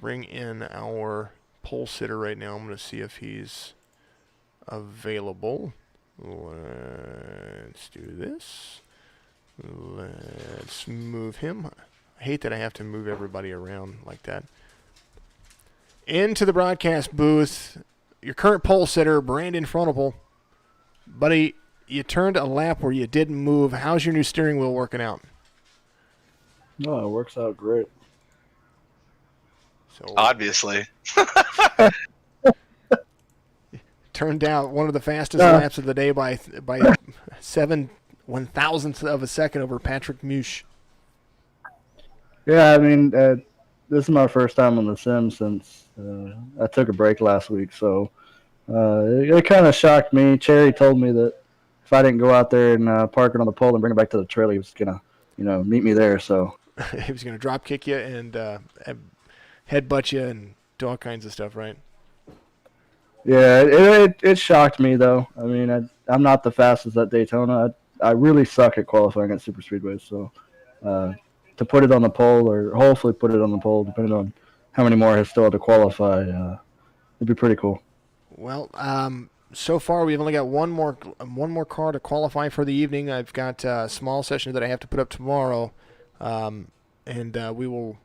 bring in our pole sitter right now. I'm going to see if he's available. Let's do this. Let's move him. I hate that I have to move everybody around like that. Into the broadcast booth, your current pole sitter, Brandon Fronopole. Buddy, you turned a lap where you didn't move. How's your new steering wheel working out? No, it works out great. So Obviously. turned out one of the fastest laps of the day by 7/1000th of a second over Patrick Mush. Yeah, I mean, this is my first time on the sim since I took a break last week, so it kind of shocked me. Cherry told me that if I didn't go out there and park it on the pole and bring it back to the trailer, he was gonna, meet me there. So He was going to drop kick you and headbutt you and do all kinds of stuff, right? yeah, it shocked me though. I mean, I'm not the fastest at Daytona. I really suck at qualifying at super speedways. So to put it on the pole, or hopefully put it on the pole, depending on how many more I still have to qualify, it'd be pretty cool. Well, so far we've only got one more car to qualify for the evening. I've got a small session that I have to put up tomorrow, and I will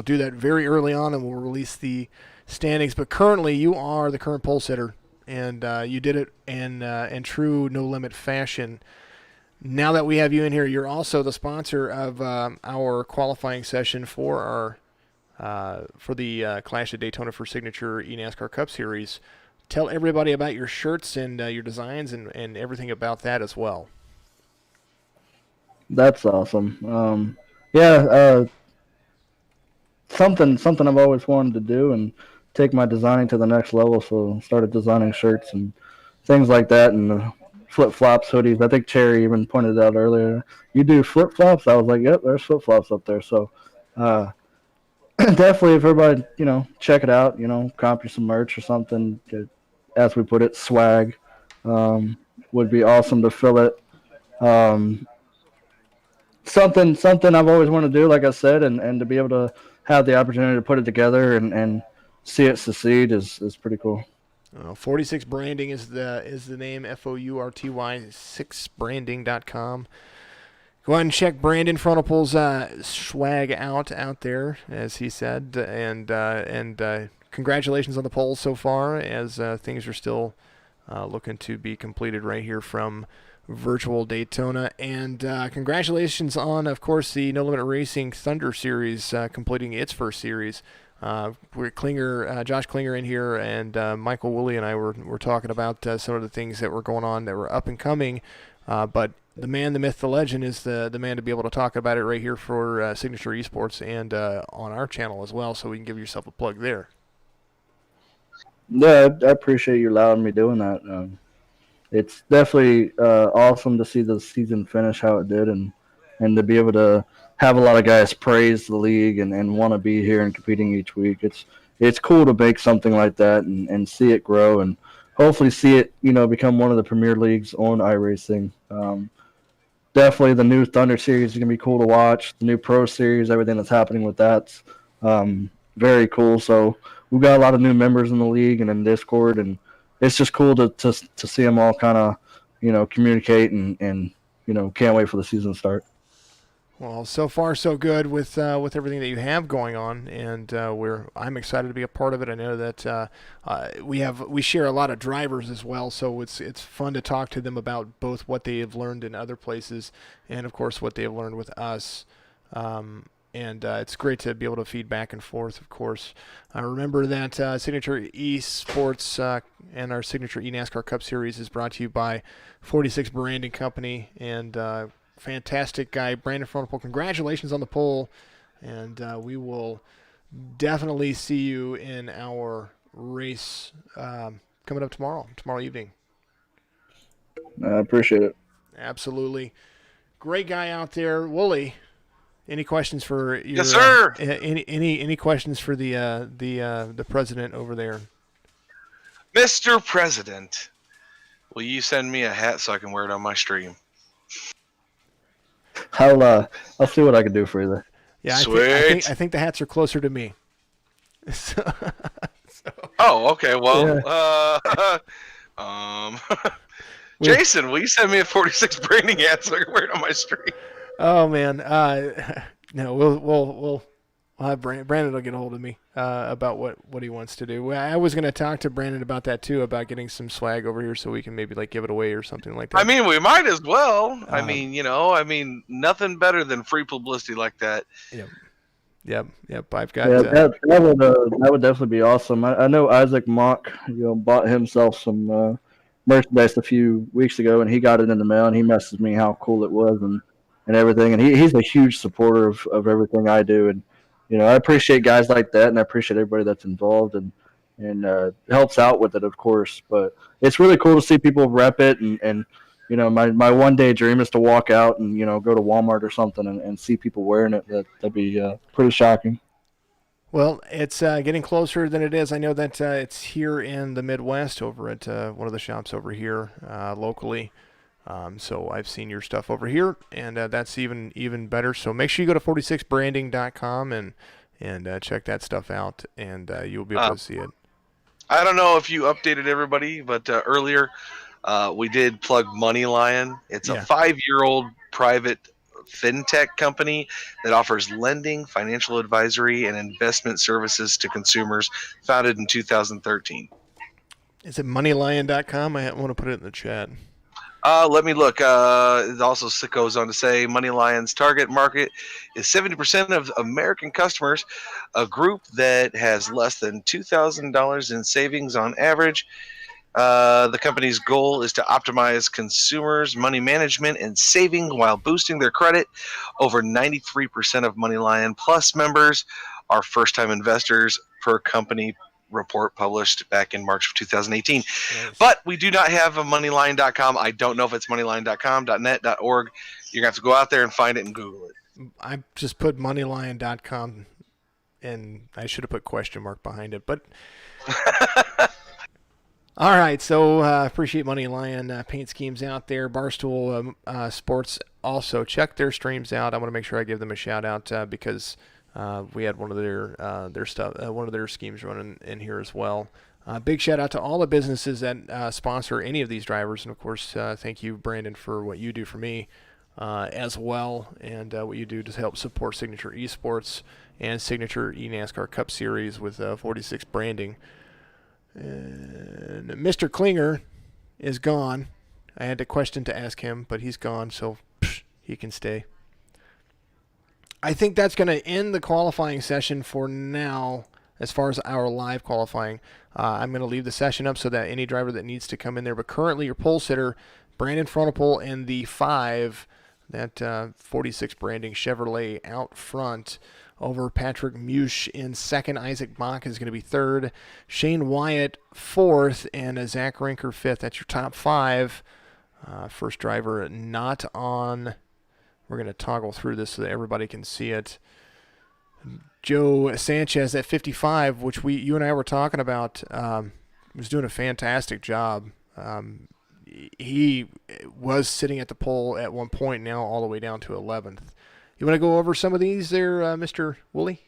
do that very early on, and we'll release the standings. But currently, you are the current pole sitter, and you did it in true no limit fashion. Now that we have you in here, you're also the sponsor of our qualifying session for the Clash at Daytona for Signature ENASCAR Cup Series. Tell everybody about your shirts and your designs and everything about that as well. That's awesome. Something I've always wanted to do and take my designing to the next level. So started designing shirts and things like that, and flip-flops, hoodies. I think Cherry even pointed out earlier, you do flip-flops? I was like, yep, there's flip-flops up there. So definitely, if everybody, check it out, comp you some merch or something, as we put it, swag, would be awesome to fill it. Something I've always wanted to do, like I said, and to be able to have the opportunity to put it together and see it succeed is pretty cool. 46 Branding is the name, Forty 6branding.com. Go ahead and check Brandon Fronopole's swag out there, as he said, and congratulations on the polls so far, as things are still looking to be completed right here from virtual Daytona. And congratulations on, of course, the No Limit Racing Thunder Series completing its first series. Josh Klinger in here, and Michael Woolley and I were talking about some of the things that were going on that were up and coming, but the man, the myth, the legend is the man to be able to talk about it right here for Signature Esports and on our channel as well, so we can give yourself a plug there. Yeah, I appreciate you allowing me doing that. It's definitely awesome to see the season finish how it did, and to be able to have a lot of guys praise the league and want to be here and competing each week. It's cool to make something like that and see it grow and hopefully see it, become one of the premier leagues on iRacing. Definitely the new Thunder Series is going to be cool to watch. The new Pro Series, everything that's happening with that's very cool. So we've got a lot of new members in the league and in Discord, and it's just cool to see them all kind of, communicate and can't wait for the season to start. Well, so far so good with everything that you have going on, and I'm excited to be a part of it. I know that we share a lot of drivers as well, so it's fun to talk to them about both what they have learned in other places, and of course what they have learned with us. And it's great to be able to feed back and forth. Of course, I remember that Signature Esports and our Signature ENASCAR Cup Series is brought to you by 46 Branding Company and. Fantastic guy, Brandon Frontapole. Congratulations on the pole, and we will definitely see you in our race coming up tomorrow evening. I appreciate it. Absolutely, great guy out there, Wooly. Any questions for your? Yes, sir. Any questions for the president over there? Mr. President, will you send me a hat so I can wear it on my stream? I'll see what I can do for you there. Yeah, Sweet. I think the hats are closer to me. Oh, okay. Well, Jason, will you send me a 46 Branding hat so I can wear it on my stream? Oh man, no, we'll have Brandon will get a hold of me about what he wants to do. I was going to talk to Brandon about that too, about getting some swag over here so we can maybe give it away or something like that. I mean, we might as well. Nothing better than free publicity like that. Yep. I've got. Yeah, that would definitely be awesome. I know Isaac Mock, bought himself some merchandise a few weeks ago, and he got it in the mail, and he messaged me how cool it was and everything. And he's a huge supporter of everything I do, and I appreciate guys like that, and I appreciate everybody that's involved and helps out with it, of course. But it's really cool to see people rep it, and my one day dream is to walk out and go to Walmart or something and see people wearing it. That'd be pretty shocking. Well, it's getting closer than it is. I know that it's here in the Midwest over at one of the shops over here locally. So I've seen your stuff over here, and that's even better. So make sure you go to 46branding.com and check that stuff out, and you'll be able to see it. I don't know if you updated everybody, but earlier we did plug Money Lion. It's a 5-year-old private fintech company that offers lending, financial advisory, and investment services to consumers, founded in 2013. Is it moneylion.com? I want to put it in the chat. Let me look. It also goes on to say Money Lion's target market is 70% of American customers, a group that has less than $2,000 in savings on average. The company's goal is to optimize consumers' money management and saving while boosting their credit. Over 93% of Money Lion Plus members are first-time investors per company report published back in March of 2018. Nice. But we do not have a moneyline.com. I don't know if it's moneyline.com, .net, .org. You're going to have to go out there and find it and Google it. I just put moneyline.com, and I should have put question mark behind it. But all right, so appreciate Moneyline paint schemes out there. Barstool Sports, also check their streams out. I want to make sure I give them a shout out because we had one of their stuff, one of their schemes running in here as well. Big shout out to all the businesses that sponsor any of these drivers, and of course, thank you, Brandon, for what you do for me as well, and what you do to help support Signature Esports and Signature ENASCAR Cup Series with 46 Branding. And Mr. Klinger is gone. I had a question to ask him, but he's gone, so he can stay. I think that's going to end the qualifying session for now as far as our live qualifying. I'm going to leave the session up so that any driver that needs to come in there, but currently your pole sitter, Brandon Frontapole in the 5, that 46 Branding Chevrolet out front over Patrick Musch in 2nd. Isaac Mock is going to be 3rd. Shane Wyatt 4th, and Zach Rinker 5th. That's your top 5. First driver not on We're going to toggle through this so that everybody can see it. Joe Sanchez at 55, which you and I were talking about, was doing a fantastic job. He was sitting at the pole at one point, now all the way down to 11th. You want to go over some of these there, Mr. Woolley?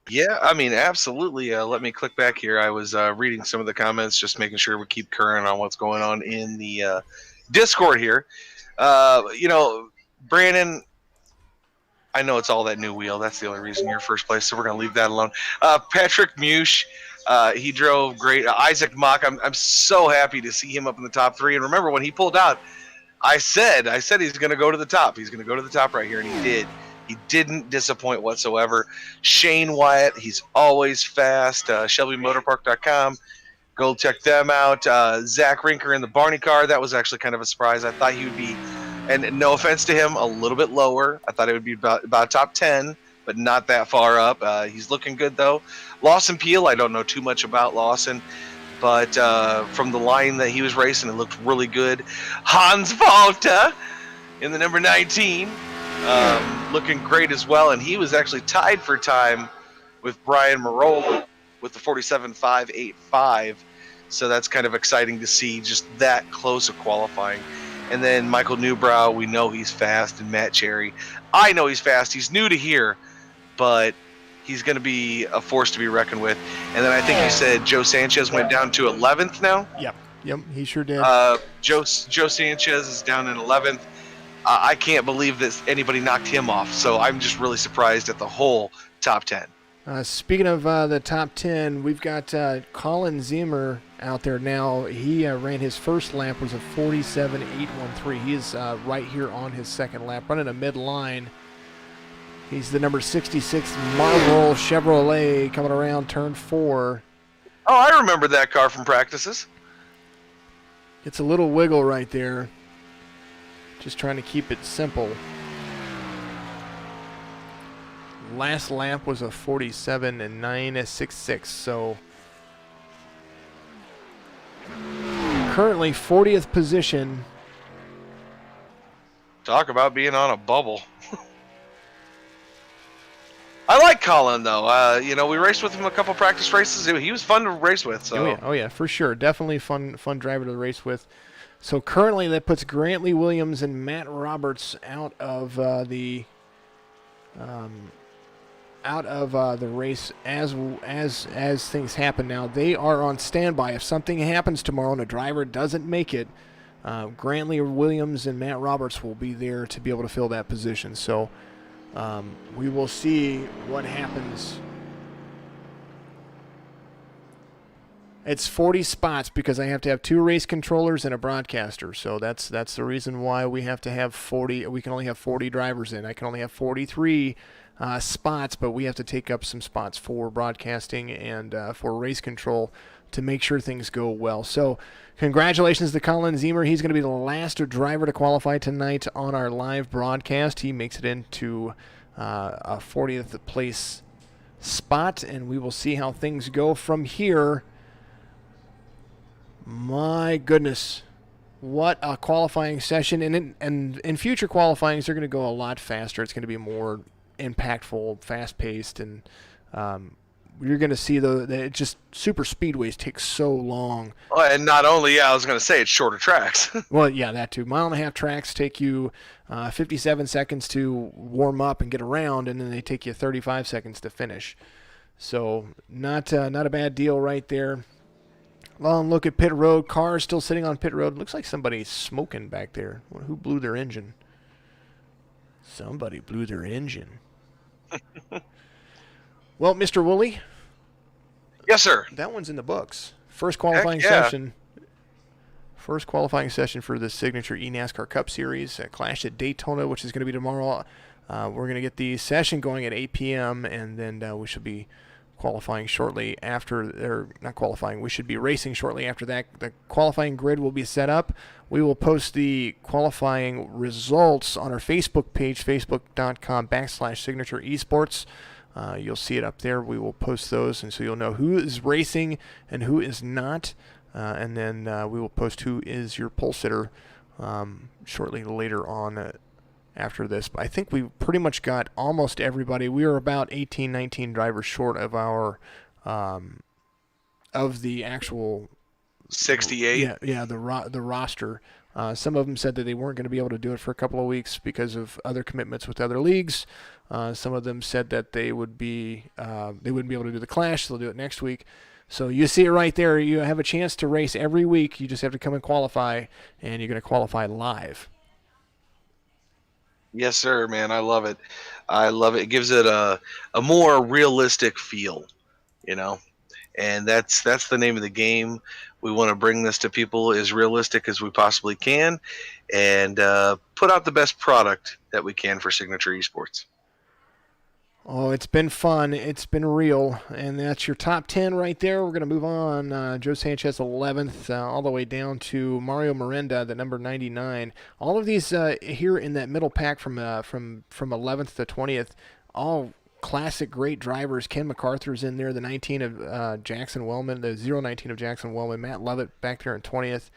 Yeah, I mean, absolutely. Let me click back here. I was reading some of the comments, just making sure we keep current on what's going on in the Discord here. Brandon, I know it's all that new wheel. That's the only reason you're first place, so we're going to leave that alone. Patrick Mush, he drove great. Isaac Mock, I'm so happy to see him up in the top 3. And remember, when he pulled out, I said he's going to go to the top. He's going to go to the top right here, and he did. He didn't disappoint whatsoever. Shane Wyatt, he's always fast. ShelbyMotorPark.com. Go check them out. Zach Rinker in the Barney car. That was actually kind of a surprise. I thought he would be, and no offense to him, a little bit lower. I thought it would be about top 10, but not that far up. He's looking good, though. Lawson Peel, I don't know too much about Lawson, but from the line that he was racing, it looked really good. Hans Volta in the number 19. Looking great as well, and he was actually tied for time with Brian Marola with the 47.585, so that's kind of exciting to see, just that close of qualifying. And then Michael Newbrow, we know he's fast, and Matt Cherry, I know he's fast. He's new to here, but he's going to be a force to be reckoned with. And then I think you said Joe Sanchez went down to 11th now? Yep, he sure did. Joe Sanchez is down in 11th. I can't believe that anybody knocked him off, so I'm just really surprised at the whole top 10. Speaking of the top 10, we've got Colin Zimmer out there now. He ran his first lap, was a 47.813. He is right here on his second lap, running a mid-line. He's the number 66 Marlboro Chevrolet coming around turn 4. Oh, I remember that car from practices. It's a little wiggle right there. Just trying to keep it simple. Last lap was a 47.966, so currently 40th position. Talk about being on a bubble. I like Colin, though. We raced with him a couple practice races. He was fun to race with. So. Oh yeah, for sure. Definitely fun driver to race with. So currently that puts Grantley Williams and Matt Roberts out of the race as things happen now. They are on standby. If something happens tomorrow and a driver doesn't make it, Grantley Williams and Matt Roberts will be there to be able to fill that position. So we will see what happens. It's 40 spots because I have to have 2 race controllers and a broadcaster. So that's the reason why we have to have 40. We can only have 40 drivers in. I can only have 43 spots, but we have to take up some spots for broadcasting and for race control to make sure things go well. So congratulations to Colin Zimmer. He's going to be the last driver to qualify tonight on our live broadcast. He makes it into a 40th place spot, and we will see how things go from here. My goodness, what a qualifying session. And in future qualifyings, they're going to go a lot faster. It's going to be more impactful, fast-paced, and you're going to see just super speedways take so long. Well, and not only, I was going to say it's shorter tracks. Well, yeah, that too. 1.5-mile tracks take you 57 seconds to warm up and get around, and then they take you 35 seconds to finish. So not a bad deal right there. Long look at pit road. Cars still sitting on pit road. Looks like somebody's smoking back there. Who blew their engine? Somebody blew their engine. Well, Mr. Woolley. Yes, sir. That one's in the books. First qualifying session for the Signature ENASCAR Cup Series. Clash at Daytona, which is going to be tomorrow. We're going to get the session going at 8 p.m., and then we should be qualifying shortly after, or not qualifying, we should be racing shortly after that. The qualifying grid will be set up. We will post the qualifying results on our Facebook page, facebook.com/Signature Esports. You'll see it up there. We will post those, and so you'll know who is racing and who is not. And then we will post who is your pole sitter shortly later on after this. But I think we pretty much got almost everybody. We were about 18, 19 drivers short of our of the actual 68. Yeah, the roster. Some of them said that they weren't going to be able to do it for a couple of weeks because of other commitments with other leagues. Some of them said that they wouldn't be able to do the Clash. So they'll do it next week. So you see it right there. You have a chance to race every week. You just have to come and qualify, and you're going to qualify live. Yes, sir, man. I love it. I love it. It gives it a more realistic feel, you know. And that's the name of the game. We want to bring this to people as realistic as we possibly can, and put out the best product that we can for Signature Esports. Oh, it's been fun. It's been real. And that's your top 10 right there. We're going to move on. Joe Sanchez, 11th, all the way down to Mario Miranda, the number 99. All of these here in that middle pack from 11th to 20th, all classic great drivers. Ken MacArthur's in there, the 19 of Jackson Wellman, the 019 of Jackson Wellman. Matt Lovett back there in 20th.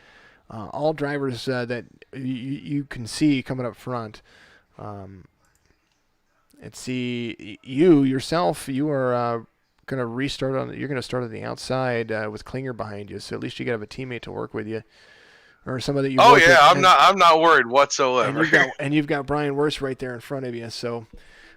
All drivers that you can see coming up front. Let's see, you yourself, you are going to restart you're going to start on the outside with Klinger behind you, so at least you have a teammate to work with you, or somebody that you. Oh yeah, I'm not worried whatsoever. And you've got Brian Wurst right there in front of you. So.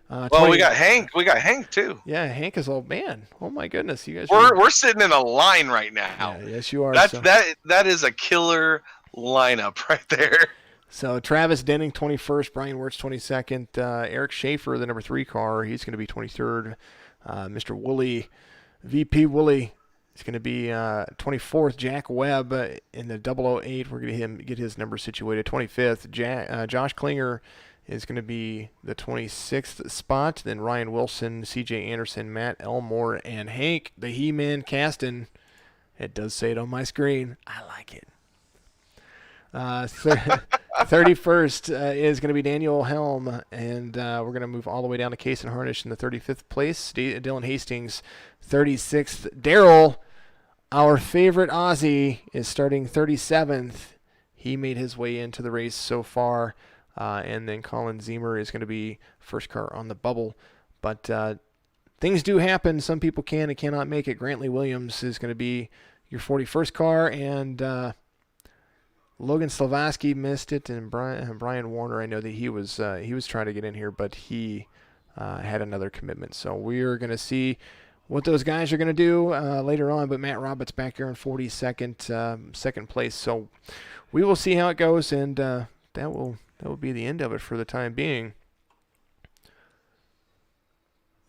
Well, we got Hank. We got Hank too. Yeah, Hank is old man. Oh my goodness, you guys. We're sitting in a line right now. Yeah, yes, you are. That is a killer lineup right there. So Travis Denning, 21st, Brian Wirtz, 22nd, Eric Schaefer, the number 3 car, he's going to be 23rd. Mr. Woolley, VP Woolley, is going to be 24th. Jack Webb in the 008, we're going to get his number situated. 25th, Josh Klinger is going to be the 26th spot. Then Ryan Wilson, CJ Anderson, Matt Elmore, and Hank, the He-Man Caston. It does say it on my screen. I like it. 31st is going to be Daniel Helm, and we're going to move all the way down to Case and Harnish in the 35th place. Dylan Hastings, 36th. Daryl, our favorite Aussie, is starting 37th. He made his way into the race so far, and then Colin Zemer is going to be first car on the bubble. But things do happen. Some people can and cannot make it. Grantley Williams is going to be your 41st car, and Logan Slavaski missed it, and Brian Warner, I know that he was trying to get in here, but he had another commitment. So we're going to see what those guys are going to do later on. But Matt Roberts back here in 42nd, second place. So we will see how it goes, and that will be the end of it for the time being.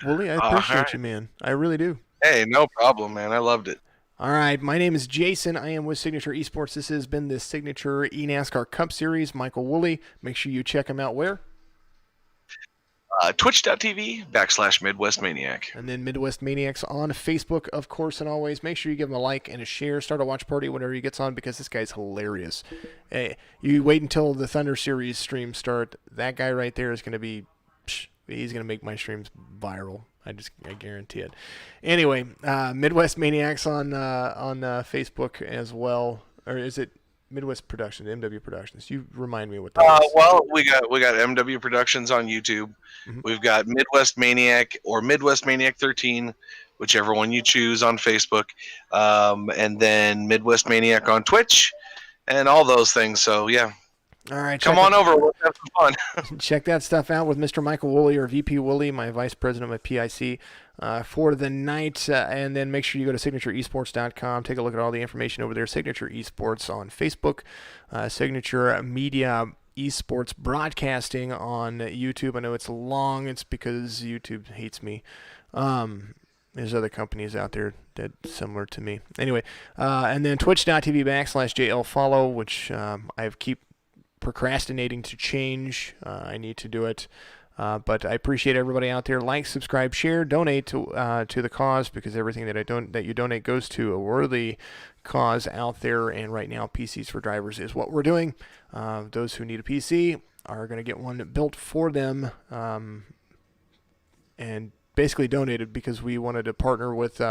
Wooly, I appreciate you, man. I really do. Hey, no problem, man. I loved it. All right, my name is Jason. I am with Signature Esports. This has been the Signature ENASCAR Cup Series. Michael Woolley. Make sure you check him out where? Twitch.tv/Midwest Maniac. And then Midwest Maniacs on Facebook, of course, and always. Make sure you give him a like and a share. Start a watch party whenever he gets on, because this guy's hilarious. Hey, you wait until the Thunder Series streams start. That guy right there is going to be, he's going to make my streams viral. I guarantee it. Anyway, Midwest Maniacs on Facebook as well, or is it Midwest Productions, MW Productions? You remind me what that is. Well, we got MW Productions on YouTube. Mm-hmm. We've got Midwest Maniac or Midwest Maniac 13, whichever one you choose, on Facebook, and then Midwest Maniac on Twitch, and all those things. So yeah. All right, come on over. Let's have some fun. Check that stuff out with Mr. Michael Woolley, or VP Woolley, my vice president of PIC, for the night. And then make sure you go to signatureesports.com. Take a look at all the information over there. Signature Esports on Facebook, Signature Media Esports Broadcasting on YouTube. I know it's long. It's because YouTube hates me. There's other companies out there that similar to me. Anyway, and then twitch.tv/JLfollow, which I keep procrastinating to change. I need to do it, but I appreciate everybody out there. Like, subscribe, share, donate to the cause, because everything that you donate goes to a worthy cause out there. And right now, PCs for drivers is what we're doing. Those who need a PC are going to get one built for them, and basically donated, because we wanted to partner with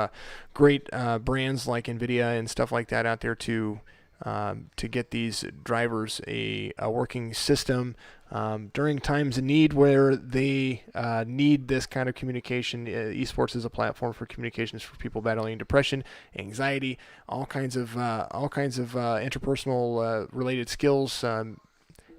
great brands like NVIDIA and stuff like that out there to to get these drivers a working system during times of need where they need this kind of communication. Esports is a platform for communications for people battling depression, anxiety, all kinds of interpersonal related skills.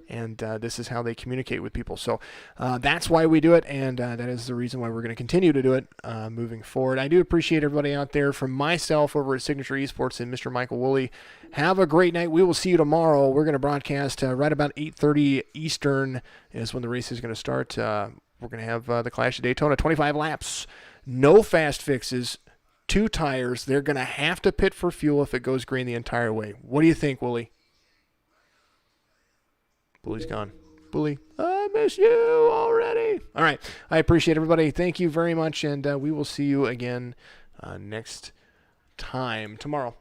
And this is how they communicate with people. So that's why we do it, and that is the reason why we're going to continue to do it moving forward. I do appreciate everybody out there. From myself over at Signature Esports and Mr. Michael Woolley, have a great night. We will see you tomorrow. We're going to broadcast right about 8:30 Eastern is when the race is going to start. We're going to have the Clash of Daytona, 25 laps, no fast fixes, 2 tires. They're going to have to pit for fuel if it goes green the entire way. What do you think, Woolley? Bully's gone. Bully, I miss you already. All right. I appreciate everybody. Thank you very much, and we will see you again next time tomorrow.